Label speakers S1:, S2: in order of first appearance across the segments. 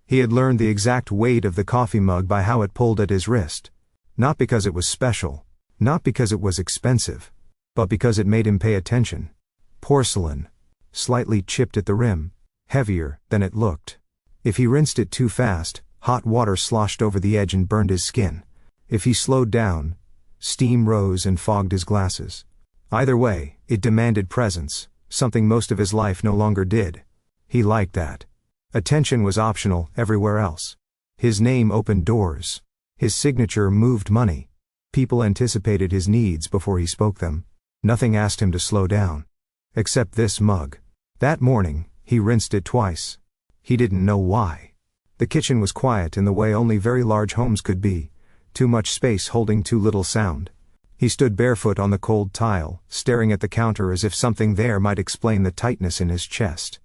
S1: He had learned the exact weight of the coffee mug by how it pulled at his wrist. Not because it was special, not because it was expensive, but because it made him pay attention. Porcelain, slightly chipped at the rim, heavier than it looked. If he rinsed it too fast, hot water sloshed over the edge and burned his skin. If he slowed down, steam rose and fogged his glasses. Either way, it demanded presence, something most of his life no longer did. He liked that. Attention was optional everywhere else. His name opened doors. His signature moved money. People anticipated his needs before he spoke them. Nothing asked him to slow down. Except this mug. That morning, he rinsed it twice. He didn't know why. The kitchen was quiet in the way only very large homes could be. Too much space holding too little sound. He stood barefoot on the cold tile, staring at the counter as if something there might explain the tightness in his chest.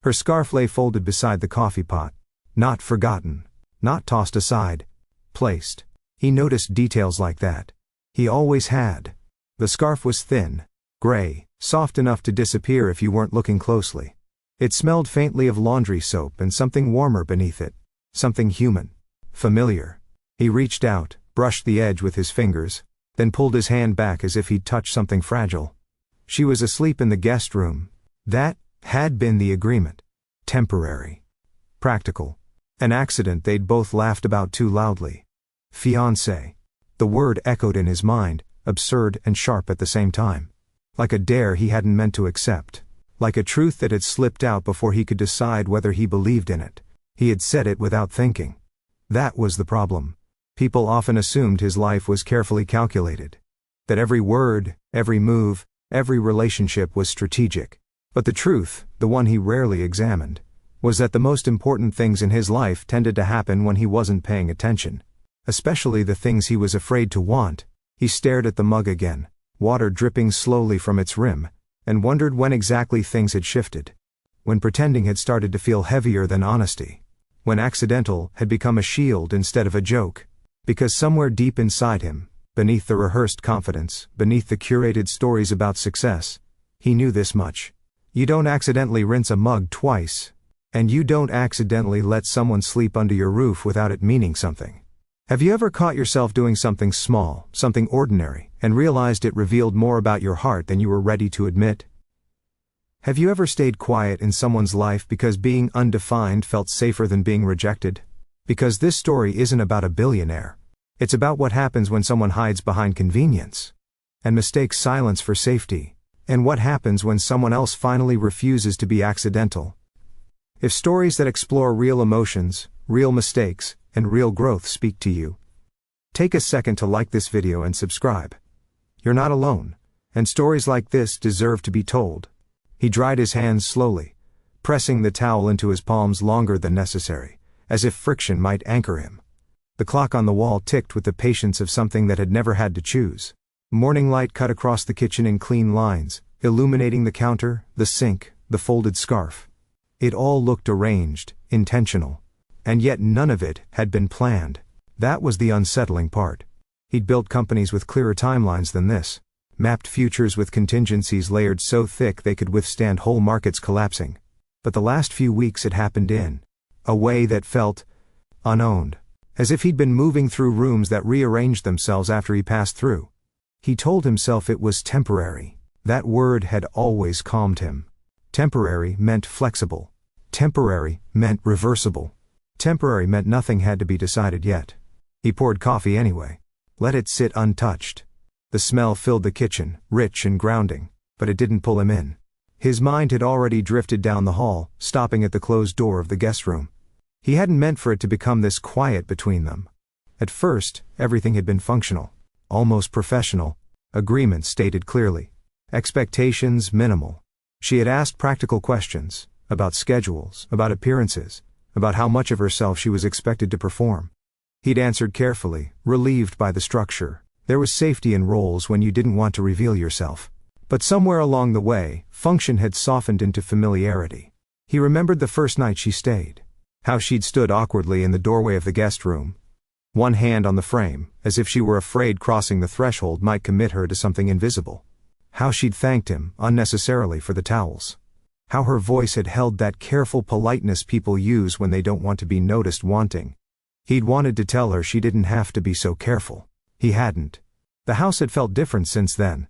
S1: Her scarf lay folded beside the coffee pot. Not forgotten. Not tossed aside. Placed. He noticed details like that. He always had. The scarf was thin, gray, soft enough to disappear if you weren't looking closely. It smelled faintly of laundry soap and something warmer beneath it. Something human. Familiar. He reached out, brushed the edge with his fingers, then pulled his hand back as if he'd touched something fragile. She was asleep in the guest room. That had been the agreement. Temporary. Practical. An accident they'd both laughed about too loudly. Fiancée. The word echoed in his mind, absurd and sharp at the same time. Like a dare he hadn't meant to accept. Like a truth that had slipped out before he could decide whether he believed in it. He had said it without thinking. That was the problem. People often assumed his life was carefully calculated. That every word, every move, every relationship was strategic. But the truth, the one he rarely examined, was that the most important things in his life tended to happen when he wasn't paying attention. Especially the things he was afraid to want. He stared at the mug again, water dripping slowly from its rim, and wondered when exactly things had shifted. When pretending had started to feel heavier than honesty. When accidental had become a shield instead of a joke. Because somewhere deep inside him, beneath the rehearsed confidence, beneath the curated stories about success, he knew this much. You don't accidentally rinse a mug twice. And you don't accidentally let someone sleep under your roof without it meaning something. Have you ever caught yourself doing something small, something ordinary, and realized it revealed more about your heart than you were ready to admit? Have you ever stayed quiet in someone's life because being undefined felt safer than being rejected? Because this story isn't about a billionaire. It's about what happens when someone hides behind convenience. And mistakes silence for safety. And what happens when someone else finally refuses to be accidental. If stories that explore real emotions, real mistakes, and real growth speak to you, take a second to like this video and subscribe. You're not alone, and stories like this deserve to be told. He dried his hands slowly, pressing the towel into his palms longer than necessary, as if friction might anchor him. The clock on the wall ticked with the patience of something that had never had to choose. Morning light cut across the kitchen in clean lines, illuminating the counter, the sink, the folded scarf. It all looked arranged, intentional. And yet none of it had been planned. That was the unsettling part. He'd built companies with clearer timelines than this. Mapped futures with contingencies layered so thick they could withstand whole markets collapsing. But the last few weeks had happened in a way that felt unowned. As if he'd been moving through rooms that rearranged themselves after he passed through. He told himself it was temporary. That word had always calmed him. Temporary meant flexible. Temporary meant reversible. Temporary meant nothing had to be decided yet. He poured coffee anyway. Let it sit untouched. The smell filled the kitchen, rich and grounding, but it didn't pull him in. His mind had already drifted down the hall, stopping at the closed door of the guest room. He hadn't meant for it to become this quiet between them. At first, everything had been functional. Almost professional. Agreements stated clearly. Expectations minimal. She had asked practical questions, about schedules, about appearances, about how much of herself she was expected to perform. He'd answered carefully, relieved by the structure. There was safety in roles when you didn't want to reveal yourself. But somewhere along the way, function had softened into familiarity. He remembered the first night she stayed. How she'd stood awkwardly in the doorway of the guest room. One hand on the frame, as if she were afraid crossing the threshold might commit her to something invisible. How she'd thanked him, unnecessarily, for the towels. How her voice had held that careful politeness people use when they don't want to be noticed wanting. He'd wanted to tell her she didn't have to be so careful. He hadn't. The house had felt different since then.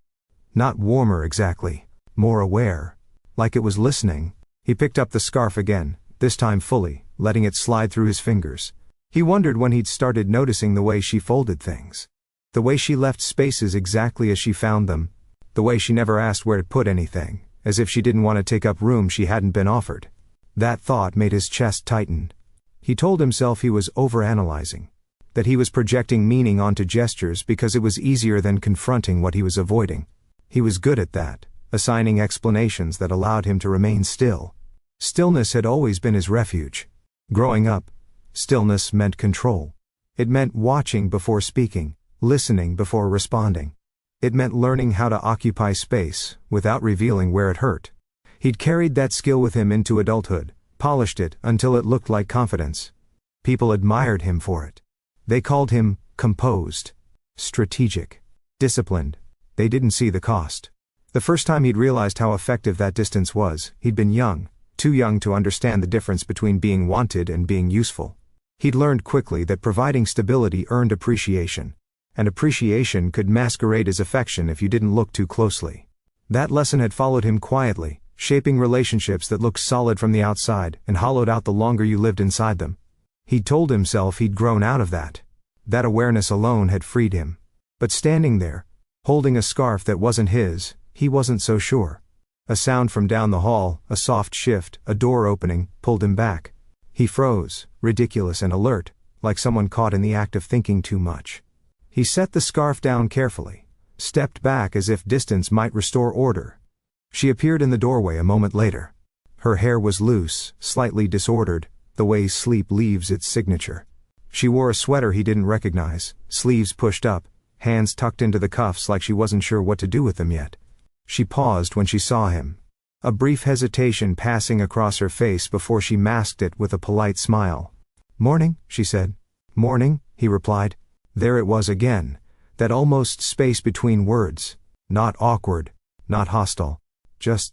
S1: Not warmer exactly, more aware. Like it was listening. He picked up the scarf again, this time fully, letting it slide through his fingers. He wondered when he'd started noticing the way she folded things. The way she left spaces exactly as she found them. The way she never asked where to put anything, as if she didn't want to take up room she hadn't been offered. That thought made his chest tighten. He told himself he was overanalyzing. That he was projecting meaning onto gestures because it was easier than confronting what he was avoiding. He was good at that, assigning explanations that allowed him to remain still. Stillness had always been his refuge. Growing up, stillness meant control. It meant watching before speaking, listening before responding. It meant learning how to occupy space, without revealing where it hurt. He'd carried that skill with him into adulthood, polished it until it looked like confidence. People admired him for it. They called him composed, strategic, disciplined. They didn't see the cost. The first time he'd realized how effective that distance was, he'd been young, too young to understand the difference between being wanted and being useful. He'd learned quickly that providing stability earned appreciation, and appreciation could masquerade as affection if you didn't look too closely. That lesson had followed him quietly, shaping relationships that looked solid from the outside and hollowed out the longer you lived inside them. He'd told himself he'd grown out of that. That awareness alone had freed him. But standing there, holding a scarf that wasn't his, he wasn't so sure. A sound from down the hall, a soft shift, a door opening, pulled him back. He froze, ridiculous and alert, like someone caught in the act of thinking too much. He set the scarf down carefully, stepped back as if distance might restore order. She appeared in the doorway a moment later. Her hair was loose, slightly disordered, the way sleep leaves its signature. She wore a sweater he didn't recognize, sleeves pushed up, hands tucked into the cuffs like she wasn't sure what to do with them yet. She paused when she saw him. A brief hesitation passing across her face before she masked it with a polite smile. "Morning," she said. "Morning," he replied. There it was again, that almost space between words, not awkward, not hostile, just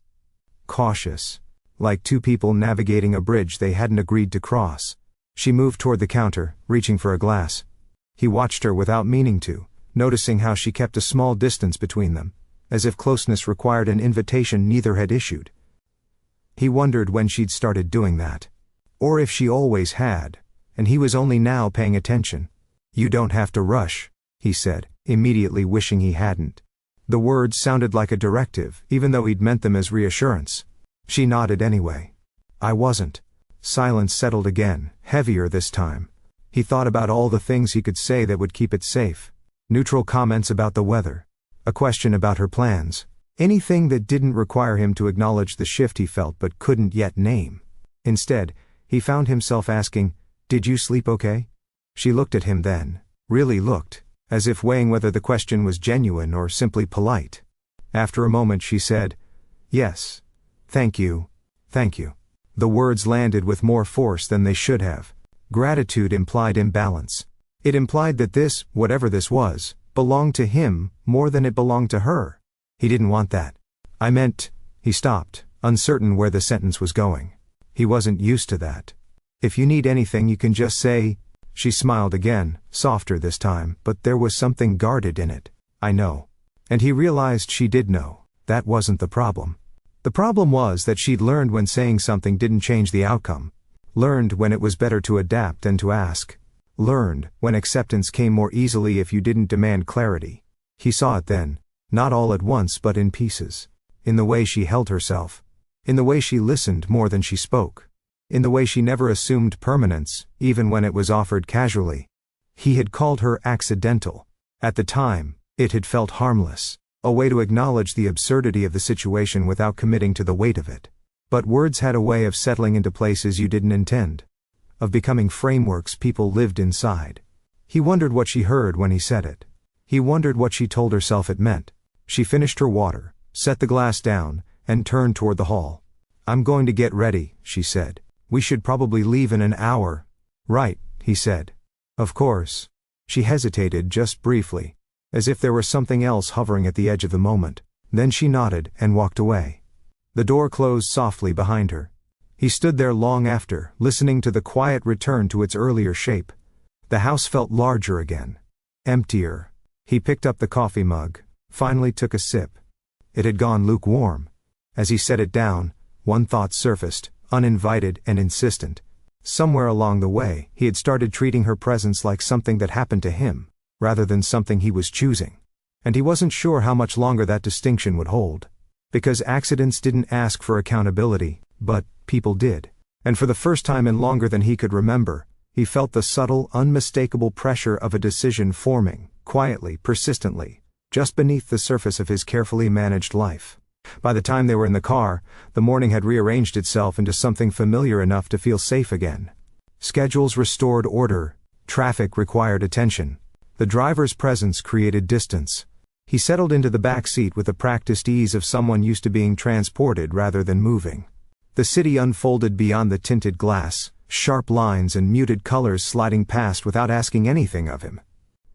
S1: cautious, like two people navigating a bridge they hadn't agreed to cross. She moved toward the counter, reaching for a glass. He watched her without meaning to, noticing how she kept a small distance between them, as if closeness required an invitation neither had issued. He wondered when she'd started doing that. Or if she always had, and he was only now paying attention. "You don't have to rush," he said, immediately wishing he hadn't. The words sounded like a directive, even though he'd meant them as reassurance. She nodded anyway. "I wasn't." Silence settled again, heavier this time. He thought about all the things he could say that would keep it safe. Neutral comments about the weather. A question about her plans. Anything that didn't require him to acknowledge the shift he felt but couldn't yet name. Instead, he found himself asking, "Did you sleep okay?" She looked at him then, really looked, as if weighing whether the question was genuine or simply polite. After a moment she said, "Yes. Thank you. Thank you." The words landed with more force than they should have. Gratitude implied imbalance. It implied that this, whatever this was, belonged to him more than it belonged to her. He didn't want that. "I meant," he stopped, uncertain where the sentence was going. He wasn't used to that. "If you need anything you can just say." She smiled again, softer this time, but there was something guarded in it. "I know." And he realized she did know. That wasn't the problem. The problem was that she'd learned when saying something didn't change the outcome. Learned when it was better to adapt than to ask. Learned when acceptance came more easily if you didn't demand clarity. He saw it then, not all at once but in pieces. In the way she held herself. In the way she listened more than she spoke. In the way she never assumed permanence, even when it was offered casually. He had called her accidental. At the time, it had felt harmless. A way to acknowledge the absurdity of the situation without committing to the weight of it. But words had a way of settling into places you didn't intend. Of becoming frameworks people lived inside. He wondered what she heard when he said it. He wondered what she told herself it meant. She finished her water, set the glass down, and turned toward the hall. "I'm going to get ready," she said. "We should probably leave in an hour." "Right," he said. "Of course." She hesitated just briefly, as if there were something else hovering at the edge of the moment. Then she nodded and walked away. The door closed softly behind her. He stood there long after, listening to the quiet return to its earlier shape. The house felt larger again. Emptier. He picked up the coffee mug, finally took a sip. It had gone lukewarm. As he set it down, one thought surfaced, uninvited and insistent. Somewhere along the way, he had started treating her presence like something that happened to him, rather than something he was choosing. And he wasn't sure how much longer that distinction would hold. Because accidents didn't ask for accountability, but people did. And for the first time in longer than he could remember, he felt the subtle, unmistakable pressure of a decision forming, quietly, persistently, just beneath the surface of his carefully managed life. By the time they were in the car, the morning had rearranged itself into something familiar enough to feel safe again. Schedules restored order, traffic required attention. The driver's presence created distance. He settled into the back seat with the practiced ease of someone used to being transported rather than moving. The city unfolded beyond the tinted glass, sharp lines and muted colors sliding past without asking anything of him.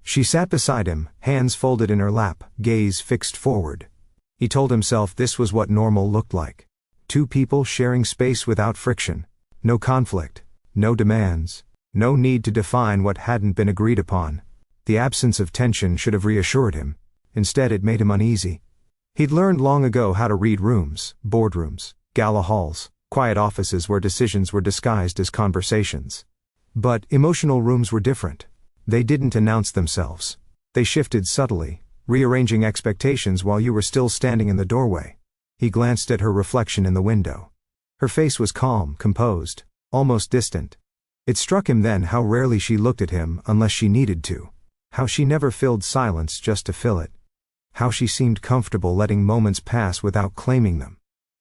S1: She sat beside him, hands folded in her lap, gaze fixed forward. He told himself this was what normal looked like. Two people sharing space without friction. No conflict. No demands. No need to define what hadn't been agreed upon. The absence of tension should have reassured him. Instead, it made him uneasy. He'd learned long ago how to read rooms, boardrooms, gala halls, quiet offices where decisions were disguised as conversations. But emotional rooms were different. They didn't announce themselves. They shifted subtly, rearranging expectations while you were still standing in the doorway. He glanced at her reflection in the window. Her face was calm, composed, almost distant. It struck him then how rarely she looked at him unless she needed to. How she never filled silence just to fill it. How she seemed comfortable letting moments pass without claiming them.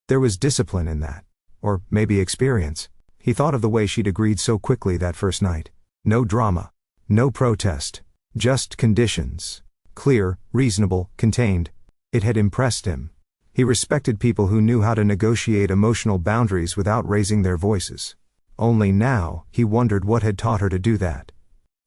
S1: There was discipline in that. Or maybe experience. He thought of the way she'd agreed so quickly that first night. No drama. No protest. Just conditions. Clear, reasonable, contained. It had impressed him. He respected people who knew how to negotiate emotional boundaries without raising their voices. Only now, he wondered what had taught her to do that.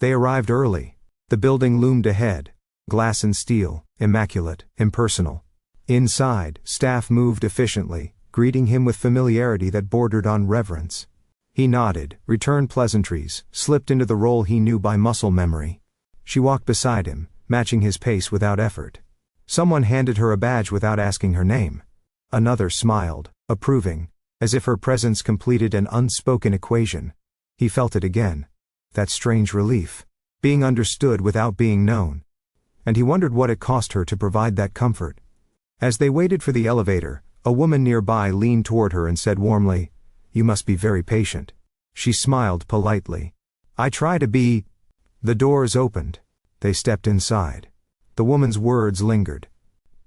S1: They arrived early. The building loomed ahead. Glass and steel, immaculate, impersonal. Inside, staff moved efficiently, greeting him with familiarity that bordered on reverence. He nodded, returned pleasantries, slipped into the role he knew by muscle memory. She walked beside him, matching his pace without effort. Someone handed her a badge without asking her name. Another smiled, approving, as if her presence completed an unspoken equation. He felt it again. That strange relief. Being understood without being known. And he wondered what it cost her to provide that comfort. As they waited for the elevator, a woman nearby leaned toward her and said warmly, "You must be very patient." She smiled politely. "I try to be." The doors opened. They stepped inside. The woman's words lingered.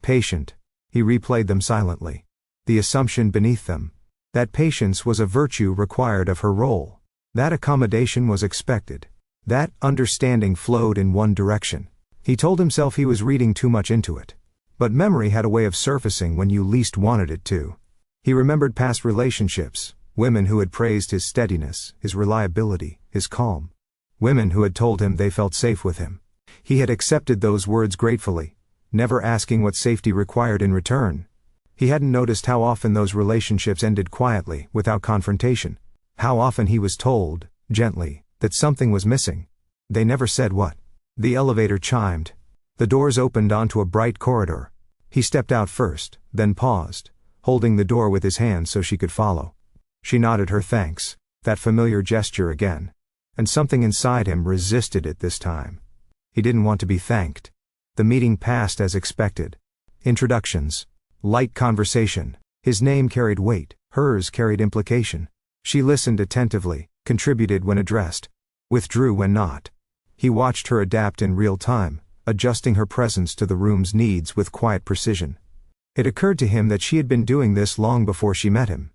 S1: Patient. He replayed them silently. The assumption beneath them. That patience was a virtue required of her role. That accommodation was expected. That understanding flowed in one direction. He told himself he was reading too much into it. But memory had a way of surfacing when you least wanted it to. He remembered past relationships, women who had praised his steadiness, his reliability, his calm. Women who had told him they felt safe with him. He had accepted those words gratefully, never asking what safety required in return. He hadn't noticed how often those relationships ended quietly, without confrontation. How often he was told, gently, that something was missing. They never said what. The elevator chimed. The doors opened onto a bright corridor. He stepped out first, then paused, holding the door with his hand so she could follow. She nodded her thanks, that familiar gesture again. And something inside him resisted it this time. He didn't want to be thanked. The meeting passed as expected. Introductions. Light conversation. His name carried weight, hers carried implication. She listened attentively, contributed when addressed, withdrew when not. He watched her adapt in real time, adjusting her presence to the room's needs with quiet precision. It occurred to him that she had been doing this long before she met him.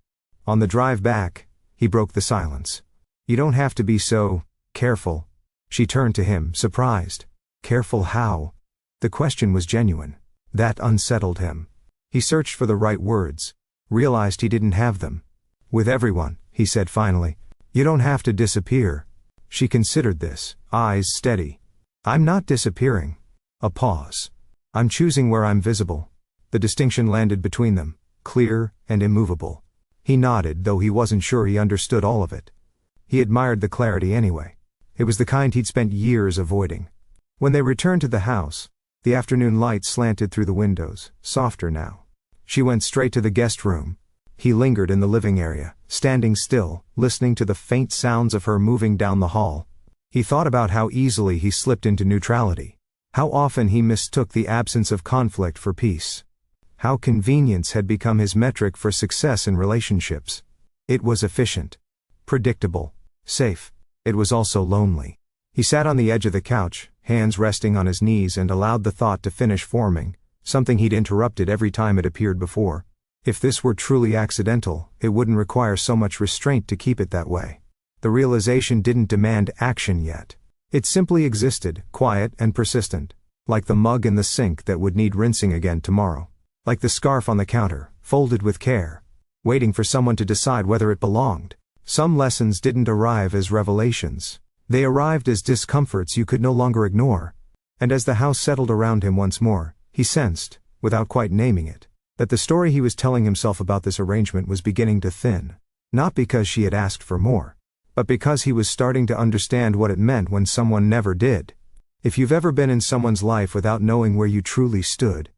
S1: On the drive back, he broke the silence. "You don't have to be so careful." She turned to him, surprised. Careful how? The question was genuine. That unsettled him. He searched for the right words, realized he didn't have them. "With everyone," he said finally. "You don't have to disappear." She considered this, eyes steady. "I'm not disappearing." A pause. "I'm choosing where I'm visible." The distinction landed between them. clear and immovable. He nodded, though he wasn't sure he understood all of it. He admired the clarity anyway. It was the kind he'd spent years avoiding. When they returned to the house, the afternoon light slanted through the windows, softer now. She went straight to the guest room. He lingered in the living area, standing still, listening to the faint sounds of her moving down the hall. He thought about how easily he slipped into neutrality. How often he mistook the absence of conflict for peace. How convenience had become his metric for success in relationships. It was efficient, predictable, safe. It was also lonely. He sat on the edge of the couch, hands resting on his knees, and allowed the thought to finish forming, something he'd interrupted every time it appeared before. If this were truly accidental, it wouldn't require so much restraint to keep it that way. The realization didn't demand action yet. It simply existed, quiet and persistent. Like the mug in the sink that would need rinsing again tomorrow. Like the scarf on the counter, folded with care, waiting for someone to decide whether it belonged. Some lessons didn't arrive as revelations. They arrived as discomforts you could no longer ignore. And as the house settled around him once more, he sensed, without quite naming it, that the story he was telling himself about this arrangement was beginning to thin. Not because she had asked for more, but because he was starting to understand what it meant when someone never did. If you've ever been in someone's life without knowing where you truly stood,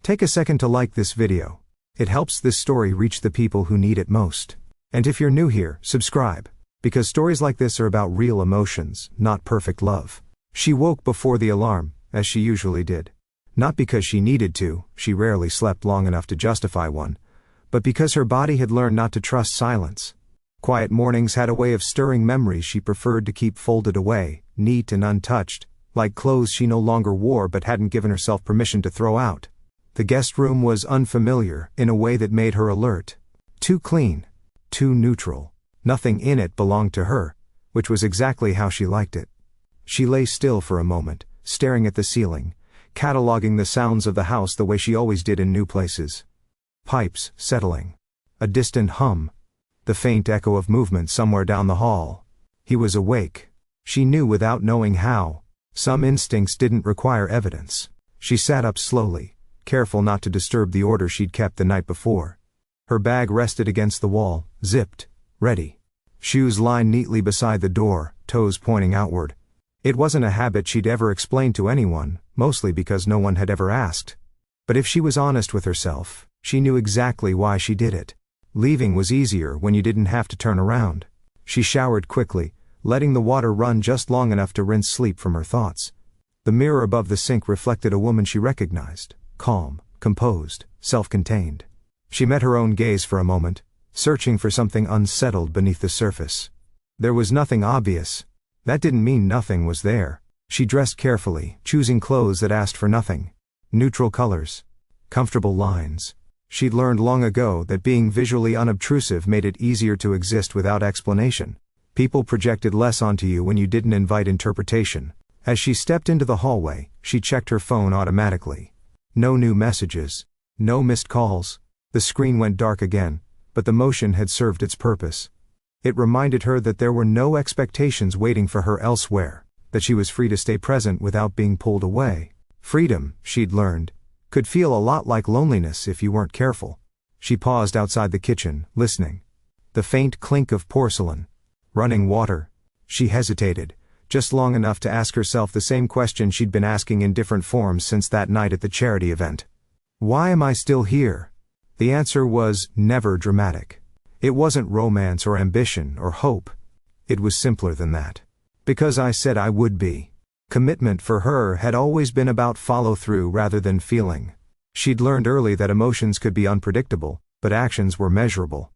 S1: take a second to like this video. It helps this story reach the people who need it most. And if you're new here, subscribe, because stories like this are about real emotions, not perfect love. She woke before the alarm, as she usually did. Not because she needed to, she rarely slept long enough to justify one, but because her body had learned not to trust silence. Quiet mornings had a way of stirring memories she preferred to keep folded away, neat and untouched, like clothes she no longer wore but hadn't given herself permission to throw out. The guest room was unfamiliar in a way that made her alert. Too clean. Too neutral. Nothing in it belonged to her, which was exactly how she liked it. She lay still for a moment, staring at the ceiling, cataloging the sounds of the house the way she always did in new places. Pipes settling. A distant hum. The faint echo of movement somewhere down the hall. He was awake. She knew without knowing how. Some instincts didn't require evidence. She sat up slowly, careful not to disturb the order she'd kept the night before. Her bag rested against the wall, zipped, ready. Shoes lined neatly beside the door, toes pointing outward. It wasn't a habit she'd ever explained to anyone, mostly because no one had ever asked. But if she was honest with herself, she knew exactly why she did it. Leaving was easier when you didn't have to turn around. She showered quickly, letting the water run just long enough to rinse sleep from her thoughts. The mirror above the sink reflected a woman she recognized, calm, composed, self-contained. She met her own gaze for a moment, searching for something unsettled beneath the surface. There was nothing obvious. That didn't mean nothing was there. She dressed carefully, choosing clothes that asked for nothing. Neutral colors. Comfortable lines. She'd learned long ago that being visually unobtrusive made it easier to exist without explanation. People projected less onto you when you didn't invite interpretation. As she stepped into the hallway, she checked her phone automatically. No new messages. No missed calls. The screen went dark again, but the motion had served its purpose. It reminded her that there were no expectations waiting for her elsewhere, that she was free to stay present without being pulled away. Freedom, she'd learned, could feel a lot like loneliness if you weren't careful. She paused outside the kitchen, listening. The faint clink of porcelain. Running water. She hesitated, just long enough to ask herself the same question she'd been asking in different forms since that night at the charity event. Why am I still here? The answer was never dramatic. It wasn't romance or ambition or hope. It was simpler than that. Because I said I would be. Commitment for her had always been about follow-through rather than feeling. She'd learned early that emotions could be unpredictable, but actions were measurable.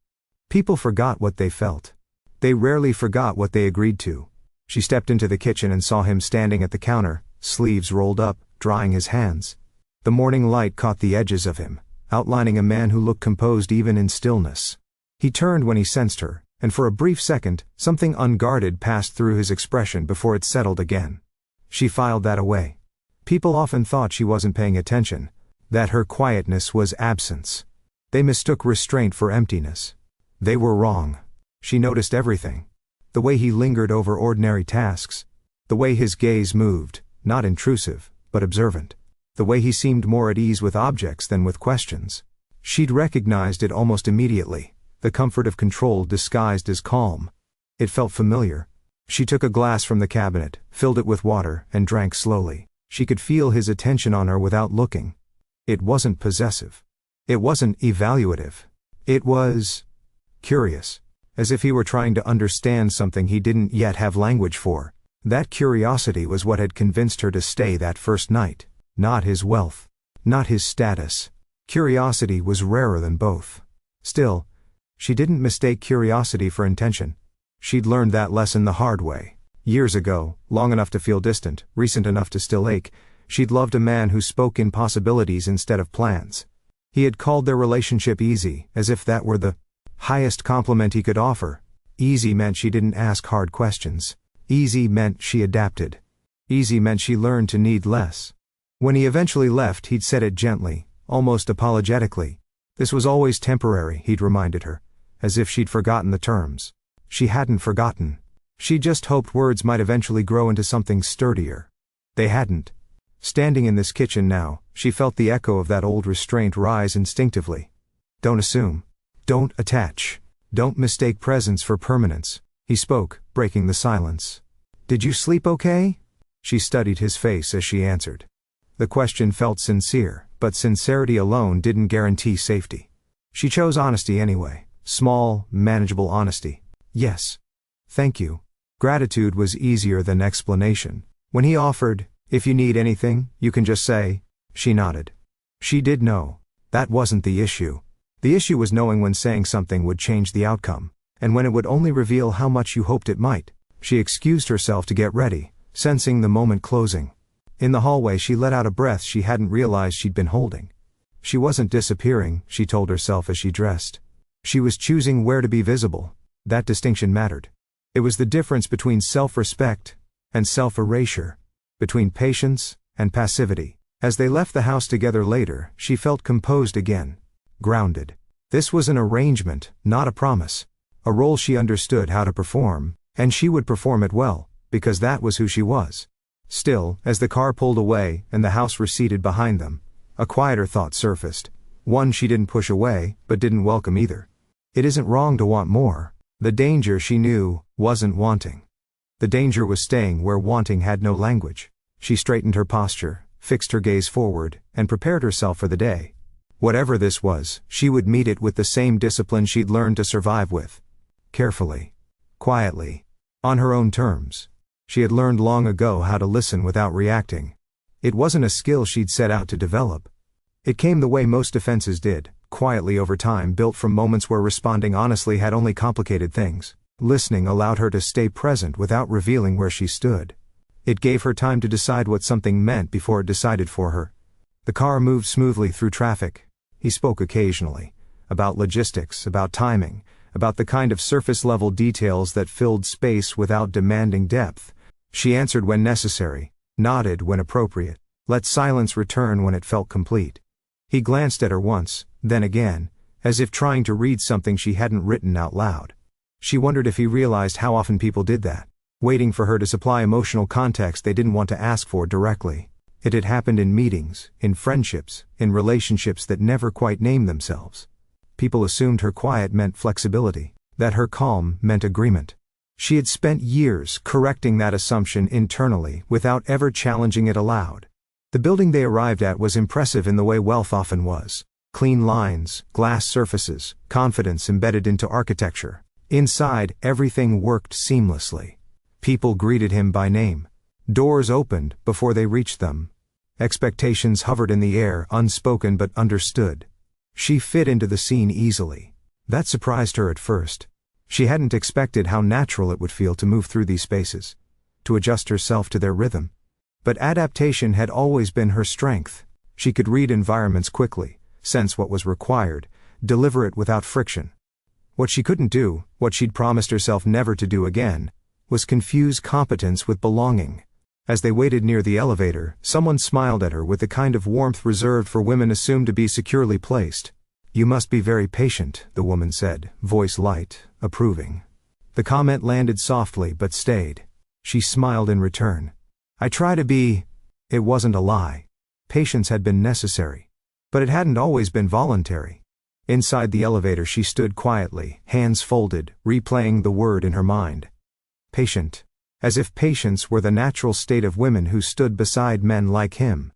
S1: People forgot what they felt. They rarely forgot what they agreed to. She stepped into the kitchen and saw him standing at the counter, sleeves rolled up, drying his hands. The morning light caught the edges of him, outlining a man who looked composed even in stillness. He turned when he sensed her, and for a brief second, something unguarded passed through his expression before it settled again. She filed that away. People often thought she wasn't paying attention, that her quietness was absence. They mistook restraint for emptiness. They were wrong. She noticed everything. The way he lingered over ordinary tasks. The way his gaze moved, not intrusive, but observant. The way he seemed more at ease with objects than with questions. She'd recognized it almost immediately, the comfort of control disguised as calm. It felt familiar. She took a glass from the cabinet, filled it with water, and drank slowly. She could feel his attention on her without looking. It wasn't possessive. It wasn't evaluative. It was curious, as if he were trying to understand something he didn't yet have language for. That curiosity was what had convinced her to stay that first night. Not his wealth. Not his status. Curiosity was rarer than both. Still, she didn't mistake curiosity for intention. She'd learned that lesson the hard way. Years ago, long enough to feel distant, recent enough to still ache, she'd loved a man who spoke in possibilities instead of plans. He had called their relationship easy, as if that were the highest compliment he could offer. Easy meant she didn't ask hard questions. Easy meant she adapted. Easy meant she learned to need less. When he eventually left, he'd said it gently, almost apologetically. This was always temporary, he'd reminded her, as if she'd forgotten the terms. She hadn't forgotten. She just hoped words might eventually grow into something sturdier. They hadn't. Standing in this kitchen now, she felt the echo of that old restraint rise instinctively. Don't assume. Don't attach. Don't mistake presence for permanence. He spoke, breaking the silence. Did you sleep okay? She studied his face as she answered. The question felt sincere, but sincerity alone didn't guarantee safety. She chose honesty anyway. Small, manageable honesty. Yes. Thank you. Gratitude was easier than explanation. When he offered, if you need anything, you can just say, she nodded. She did know. That wasn't the issue. The issue was knowing when saying something would change the outcome, and when it would only reveal how much you hoped it might. She excused herself to get ready, sensing the moment closing. In the hallway she let out a breath she hadn't realized she'd been holding. She wasn't disappearing, she told herself as she dressed. She was choosing where to be visible. That distinction mattered. It was the difference between self-respect and self-erasure, between patience and passivity. As they left the house together later, she felt composed again, grounded. This was an arrangement, not a promise. A role she understood how to perform, and she would perform it well, because that was who she was. Still, as the car pulled away and the house receded behind them, a quieter thought surfaced. One she didn't push away, but didn't welcome either. It isn't wrong to want more. The danger, she knew, wasn't wanting. The danger was staying where wanting had no language. She straightened her posture, fixed her gaze forward, and prepared herself for the day. Whatever this was, she would meet it with the same discipline she'd learned to survive with. Carefully. Quietly. On her own terms. She had learned long ago how to listen without reacting. It wasn't a skill she'd set out to develop. It came the way most defenses did, quietly over time, built from moments where responding honestly had only complicated things. Listening allowed her to stay present without revealing where she stood. It gave her time to decide what something meant before it decided for her. The car moved smoothly through traffic. He spoke occasionally. About logistics, about timing, about the kind of surface-level details that filled space without demanding depth. She answered when necessary, nodded when appropriate, let silence return when it felt complete. He glanced at her once, then again, as if trying to read something she hadn't written out loud. She wondered if he realized how often people did that, waiting for her to supply emotional context they didn't want to ask for directly. It had happened in meetings, in friendships, in relationships that never quite named themselves. People assumed her quiet meant flexibility, that her calm meant agreement. She had spent years correcting that assumption internally without ever challenging it aloud. The building they arrived at was impressive in the way wealth often was. Clean lines, glass surfaces, confidence embedded into architecture. Inside, everything worked seamlessly. People greeted him by name. Doors opened before they reached them. Expectations hovered in the air, unspoken but understood. She fit into the scene easily. That surprised her at first. She hadn't expected how natural it would feel to move through these spaces, to adjust herself to their rhythm. But adaptation had always been her strength. She could read environments quickly, sense what was required, deliver it without friction. What she couldn't do, what she'd promised herself never to do again, was confuse competence with belonging. As they waited near the elevator, someone smiled at her with the kind of warmth reserved for women assumed to be securely placed. "You must be very patient," the woman said, voice light, approving. The comment landed softly but stayed. She smiled in return. "I try to be." It wasn't a lie. Patience had been necessary. But it hadn't always been voluntary. Inside the elevator she stood quietly, hands folded, replaying the word in her mind. Patient. As if patience were the natural state of women who stood beside men like him.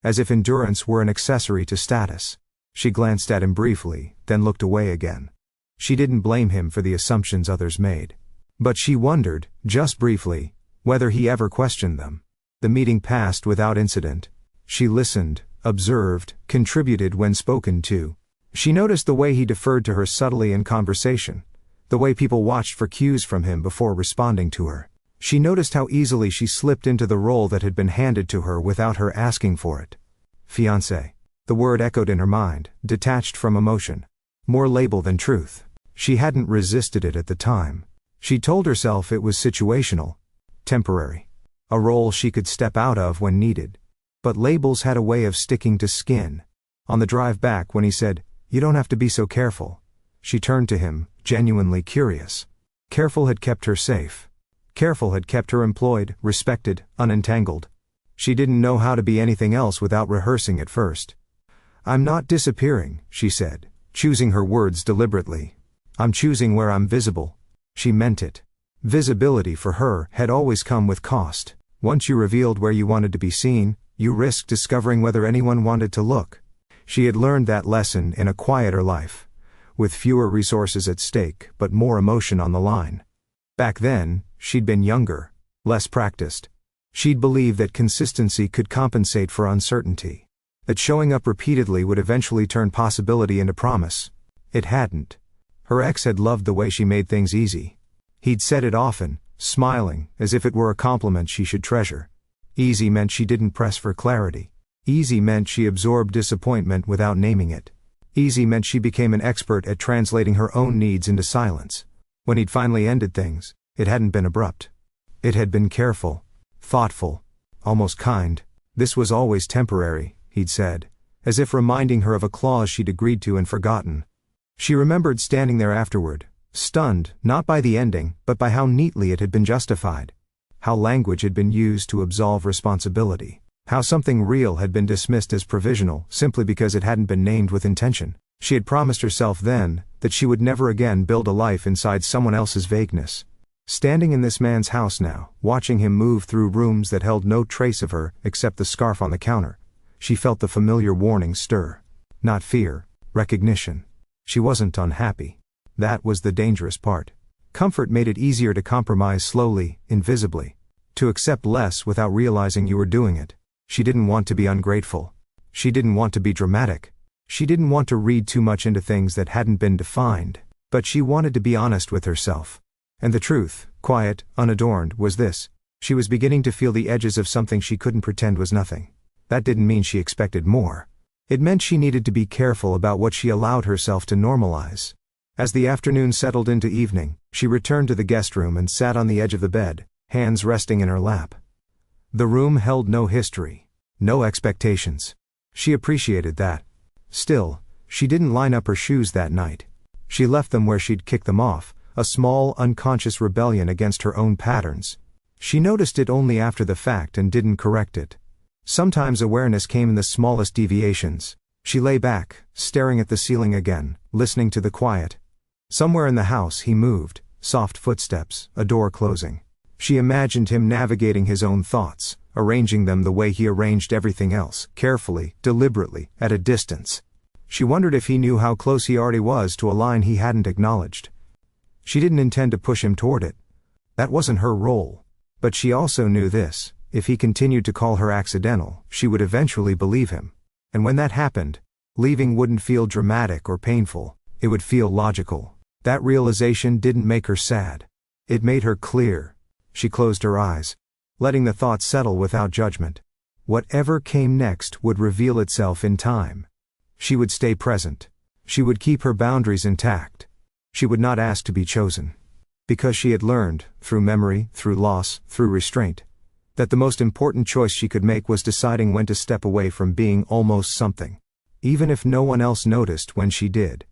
S1: As if endurance were an accessory to status. She glanced at him briefly, then looked away again. She didn't blame him for the assumptions others made. But she wondered, just briefly, whether he ever questioned them. The meeting passed without incident. She listened, observed, contributed when spoken to. She noticed the way he deferred to her subtly in conversation. The way people watched for cues from him before responding to her. She noticed how easily she slipped into the role that had been handed to her without her asking for it. Fiancée. The word echoed in her mind, detached from emotion. More label than truth. She hadn't resisted it at the time. She told herself it was situational. Temporary. A role she could step out of when needed. But labels had a way of sticking to skin. On the drive back when he said, "You don't have to be so careful," she turned to him, genuinely curious. Careful had kept her safe. Careful had kept her employed, respected, unentangled. She didn't know how to be anything else without rehearsing at first. "I'm not disappearing," she said, choosing her words deliberately. "I'm choosing where I'm visible." She meant it. Visibility for her had always come with cost. Once you revealed where you wanted to be seen, you risked discovering whether anyone wanted to look. She had learned that lesson in a quieter life, with fewer resources at stake but more emotion on the line. Back then, she'd been younger, less practiced. She'd believed that consistency could compensate for uncertainty. That showing up repeatedly would eventually turn possibility into promise. It hadn't. Her ex had loved the way she made things easy. He'd said it often, smiling, as if it were a compliment she should treasure. Easy meant she didn't press for clarity. Easy meant she absorbed disappointment without naming it. Easy meant she became an expert at translating her own needs into silence. When he'd finally ended things, it hadn't been abrupt. It had been careful, thoughtful, almost kind. "This was always temporary," he'd said, as if reminding her of a clause she'd agreed to and forgotten. She remembered standing there afterward, stunned, not by the ending, but by how neatly it had been justified. How language had been used to absolve responsibility. How something real had been dismissed as provisional, simply because it hadn't been named with intention. She had promised herself then, that she would never again build a life inside someone else's vagueness. Standing in this man's house now, watching him move through rooms that held no trace of her except the scarf on the counter, she felt the familiar warning stir. Not fear, recognition. She wasn't unhappy. That was the dangerous part. Comfort made it easier to compromise slowly, invisibly. To accept less without realizing you were doing it. She didn't want to be ungrateful. She didn't want to be dramatic. She didn't want to read too much into things that hadn't been defined. But she wanted to be honest with herself. And the truth, quiet, unadorned, was this. She was beginning to feel the edges of something she couldn't pretend was nothing. That didn't mean she expected more. It meant she needed to be careful about what she allowed herself to normalize. As the afternoon settled into evening, she returned to the guest room and sat on the edge of the bed, hands resting in her lap. The room held no history, no expectations. She appreciated that. Still, she didn't line up her shoes that night. She left them where she'd kicked them off, a small, unconscious rebellion against her own patterns. She noticed it only after the fact and didn't correct it. Sometimes awareness came in the smallest deviations. She lay back, staring at the ceiling again, listening to the quiet. Somewhere in the house he moved, soft footsteps, a door closing. She imagined him navigating his own thoughts, arranging them the way he arranged everything else, carefully, deliberately, at a distance. She wondered if he knew how close he already was to a line he hadn't acknowledged. She didn't intend to push him toward it. That wasn't her role. But she also knew this: if he continued to call her accidental, she would eventually believe him. And when that happened, leaving wouldn't feel dramatic or painful, it would feel logical. That realization didn't make her sad. It made her clear. She closed her eyes, letting the thoughts settle without judgment. Whatever came next would reveal itself in time. She would stay present. She would keep her boundaries intact. She would not ask to be chosen. Because she had learned, through memory, through loss, through restraint, that the most important choice she could make was deciding when to step away from being almost something. Even if no one else noticed when she did.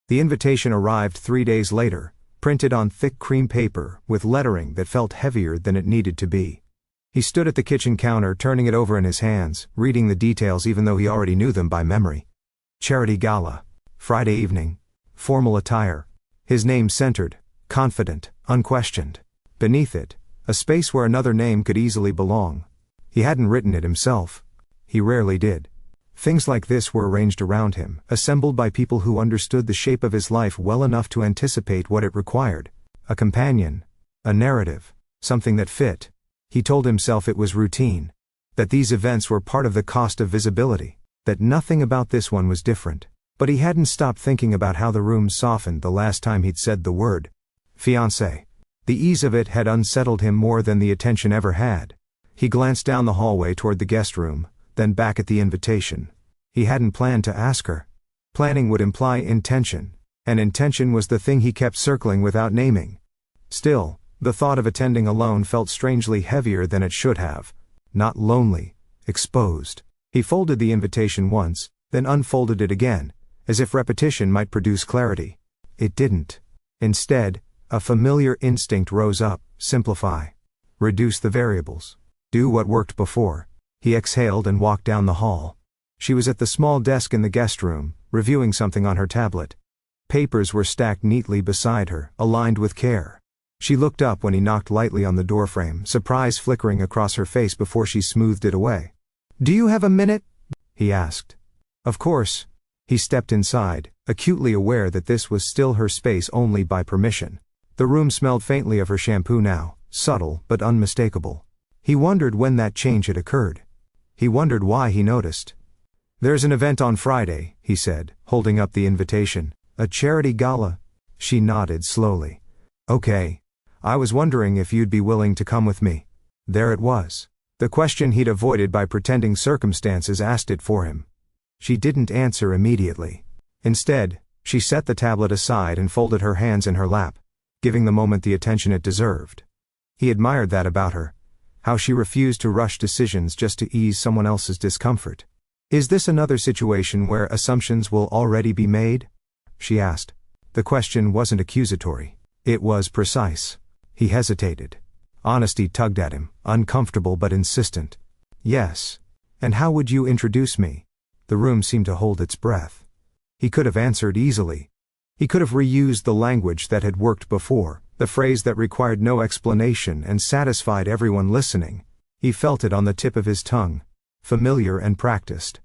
S1: The invitation arrived 3 days later, printed on thick cream paper, with lettering that felt heavier than it needed to be. He stood at the kitchen counter turning it over in his hands, reading the details even though he already knew them by memory. Charity Gala. Friday evening. Formal attire. His name centered, confident, unquestioned. Beneath it, a space where another name could easily belong. He hadn't written it himself. He rarely did. Things like this were arranged around him, assembled by people who understood the shape of his life well enough to anticipate what it required. A companion. A narrative. Something that fit. He told himself it was routine. That these events were part of the cost of visibility. That nothing about this one was different. But he hadn't stopped thinking about how the room softened the last time he'd said the word fiancé. The ease of it had unsettled him more than the attention ever had. He glanced down the hallway toward the guest room, then back at the invitation. He hadn't planned to ask her. Planning would imply intention, and intention was the thing he kept circling without naming. Still, the thought of attending alone felt strangely heavier than it should have. Not lonely, exposed. He folded the invitation once, then unfolded it again, as if repetition might produce clarity. It didn't. Instead, a familiar instinct rose up: simplify. Reduce the variables. Do what worked before. He exhaled and walked down the hall. She was at the small desk in the guest room, reviewing something on her tablet. Papers were stacked neatly beside her, aligned with care. She looked up when he knocked lightly on the doorframe, surprise flickering across her face before she smoothed it away. "Do you have a minute?" he asked. Of course. He stepped inside, acutely aware that this was still her space only by permission. The room smelled faintly of her shampoo now, subtle but unmistakable. He wondered when that change had occurred. He wondered why he noticed. "There's an event on Friday," he said, holding up the invitation. "A charity gala?" She nodded slowly. "Okay. I was wondering if you'd be willing to come with me." There it was. The question he'd avoided by pretending circumstances asked it for him. She didn't answer immediately. Instead, she set the tablet aside and folded her hands in her lap, giving the moment the attention it deserved. He admired that about her. How she refused to rush decisions just to ease someone else's discomfort. "Is this another situation where assumptions will already be made?" she asked. The question wasn't accusatory. It was precise. He hesitated. Honesty tugged at him, uncomfortable but insistent. "Yes. And how would you introduce me?" The room seemed to hold its breath. He could have answered easily. He could have reused the language that had worked before, the phrase that required no explanation and satisfied everyone listening. He felt it on the tip of his tongue. Familiar and practiced.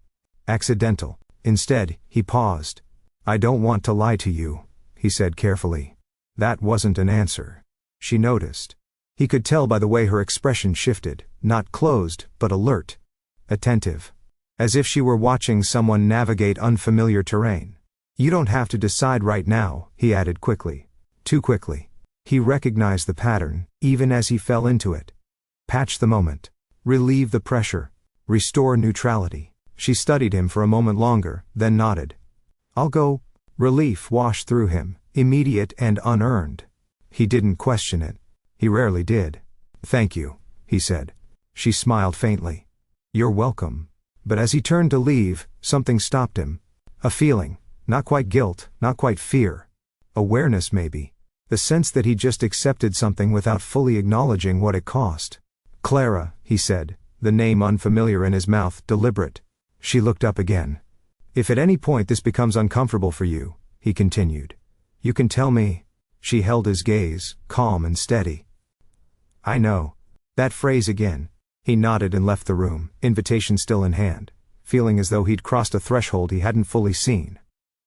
S1: Accidental. Instead, he paused. "I don't want to lie to you," he said carefully. That wasn't an answer. She noticed. He could tell by the way her expression shifted, not closed, but alert. Attentive. As if she were watching someone navigate unfamiliar terrain. "You don't have to decide right now," he added quickly. Too quickly. He recognized the pattern, even as he fell into it. Patch the moment. Relieve the pressure. Restore neutrality. She studied him for a moment longer, then nodded. "I'll go." Relief washed through him, immediate and unearned. He didn't question it. He rarely did. "Thank you," he said. She smiled faintly. "You're welcome." But as he turned to leave, something stopped him. A feeling. Not quite guilt, not quite fear. Awareness maybe. The sense that he'd just accepted something without fully acknowledging what it cost. "Clara," he said, the name unfamiliar in his mouth, deliberate. She looked up again. "If at any point this becomes uncomfortable for you," he continued, "you can tell me." She held his gaze, calm and steady. "I know." That phrase again. He nodded and left the room, invitation still in hand, feeling as though he'd crossed a threshold he hadn't fully seen.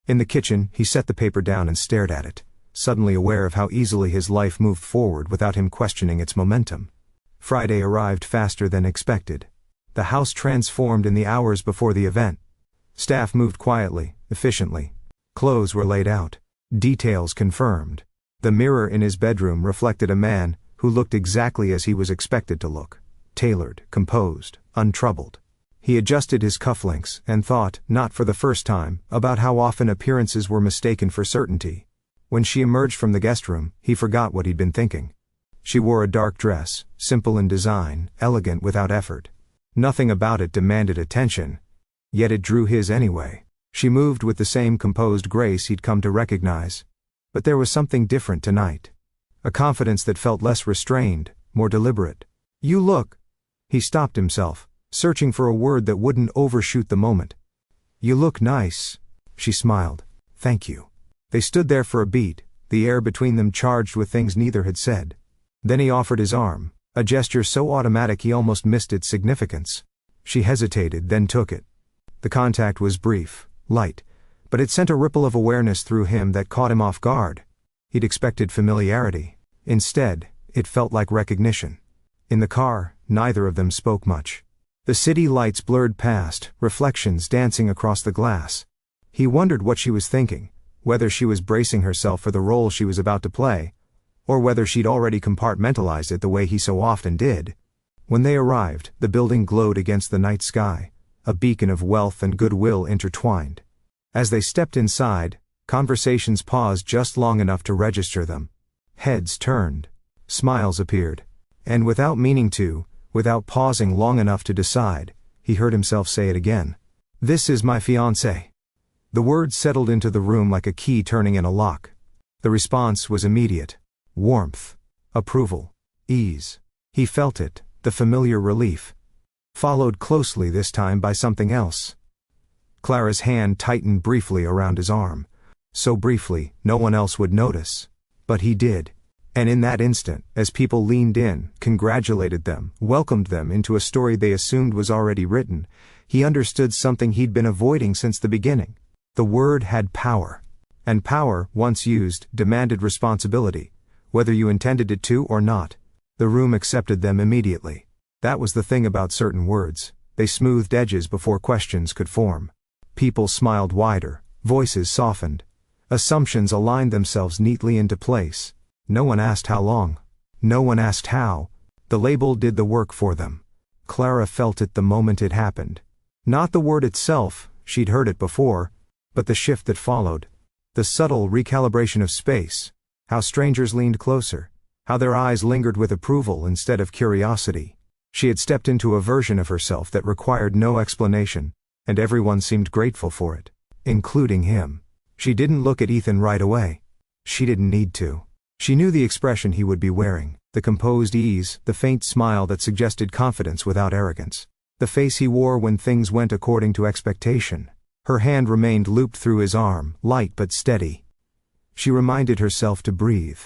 S1: In the kitchen, he set the paper down and stared at it, suddenly aware of how easily his life moved forward without him questioning its momentum. Friday arrived faster than expected. The house transformed in the hours before the event. Staff moved quietly, efficiently. Clothes were laid out. Details confirmed. The mirror in his bedroom reflected a man who looked exactly as he was expected to look. Tailored, composed, untroubled. He adjusted his cufflinks and thought, not for the first time, about how often appearances were mistaken for certainty. When she emerged from the guest room, he forgot what he'd been thinking. She wore a dark dress, simple in design, elegant without effort. Nothing about it demanded attention. Yet it drew his anyway. She moved with the same composed grace he'd come to recognize. But there was something different tonight. A confidence that felt less restrained, more deliberate. "You look." He stopped himself, searching for a word that wouldn't overshoot the moment. "You look nice." She smiled. "Thank you." They stood there for a beat, the air between them charged with things neither had said. Then he offered his arm, a gesture so automatic he almost missed its significance. She hesitated, then took it. The contact was brief, light, but it sent a ripple of awareness through him that caught him off guard. He'd expected familiarity. Instead, it felt like recognition. In the car, neither of them spoke much. The city lights blurred past, reflections dancing across the glass. He wondered what she was thinking, whether she was bracing herself for the role she was about to play, or whether she'd already compartmentalized it the way he so often did. When they arrived, the building glowed against the night sky, a beacon of wealth and goodwill intertwined. As they stepped inside, conversations paused just long enough to register them. Heads turned. Smiles appeared. And without meaning to, without pausing long enough to decide, he heard himself say it again. "This is my fiancée." The words settled into the room like a key turning in a lock. The response was immediate. Warmth. Approval. Ease. He felt it, the familiar relief. Followed closely this time by something else. Clara's hand tightened briefly around his arm. So briefly, no one else would notice. But he did. And in that instant, as people leaned in, congratulated them, welcomed them into a story they assumed was already written, he understood something he'd been avoiding since the beginning. The word had power. And power, once used, demanded responsibility, whether you intended it to or not. The room accepted them immediately. That was the thing about certain words. They smoothed edges before questions could form. People smiled wider, voices softened. Assumptions aligned themselves neatly into place. No one asked how long. No one asked how. The label did the work for them. Clara felt it the moment it happened. Not the word itself, she'd heard it before, but the shift that followed. The subtle recalibration of space. How strangers leaned closer. How their eyes lingered with approval instead of curiosity. She had stepped into a version of herself that required no explanation, and everyone seemed grateful for it, including him. She didn't look at Ethan right away. She didn't need to. She knew the expression he would be wearing, the composed ease, the faint smile that suggested confidence without arrogance. The face he wore when things went according to expectation. Her hand remained looped through his arm, light but steady. She reminded herself to breathe.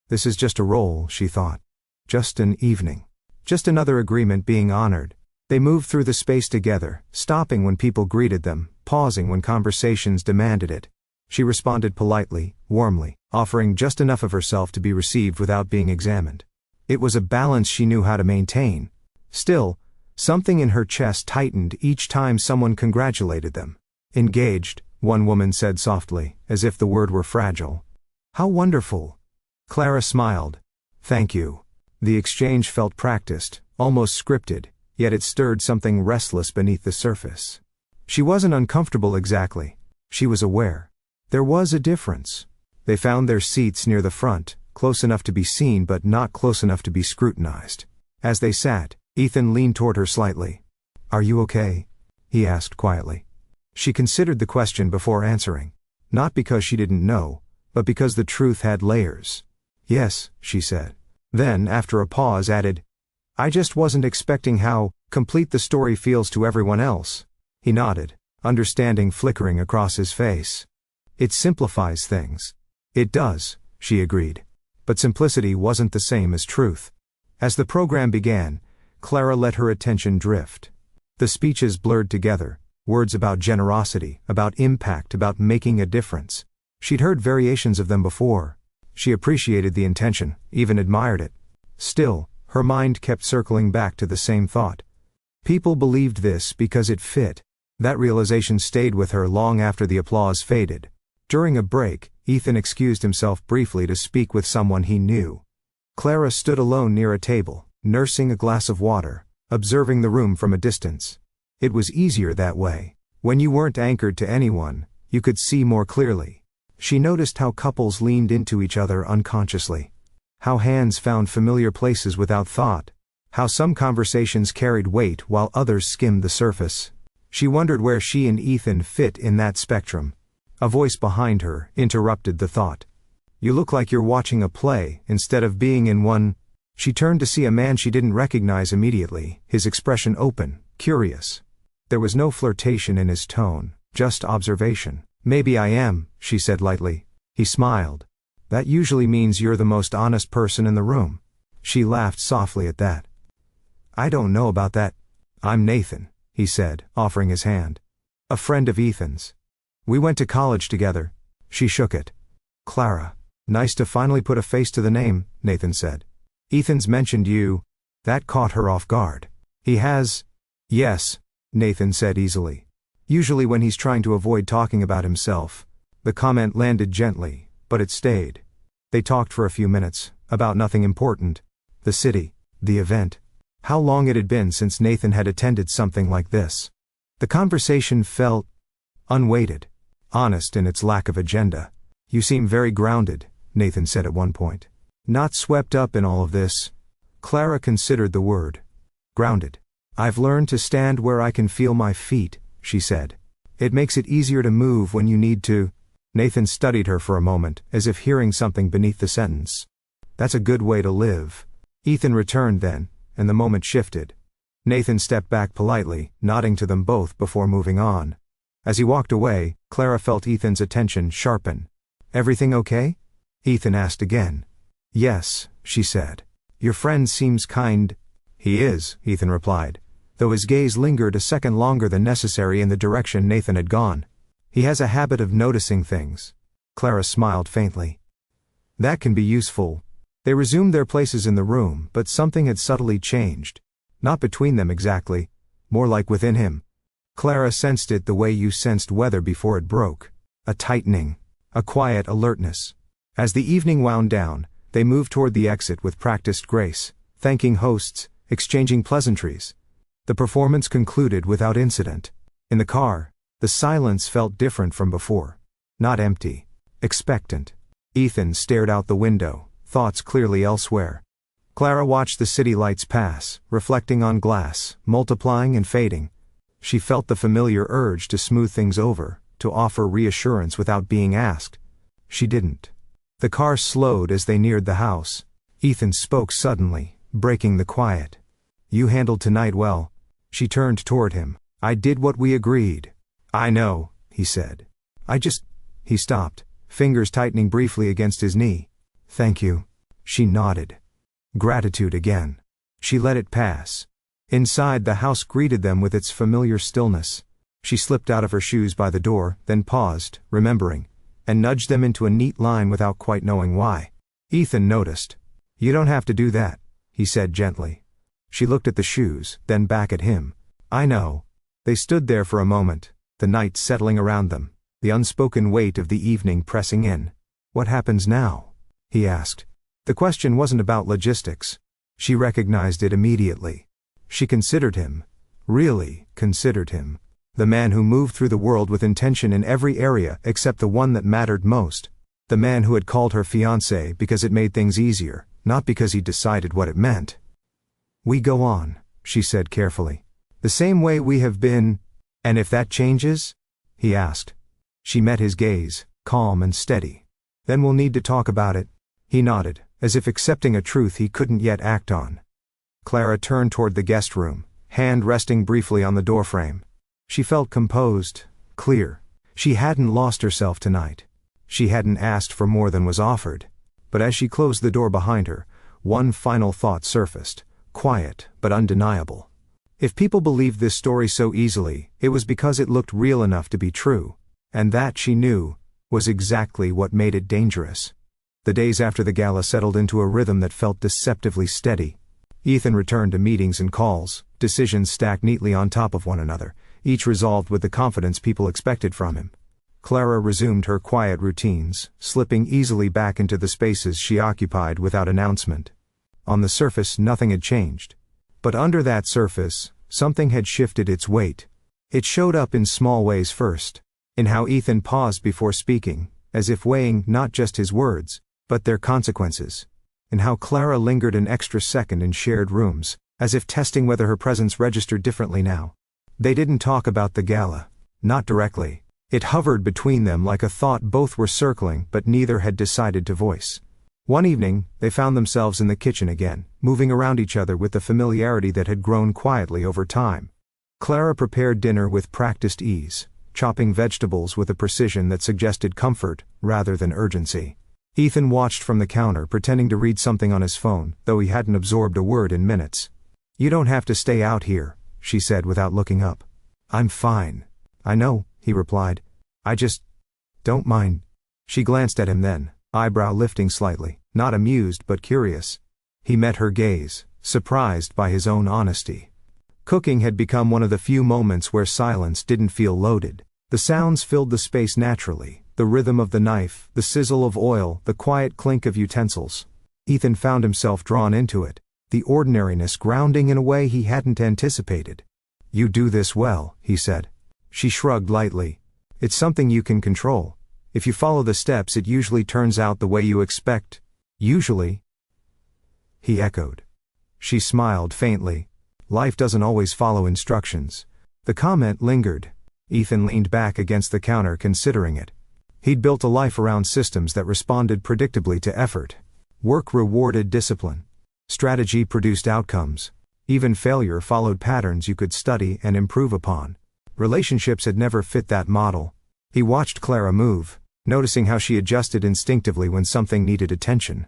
S1: This is just a role, she thought. Just an evening. Just another agreement being honored. They moved through the space together, stopping when people greeted them, pausing when conversations demanded it. She responded politely, warmly, offering just enough of herself to be received without being examined. It was a balance she knew how to maintain. Still, something in her chest tightened each time someone congratulated them. "Engaged," one woman said softly, as if the word were fragile. "How wonderful." Clara smiled. "Thank you." The exchange felt practiced, almost scripted, yet it stirred something restless beneath the surface. She wasn't uncomfortable exactly. She was aware. There was a difference. They found their seats near the front, close enough to be seen but not close enough to be scrutinized. As they sat, Ethan leaned toward her slightly. "Are you okay?" he asked quietly. She considered the question before answering. Not because she didn't know, but because the truth had layers. "Yes," she said. Then, after a pause, added, "I just wasn't expecting how complete the story feels to everyone else." He nodded, understanding flickering across his face. "It simplifies things." "It does," she agreed. But simplicity wasn't the same as truth. As the program began, Clara let her attention drift. The speeches blurred together, words about generosity, about impact, about making a difference. She'd heard variations of them before. She appreciated the intention, even admired it. Still, her mind kept circling back to the same thought. People believed this because it fit. That realization stayed with her long after the applause faded. During a break, Ethan excused himself briefly to speak with someone he knew. Clara stood alone near a table, nursing a glass of water, observing the room from a distance. It was easier that way. When you weren't anchored to anyone, you could see more clearly. She noticed how couples leaned into each other unconsciously. How hands found familiar places without thought. How some conversations carried weight while others skimmed the surface. She wondered where she and Ethan fit in that spectrum. A voice behind her interrupted the thought. "You look like you're watching a play instead of being in one." She turned to see a man she didn't recognize immediately, his expression open, curious. There was no flirtation in his tone, just observation. Maybe I am, she said lightly. He smiled. That usually means you're the most honest person in the room. She laughed softly at that. I don't know about that. I'm Nathan, he said, offering his hand. A friend of Ethan's. We went to college together. She shook it. Clara. Nice to finally put a face to the name, Nathan said. Ethan's mentioned you. That caught her off guard. He has? Yes, Nathan said easily. Usually when he's trying to avoid talking about himself. The comment landed gently, but it stayed. They talked for a few minutes, about nothing important. The city, the event. How long it had been since Nathan had attended something like this. The conversation felt unweighted, honest in its lack of agenda. You seem very grounded, Nathan said at one point. Not swept up in all of this. Clara considered the word. Grounded. I've learned to stand where I can feel my feet, she said. It makes it easier to move when you need to. Nathan studied her for a moment, as if hearing something beneath the sentence. That's a good way to live. Ethan returned then, and the moment shifted. Nathan stepped back politely, nodding to them both before moving on. As he walked away, Clara felt Ethan's attention sharpen. Everything okay? Ethan asked again. Yes, she said. Your friend seems kind. He is, Ethan replied, though his gaze lingered a second longer than necessary in the direction Nathan had gone. He has a habit of noticing things. Clara smiled faintly. That can be useful. They resumed their places in the room, but something had subtly changed. Not between them exactly, more like within him. Clara sensed it the way you sensed weather before it broke. A tightening. A quiet alertness. As the evening wound down, they moved toward the exit with practiced grace, thanking hosts, exchanging pleasantries. The performance concluded without incident. In the car, the silence felt different from before. Not empty. Expectant. Ethan stared out the window, thoughts clearly elsewhere. Clara watched the city lights pass, reflecting on glass, multiplying and fading. She felt the familiar urge to smooth things over, to offer reassurance without being asked. She didn't. The car slowed as they neared the house. Ethan spoke suddenly, breaking the quiet. You handled tonight well. She turned toward him. I did what we agreed. I know, he said. He stopped, fingers tightening briefly against his knee. Thank you. She nodded. Gratitude again. She let it pass. Inside, the house greeted them with its familiar stillness. She slipped out of her shoes by the door, then paused, remembering, and nudged them into a neat line without quite knowing why. Ethan noticed. You don't have to do that, he said gently. She looked at the shoes, then back at him. I know. They stood there for a moment, the night settling around them, the unspoken weight of the evening pressing in. What happens now? He asked. The question wasn't about logistics. She recognized it immediately. She considered him. Really considered him. The man who moved through the world with intention in every area except the one that mattered most. The man who had called her fiancée because it made things easier, not because he decided what it meant. We go on, she said carefully. The same way we have been. And if that changes? He asked. She met his gaze, calm and steady. Then we'll need to talk about it. He nodded, as if accepting a truth he couldn't yet act on. Clara turned toward the guest room, hand resting briefly on the doorframe. She felt composed, clear. She hadn't lost herself tonight. She hadn't asked for more than was offered. But as she closed the door behind her, one final thought surfaced, quiet but undeniable. If people believed this story so easily, it was because it looked real enough to be true. And that, she knew, was exactly what made it dangerous. The days after the gala settled into a rhythm that felt deceptively steady. Ethan returned to meetings and calls, decisions stacked neatly on top of one another, each resolved with the confidence people expected from him. Clara resumed her quiet routines, slipping easily back into the spaces she occupied without announcement. On the surface, nothing had changed. But under that surface, something had shifted its weight. It showed up in small ways first, in how Ethan paused before speaking, as if weighing not just his words, but their consequences. In how Clara lingered an extra second in shared rooms, as if testing whether her presence registered differently now. They didn't talk about the gala. Not directly. It hovered between them like a thought both were circling but neither had decided to voice. One evening, they found themselves in the kitchen again, moving around each other with the familiarity that had grown quietly over time. Clara prepared dinner with practiced ease, chopping vegetables with a precision that suggested comfort rather than urgency. Ethan watched from the counter, pretending to read something on his phone, though he hadn't absorbed a word in minutes. "You don't have to stay out here," she said without looking up. "I'm fine." "I know," he replied. "I just don't mind." She glanced at him then, eyebrow lifting slightly, not amused but curious. He met her gaze, surprised by his own honesty. Cooking had become one of the few moments where silence didn't feel loaded. The sounds filled the space naturally, the rhythm of the knife, the sizzle of oil, the quiet clink of utensils. Ethan found himself drawn into it, the ordinariness grounding in a way he hadn't anticipated. "You do this well," he said. She shrugged lightly. "It's something you can control. If you follow the steps, it usually turns out the way you expect." "Usually?" he echoed. She smiled faintly. "Life doesn't always follow instructions." The comment lingered. Ethan leaned back against the counter, considering it. He'd built a life around systems that responded predictably to effort. Work rewarded discipline. Strategy produced outcomes. Even failure followed patterns you could study and improve upon. Relationships had never fit that model. He watched Clara move, noticing how she adjusted instinctively when something needed attention.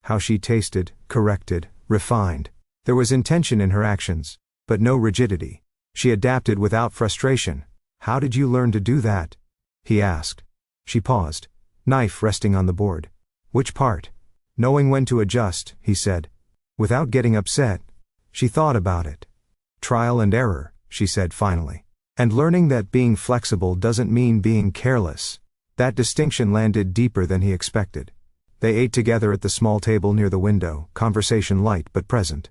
S1: How she tasted, corrected, refined. There was intention in her actions, but no rigidity. She adapted without frustration. "How did you learn to do that?" he asked. She paused, knife resting on the board. "Which part?" "Knowing when to adjust," he said. "Without getting upset." She thought about it. "Trial and error," she said finally. "And learning that being flexible doesn't mean being careless." That distinction landed deeper than he expected. They ate together at the small table near the window, conversation light but present.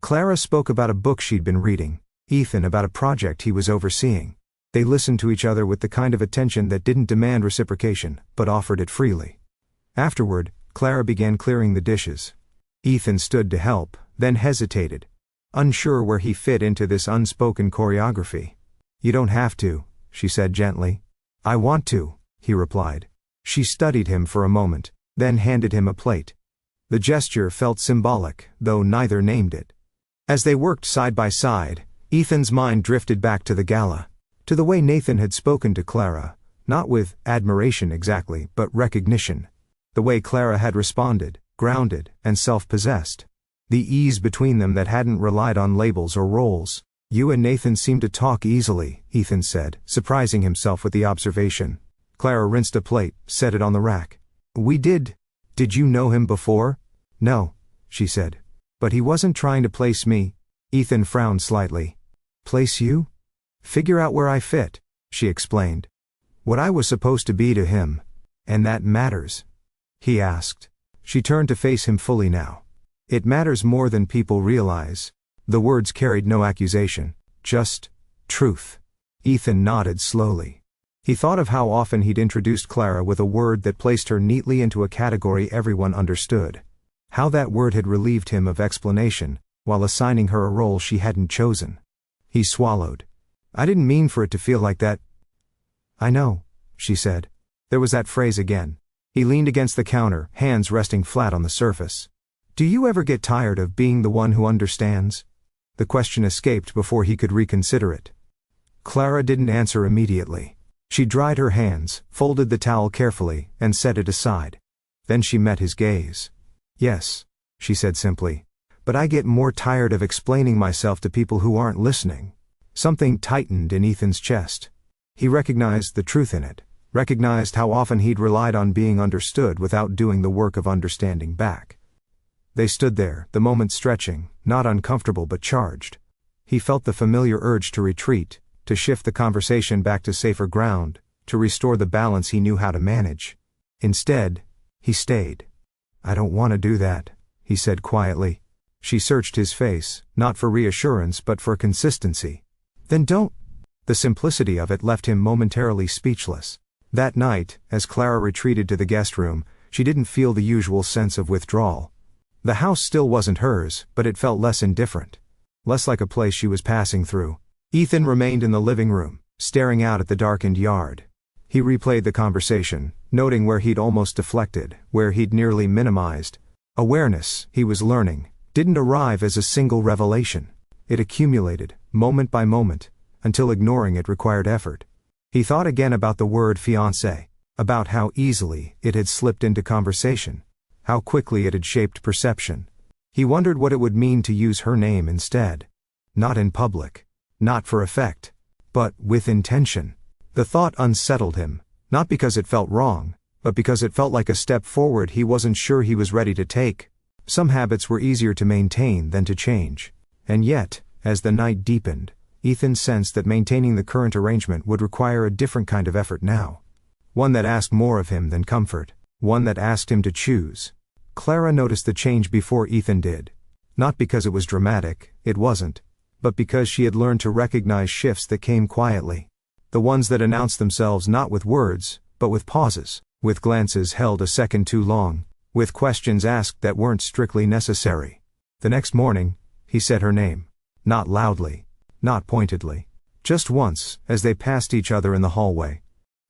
S1: Clara spoke about a book she'd been reading, Ethan about a project he was overseeing. They listened to each other with the kind of attention that didn't demand reciprocation, but offered it freely. Afterward, Clara began clearing the dishes. Ethan stood to help, then hesitated, unsure where he fit into this unspoken choreography. "You don't have to," she said gently. "I want to," he replied. She studied him for a moment, then handed him a plate. The gesture felt symbolic, though neither named it. As they worked side by side, Ethan's mind drifted back to the gala. To the way Nathan had spoken to Clara, not with admiration exactly, but recognition. The way Clara had responded, grounded and self-possessed. The ease between them that hadn't relied on labels or roles. "You and Nathan seem to talk easily," Ethan said, surprising himself with the observation. Clara rinsed a plate, set it on the rack. "We did. Did you know him before?" "No," she said. "But he wasn't trying to place me." Ethan frowned slightly. "Place you?" "Figure out where I fit," she explained. "What I was supposed to be to him. And that matters?" he asked. She turned to face him fully now. "It matters more than people realize." The words carried no accusation, just truth. Ethan nodded slowly. He thought of how often he'd introduced Clara with a word that placed her neatly into a category everyone understood. How that word had relieved him of explanation, while assigning her a role she hadn't chosen. He swallowed. "I didn't mean for it to feel like that." "I know," she said. There was that phrase again. He leaned against the counter, hands resting flat on the surface. "Do you ever get tired of being the one who understands?" The question escaped before he could reconsider it. Clara didn't answer immediately. She dried her hands, folded the towel carefully, and set it aside. Then she met his gaze. "Yes," she said simply. "But I get more tired of explaining myself to people who aren't listening." Something tightened in Ethan's chest. He recognized the truth in it, recognized how often he'd relied on being understood without doing the work of understanding back. They stood there, the moment stretching, not uncomfortable but charged. He felt the familiar urge to retreat, to shift the conversation back to safer ground, to restore the balance he knew how to manage. Instead, he stayed. "I don't want to do that," he said quietly. She searched his face, not for reassurance but for consistency. "Then don't." The simplicity of it left him momentarily speechless. That night, as Clara retreated to the guest room, she didn't feel the usual sense of withdrawal. The house still wasn't hers, but it felt less indifferent. Less like a place she was passing through. Ethan remained in the living room, staring out at the darkened yard. He replayed the conversation, noting where he'd almost deflected, where he'd nearly minimized. Awareness, he was learning, didn't arrive as a single revelation. It accumulated, moment by moment, until ignoring it required effort. He thought again about the word fiancé, about how easily it had slipped into conversation, how quickly it had shaped perception. He wondered what it would mean to use her name instead. Not in public. Not for effect. But with intention. The thought unsettled him, not because it felt wrong, but because it felt like a step forward he wasn't sure he was ready to take. Some habits were easier to maintain than to change. And yet, as the night deepened, Ethan sensed that maintaining the current arrangement would require a different kind of effort now. One that asked more of him than comfort. One that asked him to choose. Clara noticed the change before Ethan did. Not because it was dramatic, it wasn't. But because she had learned to recognize shifts that came quietly. The ones that announced themselves not with words, but with pauses, with glances held a second too long, with questions asked that weren't strictly necessary. The next morning, he said her name. Not loudly. Not pointedly. Just once, as they passed each other in the hallway.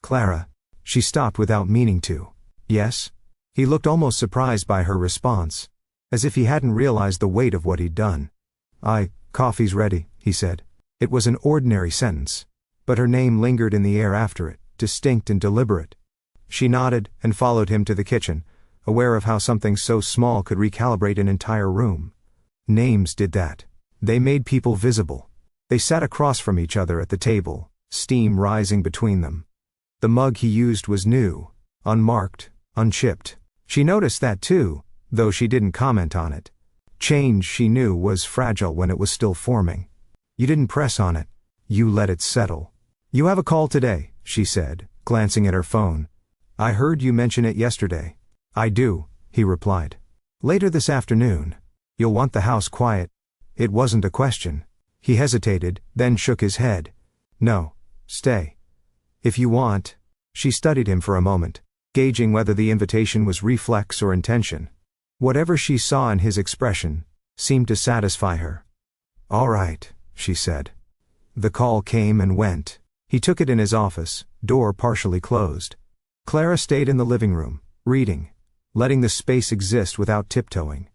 S1: Clara. She stopped without meaning to. Yes? He looked almost surprised by her response. As if he hadn't realized the weight of what he'd done. Coffee's ready, he said. It was an ordinary sentence. But her name lingered in the air after it, distinct and deliberate. She nodded and followed him to the kitchen, aware of how something so small could recalibrate an entire room. Names did that. They made people visible. They sat across from each other at the table, steam rising between them. The mug he used was new, unmarked, unchipped. She noticed that too, though she didn't comment on it. Change, she knew, was fragile when it was still forming. You didn't press on it. You let it settle. You have a call today, she said, glancing at her phone. I heard you mention it yesterday. I do, he replied. Later this afternoon. You'll want the house quiet. It wasn't a question. He hesitated, then shook his head. No, stay. If you want. She studied him for a moment, gauging whether the invitation was reflex or intention. Whatever she saw in his expression seemed to satisfy her. All right, she said. The call came and went. He took it in his office, door partially closed. Clara stayed in the living room, reading, letting the space exist without tiptoeing.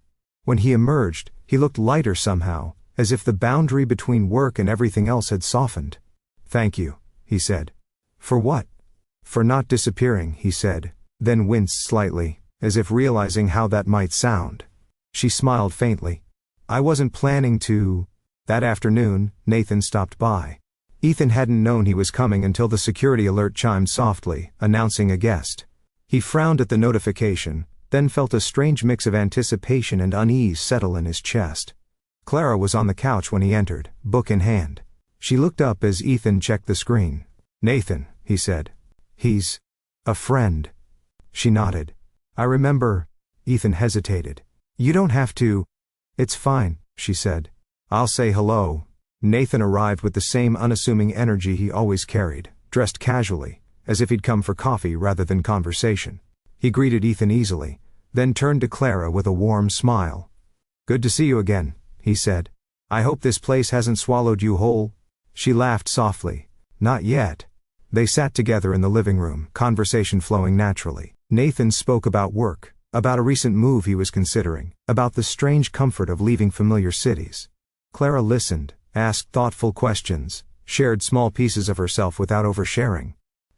S1: When he emerged, he looked lighter somehow, as if the boundary between work and everything else had softened. Thank you, he said. For what? For not disappearing, he said, then winced slightly, as if realizing how that might sound. She smiled faintly. I wasn't planning to. That afternoon, Nathan stopped by. Ethan hadn't known he was coming until the security alert chimed softly, announcing a guest. He frowned at the notification, then felt a strange mix of anticipation and unease settle in his chest. Clara was on the couch when he entered, book in hand. She looked up as Ethan checked the screen. Nathan, he said. He's a friend. She nodded. I remember. Ethan hesitated. You don't have to. It's fine, she said. I'll say hello. Nathan arrived with the same unassuming energy he always carried, dressed casually, as if he'd come for coffee rather than conversation. He greeted Ethan easily, then turned to Clara with a warm smile. Good to see you again, he said. I hope this place hasn't swallowed you whole. She laughed softly. Not yet. They sat together in the living room, conversation flowing naturally. Nathan spoke about work, about a recent move he was considering, about the strange comfort of leaving familiar cities. Clara listened, asked thoughtful questions, shared small pieces of herself without oversharing.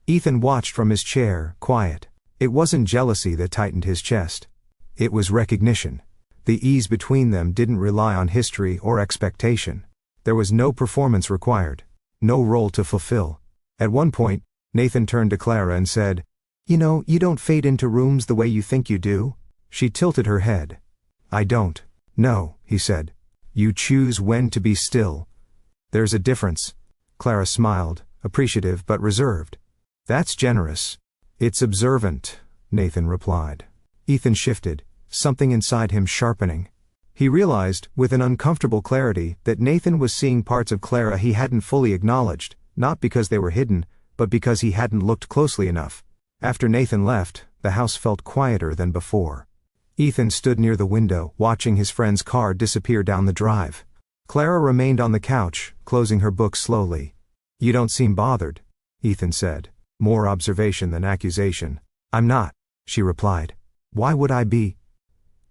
S1: Ethan watched from his chair, quiet. It wasn't jealousy that tightened his chest. It was recognition. The ease between them didn't rely on history or expectation. There was no performance required. No role to fulfill. At one point, Nathan turned to Clara and said, You know, you don't fade into rooms the way you think you do. She tilted her head. I don't. No, he said. You choose when to be still. There's a difference. Clara smiled, appreciative but reserved. That's generous. It's observant, Nathan replied. Ethan shifted, something inside him sharpening. He realized, with an uncomfortable clarity, that Nathan was seeing parts of Clara he hadn't fully acknowledged, not because they were hidden, but because he hadn't looked closely enough. After Nathan left, the house felt quieter than before. Ethan stood near the window, watching his friend's car disappear down the drive. Clara remained on the couch, closing her book slowly. You don't seem bothered, Ethan said, more observation than accusation. I'm not, she replied. Why would I be?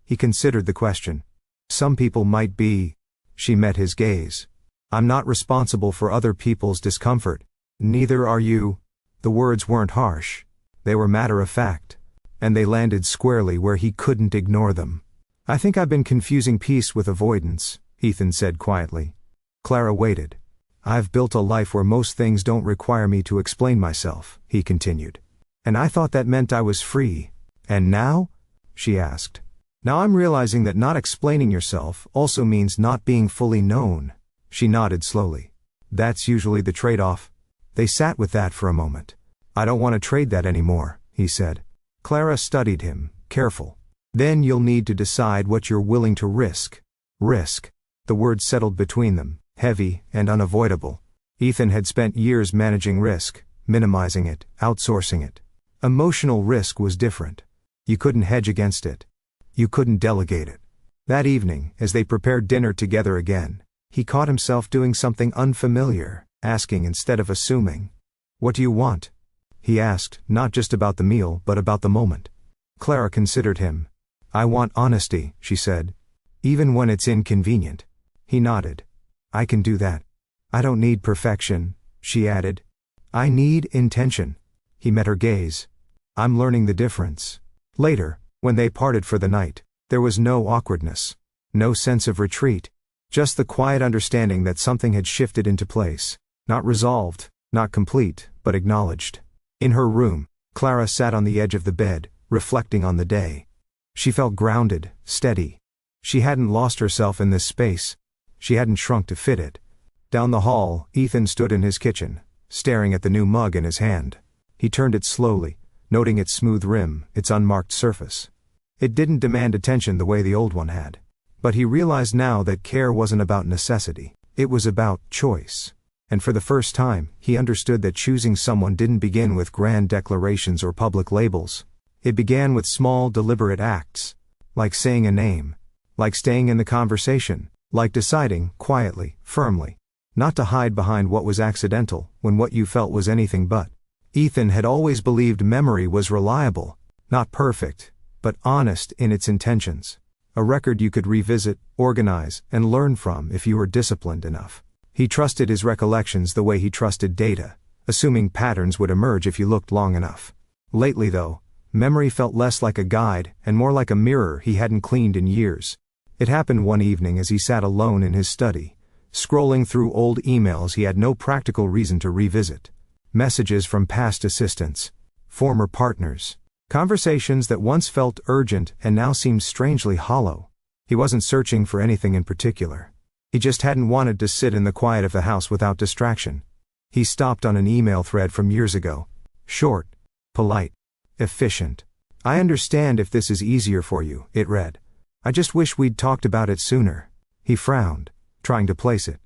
S1: He considered the question. Some people might be. She met his gaze. I'm not responsible for other people's discomfort. Neither are you, The words weren't harsh. They were matter of fact. And they landed squarely where he couldn't ignore them. "I think I've been confusing peace with avoidance," Ethan said quietly. Clara waited. "I've built a life where most things don't require me to explain myself," he continued. "And I thought that meant I was free. And now?" she asked. "Now I'm realizing that not explaining yourself also means not being fully known." She nodded slowly. "That's usually the trade-off." They sat with that for a moment. "I don't want to trade that anymore," he said. Clara studied him, careful. "Then you'll need to decide what you're willing to risk." Risk. The word settled between them, heavy and unavoidable. Ethan had spent years managing risk, minimizing it, outsourcing it. Emotional risk was different. You couldn't hedge against it. You couldn't delegate it. That evening, as they prepared dinner together again, he caught himself doing something unfamiliar, asking instead of assuming. "What do you want?" he asked, not just about the meal but about the moment. Clara considered him. "I want honesty," she said. "Even when it's inconvenient." He nodded. "I can do that. I don't need perfection," she added. "I need intention." He met her gaze. "I'm learning the difference." Later, when they parted for the night, there was no awkwardness. No sense of retreat. Just the quiet understanding that something had shifted into place. Not resolved, not complete, but acknowledged. In her room, Clara sat on the edge of the bed, reflecting on the day. She felt grounded, steady. She hadn't lost herself in this space. She hadn't shrunk to fit it. Down the hall, Ethan stood in his kitchen, staring at the new mug in his hand. He turned it slowly, noting its smooth rim, its unmarked surface. It didn't demand attention the way the old one had. But he realized now that care wasn't about necessity. It was about choice. And for the first time, he understood that choosing someone didn't begin with grand declarations or public labels. It began with small, deliberate acts. Like saying a name. Like staying in the conversation. Like deciding, quietly, firmly, not to hide behind what was accidental, when what you felt was anything but. Ethan had always believed memory was reliable. Not perfect, but honest in its intentions. A record you could revisit, organize, and learn from if you were disciplined enough. He trusted his recollections the way he trusted data, assuming patterns would emerge if you looked long enough. Lately though, memory felt less like a guide and more like a mirror he hadn't cleaned in years. It happened one evening as he sat alone in his study, scrolling through old emails he had no practical reason to revisit. Messages from past assistants, former partners, conversations that once felt urgent and now seemed strangely hollow. He wasn't searching for anything in particular. He just hadn't wanted to sit in the quiet of the house without distraction. He stopped on an email thread from years ago. Short, polite, efficient. "I understand if this is easier for you," it read. "I just wish we'd talked about it sooner." He frowned, trying to place it.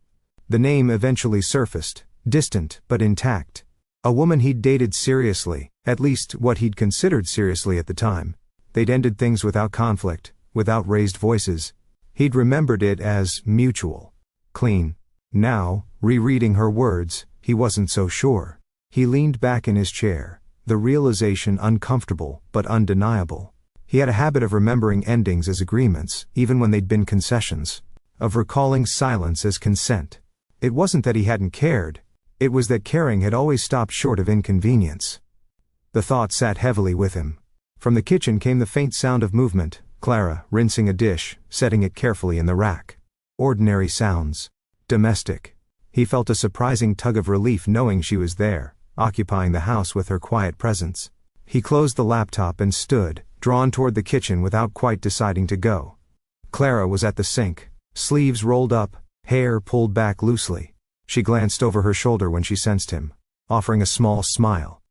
S1: The name eventually surfaced, distant but intact. A woman he'd dated seriously, at least what he'd considered seriously at the time. They'd ended things without conflict, without raised voices. He'd remembered it as mutual. Clean. Now, rereading her words, he wasn't so sure. He leaned back in his chair, the realization uncomfortable but undeniable. He had a habit of remembering endings as agreements, even when they'd been concessions. Of recalling silence as consent. It wasn't that he hadn't cared. It was that caring had always stopped short of inconvenience. The thought sat heavily with him. From the kitchen came the faint sound of movement, Clara rinsing a dish, setting it carefully in the rack. Ordinary sounds. Domestic. He felt a surprising tug of relief knowing she was there, occupying the house with her quiet presence. He closed the laptop and stood, drawn toward the kitchen without quite deciding to go. Clara was at the sink, sleeves rolled up, hair pulled back loosely. She glanced over her shoulder when she sensed him, offering a small smile.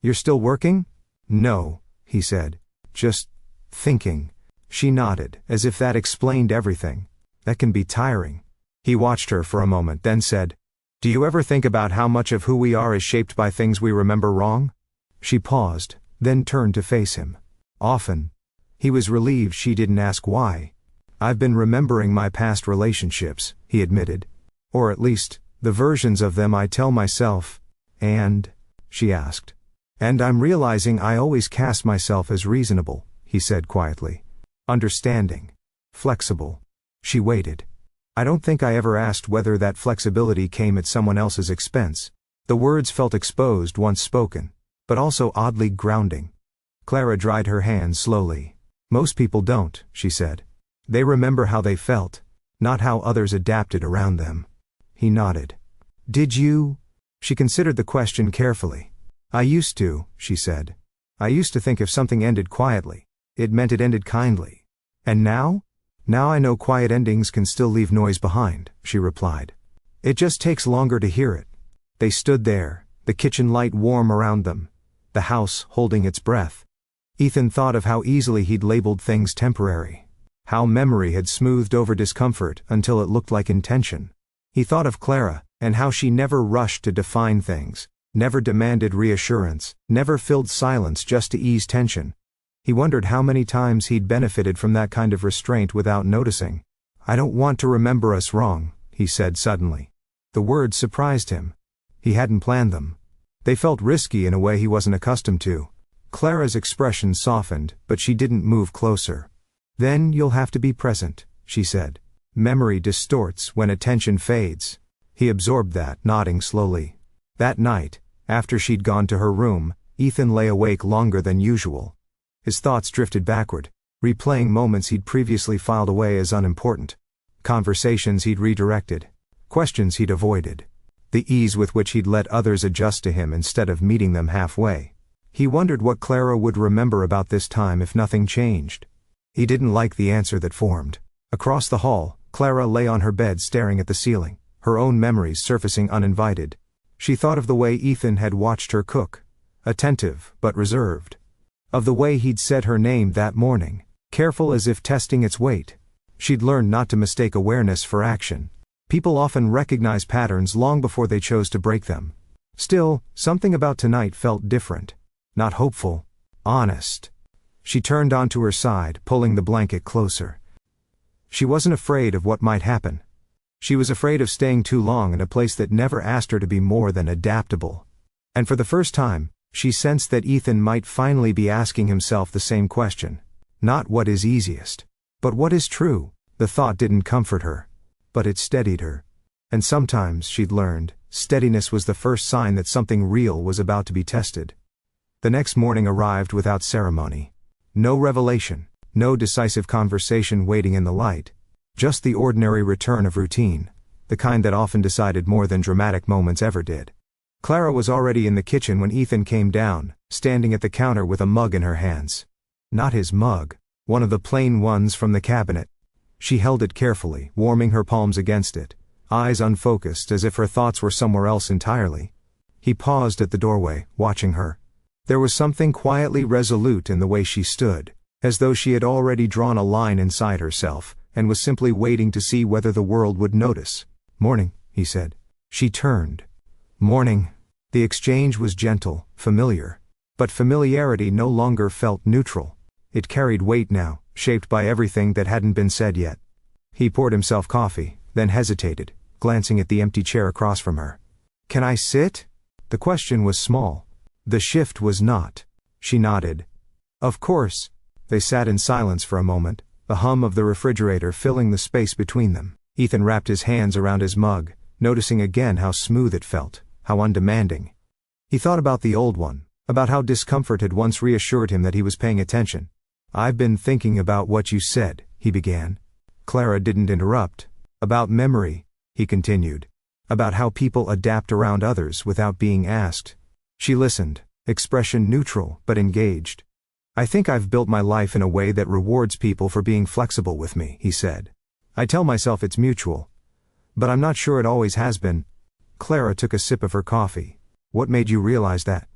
S1: "You're still working?" "No," he said. "Just thinking." She nodded, as if that explained everything. "That can be tiring." He watched her for a moment, then said, "Do you ever think about how much of who we are is shaped by things we remember wrong?" She paused, then turned to face him. "Often." He was relieved she didn't ask why. "I've been remembering my past relationships," he admitted. "Or at least, the versions of them I tell myself." "And?" she asked. "And I'm realizing I always cast myself as reasonable," he said quietly. "Understanding. Flexible." She waited. "I don't think I ever asked whether that flexibility came at someone else's expense." The words felt exposed once spoken, but also oddly grounding. Clara dried her hands slowly. Most people don't, she said. They remember how they felt, not how others adapted around them. He nodded. Did you? She considered the question carefully. I used to, she said. I used to think if something ended quietly, it meant it ended kindly. And now? Now I know quiet endings can still leave noise behind, she replied. It just takes longer to hear it. They stood there, the kitchen light warm around them, the house holding its breath. Ethan thought of how easily he'd labeled things temporary. How memory had smoothed over discomfort until it looked like intention. He thought of Clara, and how she never rushed to define things, never demanded reassurance, never filled silence just to ease tension. He wondered how many times he'd benefited from that kind of restraint without noticing. I don't want to remember us wrong, he said suddenly. The words surprised him. He hadn't planned them. They felt risky in a way he wasn't accustomed to. Clara's expression softened, but she didn't move closer. Then you'll have to be present, she said. Memory distorts when attention fades. He absorbed that, nodding slowly. That night, after she'd gone to her room, Ethan lay awake longer than usual. His thoughts drifted backward, replaying moments he'd previously filed away as unimportant. Conversations he'd redirected. Questions he'd avoided. The ease with which he'd let others adjust to him instead of meeting them halfway. He wondered what Clara would remember about this time if nothing changed. He didn't like the answer that formed. Across the hall, Clara lay on her bed staring at the ceiling, her own memories surfacing uninvited. She thought of the way Ethan had watched her cook, attentive but reserved. Of the way he'd said her name that morning, careful as if testing its weight. She'd learned not to mistake awareness for action. People often recognize patterns long before they chose to break them. Still, something about tonight felt different. Not hopeful. Honest. She turned onto her side, pulling the blanket closer. She wasn't afraid of what might happen. She was afraid of staying too long in a place that never asked her to be more than adaptable. And for the first time, she sensed that Ethan might finally be asking himself the same question. Not what is easiest, but what is true. The thought didn't comfort her, but it steadied her. And sometimes, she'd learned, steadiness was the first sign that something real was about to be tested. The next morning arrived without ceremony. No revelation, no decisive conversation waiting in the light. Just the ordinary return of routine, the kind that often decided more than dramatic moments ever did. Clara was already in the kitchen when Ethan came down, standing at the counter with a mug in her hands. Not his mug, one of the plain ones from the cabinet. She held it carefully, warming her palms against it, eyes unfocused as if her thoughts were somewhere else entirely. He paused at the doorway, watching her. There was something quietly resolute in the way she stood, as though she had already drawn a line inside herself, and was simply waiting to see whether the world would notice. Morning, he said. She turned. Morning. The exchange was gentle, familiar. But familiarity no longer felt neutral. It carried weight now, shaped by everything that hadn't been said yet. He poured himself coffee, then hesitated, glancing at the empty chair across from her. Can I sit? The question was small. The shift was not. She nodded. Of course. They sat in silence for a moment, the hum of the refrigerator filling the space between them. Ethan wrapped his hands around his mug, noticing again how smooth it felt, how undemanding. He thought about the old one, about how discomfort had once reassured him that he was paying attention. I've been thinking about what you said, he began. Clara didn't interrupt. About memory, he continued. About how people adapt around others without being asked. She listened, expression neutral but engaged. I think I've built my life in a way that rewards people for being flexible with me, he said. I tell myself it's mutual. But I'm not sure it always has been. Clara took a sip of her coffee. What made you realize that?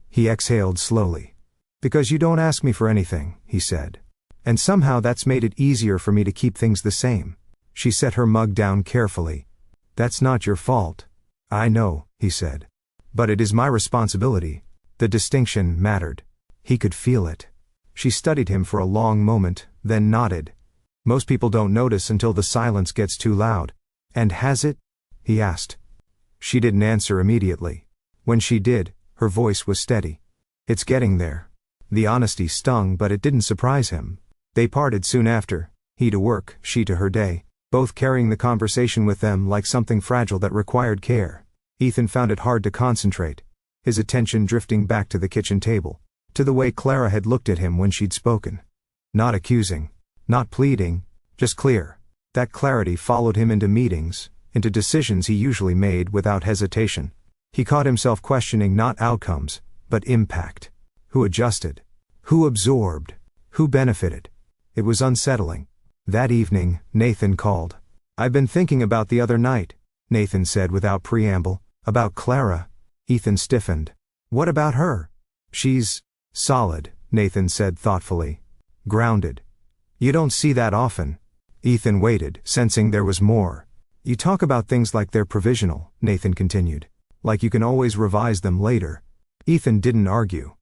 S1: He exhaled slowly. Because you don't ask me for anything, he said. And somehow that's made it easier for me to keep things the same. She set her mug down carefully. That's not your fault. I know, he said. But it is my responsibility. The distinction mattered. He could feel it. She studied him for a long moment, then nodded. Most people don't notice until the silence gets too loud. And has it? He asked. She didn't answer immediately. When she did, her voice was steady. It's getting there. The honesty stung, but it didn't surprise him. They parted soon after, he to work, she to her day, both carrying the conversation with them like something fragile that required care. Ethan found it hard to concentrate, his attention drifting back to the kitchen table, to the way Clara had looked at him when she'd spoken. Not accusing, not pleading, just clear. That clarity followed him into meetings, into decisions he usually made without hesitation. He caught himself questioning not outcomes, but impact. Who adjusted? Who absorbed? Who benefited? It was unsettling. That evening, Nathan called. "I've been thinking about the other night," Nathan said without preamble. "About Clara." Ethan stiffened. "What about her?" "She's solid," Nathan said thoughtfully. "Grounded. You don't see that often." Ethan waited, sensing there was more. "You talk about things like they're provisional," Nathan continued. "Like you can always revise them later." Ethan didn't argue.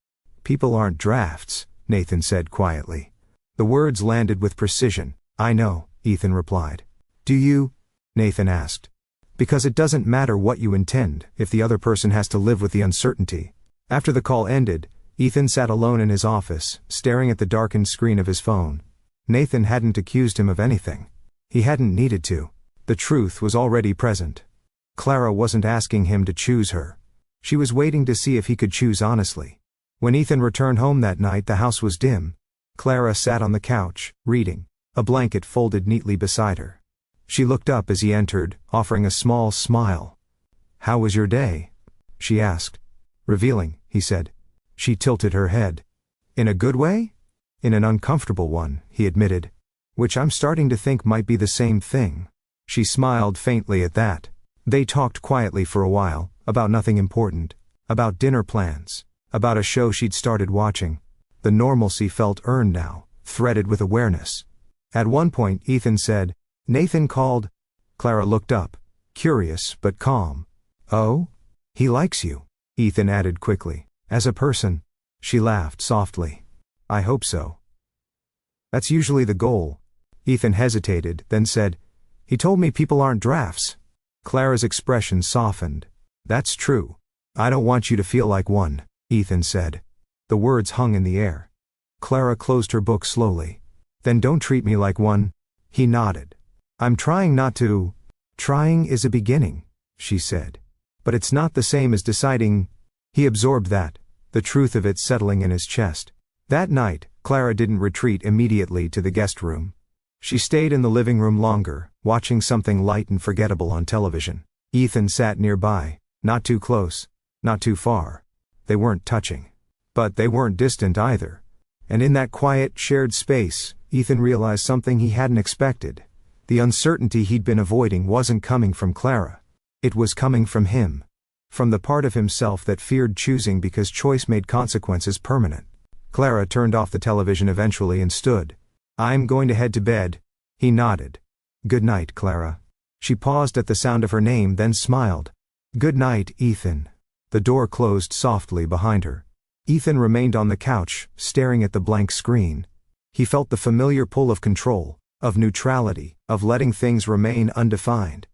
S1: "People aren't drafts," Nathan said quietly. The words landed with precision. "I know," Ethan replied. "Do you?" Nathan asked. "Because it doesn't matter what you intend if the other person has to live with the uncertainty." After the call ended, Ethan sat alone in his office, staring at the darkened screen of his phone. Nathan hadn't accused him of anything. He hadn't needed to. The truth was already present. Clara wasn't asking him to choose her. She was waiting to see if he could choose honestly. When Ethan returned home that night, the house was dim. Clara sat on the couch, reading, a blanket folded neatly beside her. She looked up as he entered, offering a small smile. "How was your day?" she asked. "Revealing," he said. She tilted her head. "In a good way?" "In an uncomfortable one," he admitted. "Which I'm starting to think might be the same thing." She smiled faintly at that. They talked quietly for a while, about nothing important, about dinner plans, about a show she'd started watching. The normalcy felt earned now, threaded with awareness. At one point, Ethan said, "Nathan called." Clara looked up, curious but calm. "Oh? He likes you," Ethan added quickly. "As a person." She laughed softly. "I hope so. That's usually the goal." Ethan hesitated, then said, "He told me people aren't drafts." Clara's expression softened. "That's true. I don't want you to feel like one," Ethan said. The words hung in the air. Clara closed her book slowly. "Then don't treat me like one." He nodded. "I'm trying not to." "Trying is a beginning," she said. "But it's not the same as deciding." He absorbed that, the truth of it settling in his chest. That night, Clara didn't retreat immediately to the guest room. She stayed in the living room longer, watching something light and forgettable on television. Ethan sat nearby, not too close, not too far. They weren't touching. But they weren't distant either. And in that quiet, shared space, Ethan realized something he hadn't expected. The uncertainty he'd been avoiding wasn't coming from Clara. It was coming from him. From the part of himself that feared choosing because choice made consequences permanent. Clara turned off the television eventually and stood. "I'm going to head to bed." He nodded. "Good night, Clara." She paused at the sound of her name, then smiled. "Good night, Ethan." The door closed softly behind her. Ethan remained on the couch, staring at the blank screen. He felt the familiar pull of control, of neutrality, of letting things remain undefined.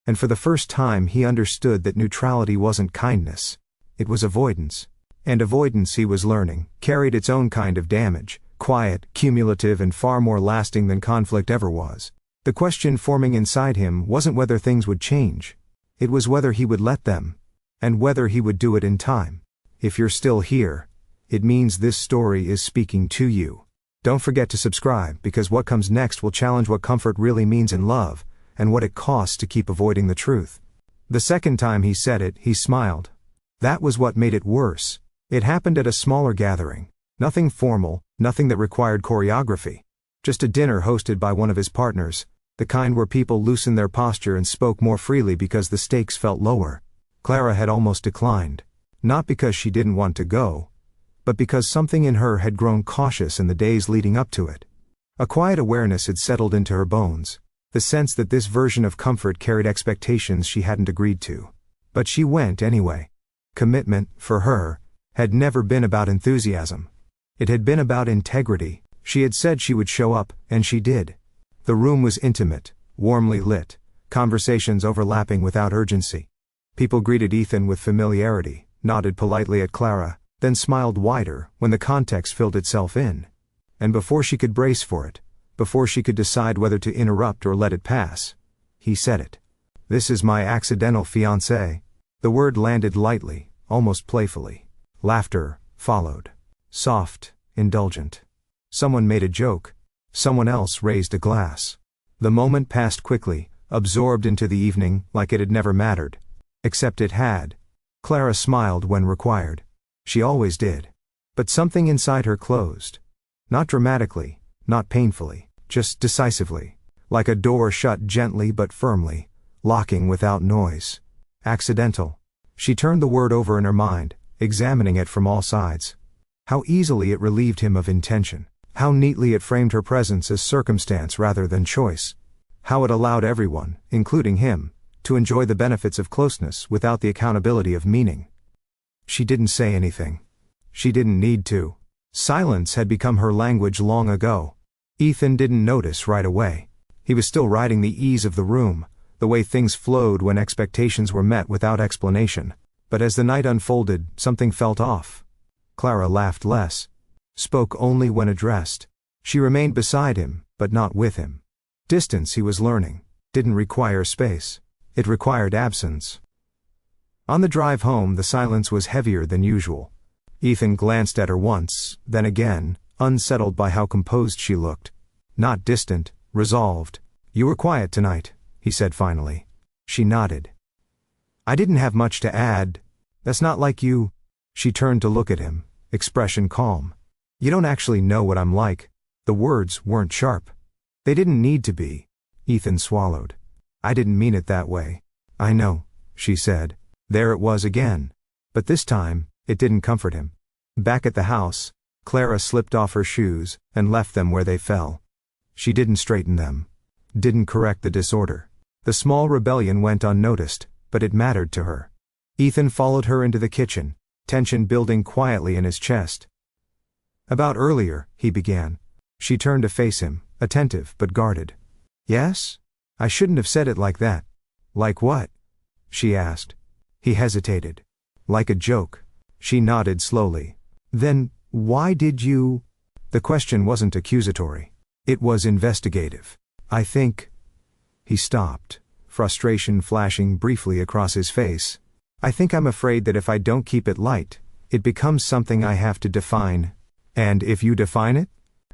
S1: And for the first time he understood that neutrality wasn't kindness. It was avoidance. And avoidance, he was learning, carried its own kind of damage, quiet, cumulative, and far more lasting than conflict ever was. The question forming inside him wasn't whether things would change. It was whether he would let them. And whether he would do it in time. If you're still here, it means this story is speaking to you. Don't forget to subscribe, because what comes next will challenge what comfort really means in love, and what it costs to keep avoiding the truth. The second time he said it, he smiled. That was what made it worse. It happened at a smaller gathering. Nothing formal, nothing that required choreography. Just a dinner hosted by one of his partners, the kind where people loosened their posture and spoke more freely because the stakes felt lower. Clara had almost declined. Not because she didn't want to go, but because something in her had grown cautious in the days leading up to it. A quiet awareness had settled into her bones, the sense that this version of comfort carried expectations she hadn't agreed to. But she went anyway. Commitment, for her, had never been about enthusiasm. It had been about integrity. She had said she would show up, and she did. The room was intimate, warmly lit, conversations overlapping without urgency. People greeted Ethan with familiarity, nodded politely at Clara, then smiled wider when the context filled itself in. And before she could brace for it, before she could decide whether to interrupt or let it pass, he said it. "This is my accidental fiancé." The word landed lightly, almost playfully. Laughter followed. Soft, indulgent. Someone made a joke. Someone else raised a glass. The moment passed quickly, absorbed into the evening like it had never mattered. Except it had. Clara smiled when required. She always did. But something inside her closed. Not dramatically, not painfully, just decisively. Like a door shut gently but firmly, locking without noise. Accidental. She turned the word over in her mind, examining it from all sides. How easily it relieved him of intention. How neatly it framed her presence as circumstance rather than choice. How it allowed everyone, including him, to enjoy the benefits of closeness without the accountability of meaning. She didn't say anything. She didn't need to. Silence had become her language long ago. Ethan didn't notice right away. He was still riding the ease of the room, the way things flowed when expectations were met without explanation. But as the night unfolded, something felt off. Clara laughed less. Spoke only when addressed. She remained beside him, but not with him. Distance, he was learning, didn't require space. It required absence. On the drive home, the silence was heavier than usual. Ethan glanced at her once, then again, unsettled by how composed she looked. Not distant, resolved. "You were quiet tonight," he said finally. She nodded. "I didn't have much to add. That's not like you." She turned to look at him, expression calm. "You don't actually know what I'm like." The words weren't sharp. They didn't need to be. Ethan swallowed. "I didn't mean it that way." "I know," she said. There it was again. But this time, it didn't comfort him. Back at the house, Clara slipped off her shoes and left them where they fell. She didn't straighten them. Didn't correct the disorder. The small rebellion went unnoticed, but it mattered to her. Ethan followed her into the kitchen, tension building quietly in his chest. "About earlier," he began. She turned to face him, attentive but guarded. "Yes? I shouldn't have said it like that." "Like what?" she asked. He hesitated. "Like a joke." She nodded slowly. "Then, why did you?" The question wasn't accusatory. It was investigative. "I think." He stopped, frustration flashing briefly across his face. "I think I'm afraid that if I don't keep it light, it becomes something I have to define." "And if you define it?"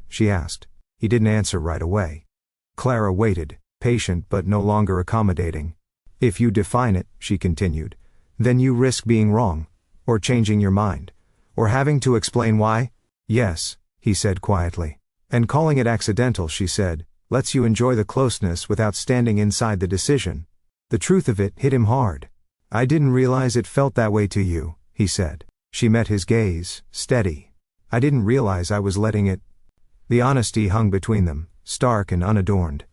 S1: she asked. He didn't answer right away. Clara waited, patient but no longer accommodating. "If you define it," she continued, "then you risk being wrong, or changing your mind, or having to explain why." "Yes," he said quietly. "And calling it accidental," she said, "lets you enjoy the closeness without standing inside the decision." The truth of it hit him hard. "I didn't realize it felt that way to you," he said. She met his gaze, steady. "I didn't realize I was letting it." The honesty hung between them, stark and unadorned.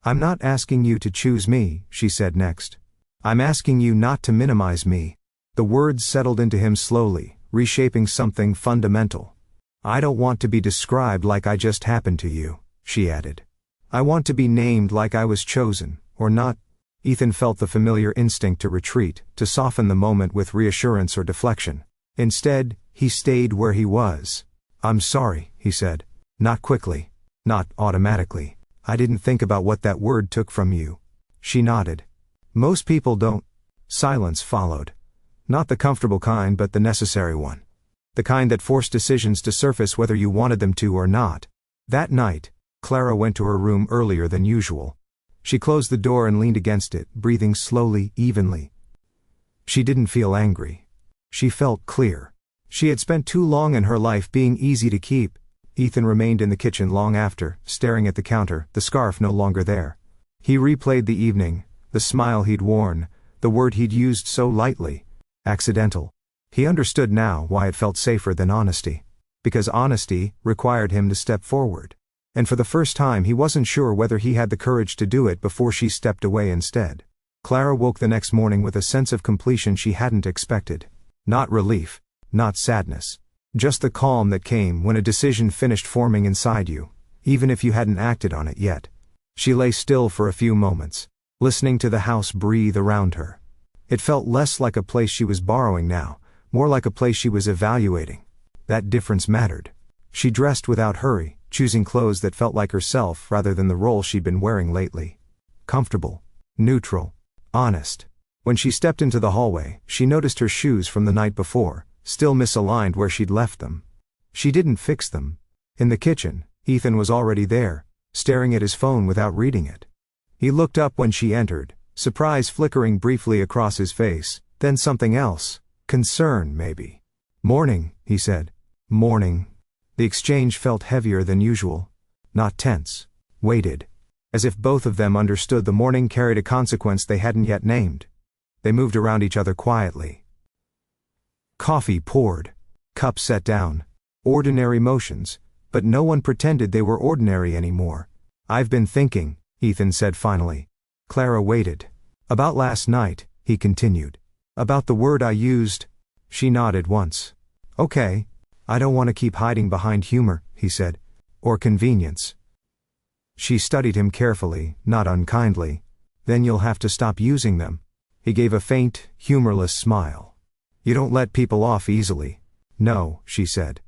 S1: "I'm not asking you to choose me," she said next. "I'm asking you not to minimize me." The words settled into him slowly, reshaping something fundamental. "I don't want to be described like I just happened to you," she added. "I want to be named like I was chosen, or not." Ethan felt the familiar instinct to retreat, to soften the moment with reassurance or deflection. Instead, he stayed where he was. "I'm sorry," he said. Not quickly. Not automatically. "I didn't think about what that word took from you." She nodded. "Most people don't." Silence followed. Not the comfortable kind, but the necessary one. The kind that forced decisions to surface whether you wanted them to or not. That night, Clara went to her room earlier than usual. She closed the door and leaned against it, breathing slowly, evenly. She didn't feel angry. She felt clear. She had spent too long in her life being easy to keep. Ethan remained in the kitchen long after, staring at the counter, the scarf no longer there. He replayed the evening, the smile he'd worn, the word he'd used so lightly. Accidental. He understood now why it felt safer than honesty. Because honesty required him to step forward. And for the first time he wasn't sure whether he had the courage to do it before she stepped away instead. Clara woke the next morning with a sense of completion she hadn't expected. Not relief. Not sadness. Just the calm that came when a decision finished forming inside you, even if you hadn't acted on it yet. She lay still for a few moments, listening to the house breathe around her. It felt less like a place she was borrowing now, more like a place she was evaluating. That difference mattered. She dressed without hurry, choosing clothes that felt like herself rather than the role she'd been wearing lately. Comfortable. Neutral. Honest. When she stepped into the hallway, she noticed her shoes from the night before, still misaligned where she'd left them. She didn't fix them. In the kitchen, Ethan was already there, staring at his phone without reading it. He looked up when she entered, surprise flickering briefly across his face, then something else. Concern, maybe. "Morning," he said. "Morning." The exchange felt heavier than usual. Not tense. Weighted. As if both of them understood the morning carried a consequence they hadn't yet named. They moved around each other quietly. Coffee poured. Cups set down. Ordinary motions, but no one pretended they were ordinary anymore. "I've been thinking," Ethan said finally. Clara waited. "About last night," he continued. "About the word I used." She nodded once. "Okay. I don't want to keep hiding behind humor," he said. "Or convenience." She studied him carefully, not unkindly. "Then you'll have to stop using them." He gave a faint, humorless smile. "You don't let people off easily." "No," she said.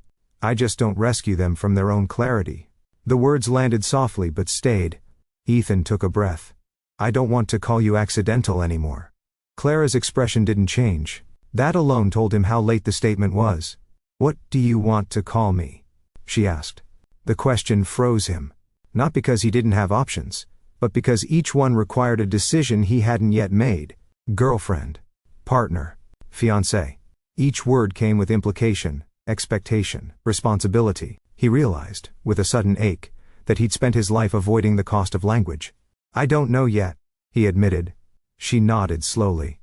S1: "I just don't rescue them from their own clarity." The words landed softly but stayed. Ethan took a breath. "I don't want to call you accidental anymore." Clara's expression didn't change. That alone told him how late the statement was. "What do you want to call me?" she asked. The question froze him. Not because he didn't have options, but because each one required a decision he hadn't yet made. Girlfriend. Partner. Fiancée. Each word came with implication, expectation, responsibility. He realized, with a sudden ache, that he'd spent his life avoiding the cost of language. "I don't know yet," he admitted. She nodded slowly.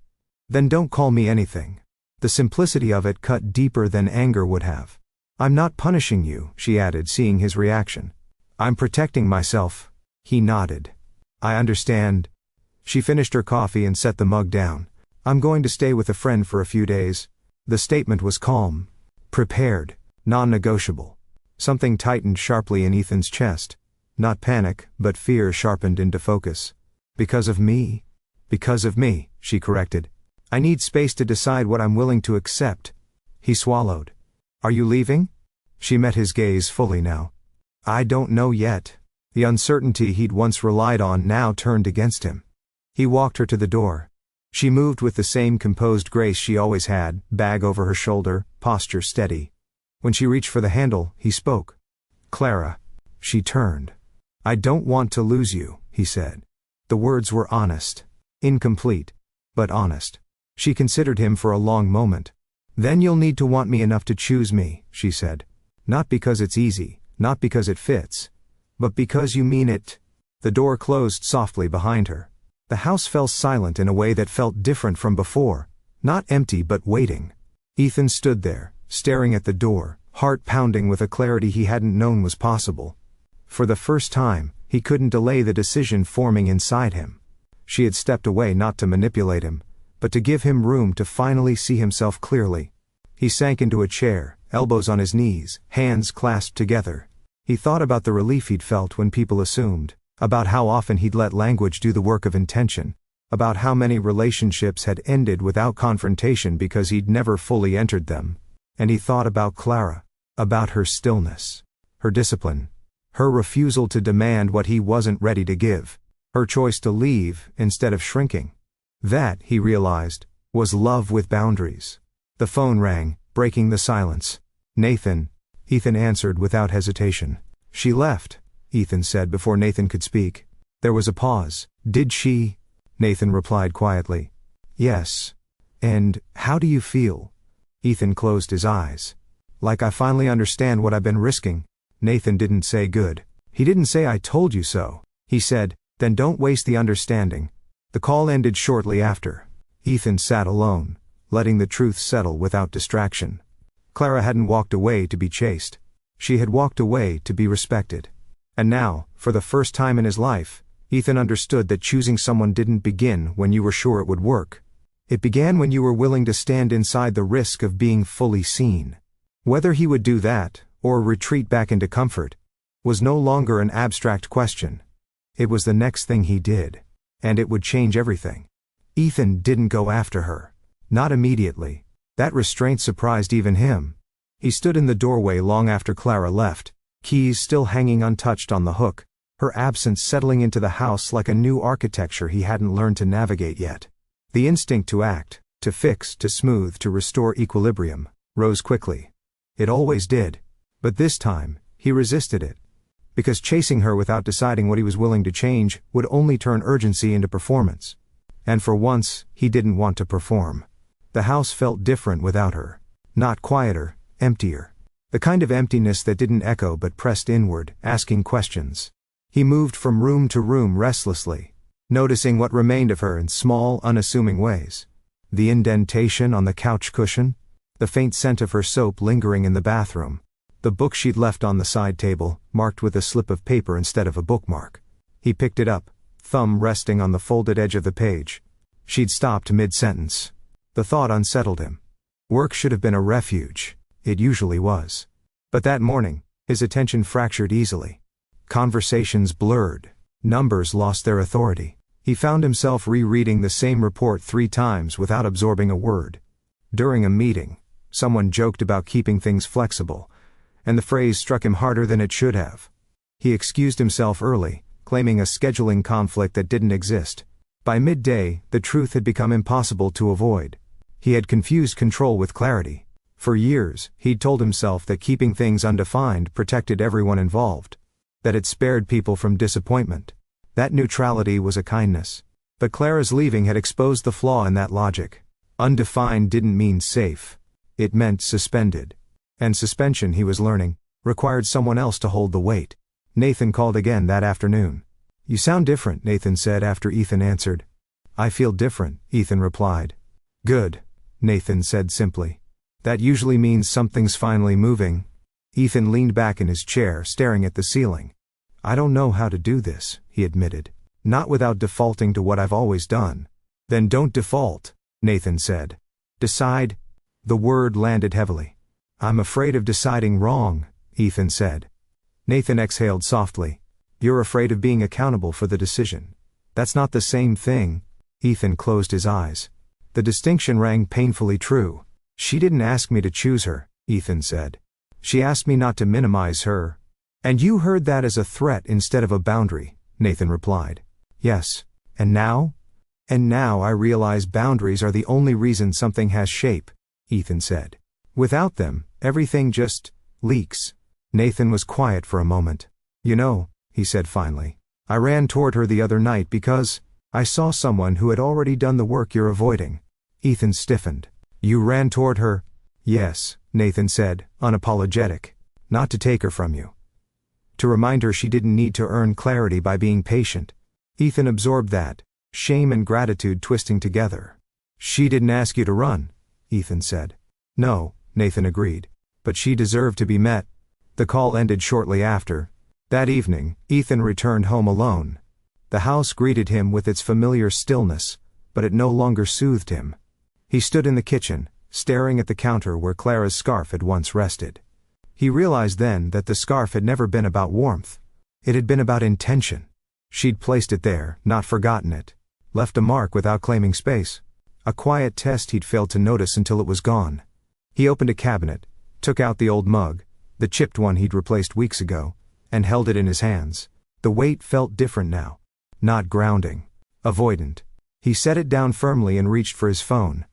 S1: "Then don't call me anything." The simplicity of it cut deeper than anger would have. "I'm not punishing you," she added, seeing his reaction. "I'm protecting myself." He nodded. "I understand." She finished her coffee and set the mug down. "I'm going to stay with a friend for a few days." The statement was calm, prepared, non-negotiable. Something tightened sharply in Ethan's chest. Not panic, but fear sharpened into focus. "Because of me?" "Because of me," she corrected. "I need space to decide what I'm willing to accept." He swallowed. "Are you leaving?" She met his gaze fully now. "I don't know yet." The uncertainty he'd once relied on now turned against him. He walked her to the door. She moved with the same composed grace she always had, bag over her shoulder, posture steady. When she reached for the handle, he spoke. "Clara." She turned. "I don't want to lose you," he said. The words were honest. Incomplete, but honest. She considered him for a long moment. "Then you'll need to want me enough to choose me," she said. "Not because it's easy, not because it fits, but because you mean it." The door closed softly behind her. The house fell silent in a way that felt different from before, not empty but waiting. Ethan stood there, staring at the door, heart pounding with a clarity he hadn't known was possible. For the first time, he couldn't delay the decision forming inside him. She had stepped away not to manipulate him, but to give him room to finally see himself clearly. He sank into a chair, elbows on his knees, hands clasped together. He thought about the relief he'd felt when people assumed, about how often he'd let language do the work of intention, about how many relationships had ended without confrontation because he'd never fully entered them. And he thought about Clara, about her stillness, her discipline, her refusal to demand what he wasn't ready to give, her choice to leave instead of shrinking. That, he realized, was love with boundaries. The phone rang, breaking the silence. "Nathan," Ethan answered without hesitation. "She left," Ethan said before Nathan could speak. There was a pause. "Did she?" Nathan replied quietly. "Yes." "And, how do you feel?" Ethan closed his eyes. "Like I finally understand what I've been risking." Nathan didn't say good. He didn't say "I told you so." He said, "Then don't waste the understanding." The call ended shortly after. Ethan sat alone, letting the truth settle without distraction. Clara hadn't walked away to be chased. She had walked away to be respected. And now, for the first time in his life, Ethan understood that choosing someone didn't begin when you were sure it would work. It began when you were willing to stand inside the risk of being fully seen. Whether he would do that, or retreat back into comfort, was no longer an abstract question. It was the next thing he did. And it would change everything. Ethan didn't go after her. Not immediately. That restraint surprised even him. He stood in the doorway long after Clara left, keys still hanging untouched on the hook, her absence settling into the house like a new architecture he hadn't learned to navigate yet. The instinct to act, to fix, to smooth, to restore equilibrium, rose quickly. It always did. But this time, he resisted it. Because chasing her without deciding what he was willing to change would only turn urgency into performance. And for once, he didn't want to perform. The house felt different without her. Not quieter, emptier. The kind of emptiness that didn't echo but pressed inward, asking questions. He moved from room to room restlessly, noticing what remained of her in small, unassuming ways. The indentation on the couch cushion, the faint scent of her soap lingering in the bathroom, the book she'd left on the side table, marked with a slip of paper instead of a bookmark. He picked it up, thumb resting on the folded edge of the page. She'd stopped mid-sentence. The thought unsettled him. Work should have been a refuge. It usually was. But that morning, his attention fractured easily. Conversations blurred. Numbers lost their authority. He found himself rereading the same report 3 times without absorbing a word. During a meeting, someone joked about keeping things flexible, and the phrase struck him harder than it should have. He excused himself early, claiming a scheduling conflict that didn't exist. By midday, the truth had become impossible to avoid. He had confused control with clarity. For years, he'd told himself that keeping things undefined protected everyone involved. That it spared people from disappointment. That neutrality was a kindness. But Clara's leaving had exposed the flaw in that logic. Undefined didn't mean safe. It meant suspended. And suspension, he was learning, required someone else to hold the weight. Nathan called again that afternoon. "You sound different," Nathan said after Ethan answered. "I feel different," Ethan replied. "Good," Nathan said simply. "That usually means something's finally moving." Ethan leaned back in his chair, staring at the ceiling. "I don't know how to do this," he admitted. "Not without defaulting to what I've always done." "Then don't default," Nathan said. "Decide." The word landed heavily. "I'm afraid of deciding wrong," Ethan said. Nathan exhaled softly. "You're afraid of being accountable for the decision. That's not the same thing." Ethan closed his eyes. The distinction rang painfully true. "She didn't ask me to choose her," Ethan said. "She asked me not to minimize her." "And you heard that as a threat instead of a boundary," Nathan replied. "Yes. And now?" "And now I realize boundaries are the only reason something has shape," Ethan said. "Without them, everything just leaks." Nathan was quiet for a moment. "You know," he said finally, "I ran toward her the other night because I saw someone who had already done the work you're avoiding." Ethan stiffened. "You ran toward her?" "Yes," Nathan said, unapologetic. "Not to take her from you. To remind her she didn't need to earn clarity by being patient." Ethan absorbed that, shame and gratitude twisting together. "She didn't ask you to run," Ethan said. "No," Nathan agreed. "But she deserved to be met." The call ended shortly after. That evening, Ethan returned home alone. The house greeted him with its familiar stillness, but it no longer soothed him. He stood in the kitchen, staring at the counter where Clara's scarf had once rested. He realized then that the scarf had never been about warmth. It had been about intention. She'd placed it there, not forgotten it. Left a mark without claiming space. A quiet test he'd failed to notice until it was gone. He opened a cabinet, took out the old mug, the chipped one he'd replaced weeks ago, and held it in his hands. The weight felt different now. Not grounding. Avoidant. He set it down firmly and reached for his phone.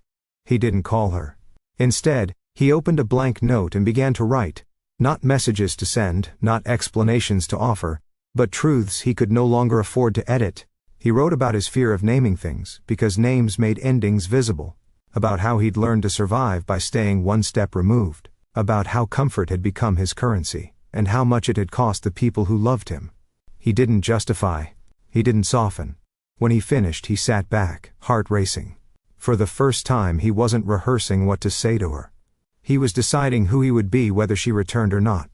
S1: He didn't call her. Instead, he opened a blank note and began to write. Not messages to send, not explanations to offer, but truths he could no longer afford to edit. He wrote about his fear of naming things, because names made endings visible. About how he'd learned to survive by staying one step removed. About how comfort had become his currency, and how much it had cost the people who loved him. He didn't justify. He didn't soften. When he finished, he sat back, heart racing. For the first time, he wasn't rehearsing what to say to her. He was deciding who he would be whether she returned or not.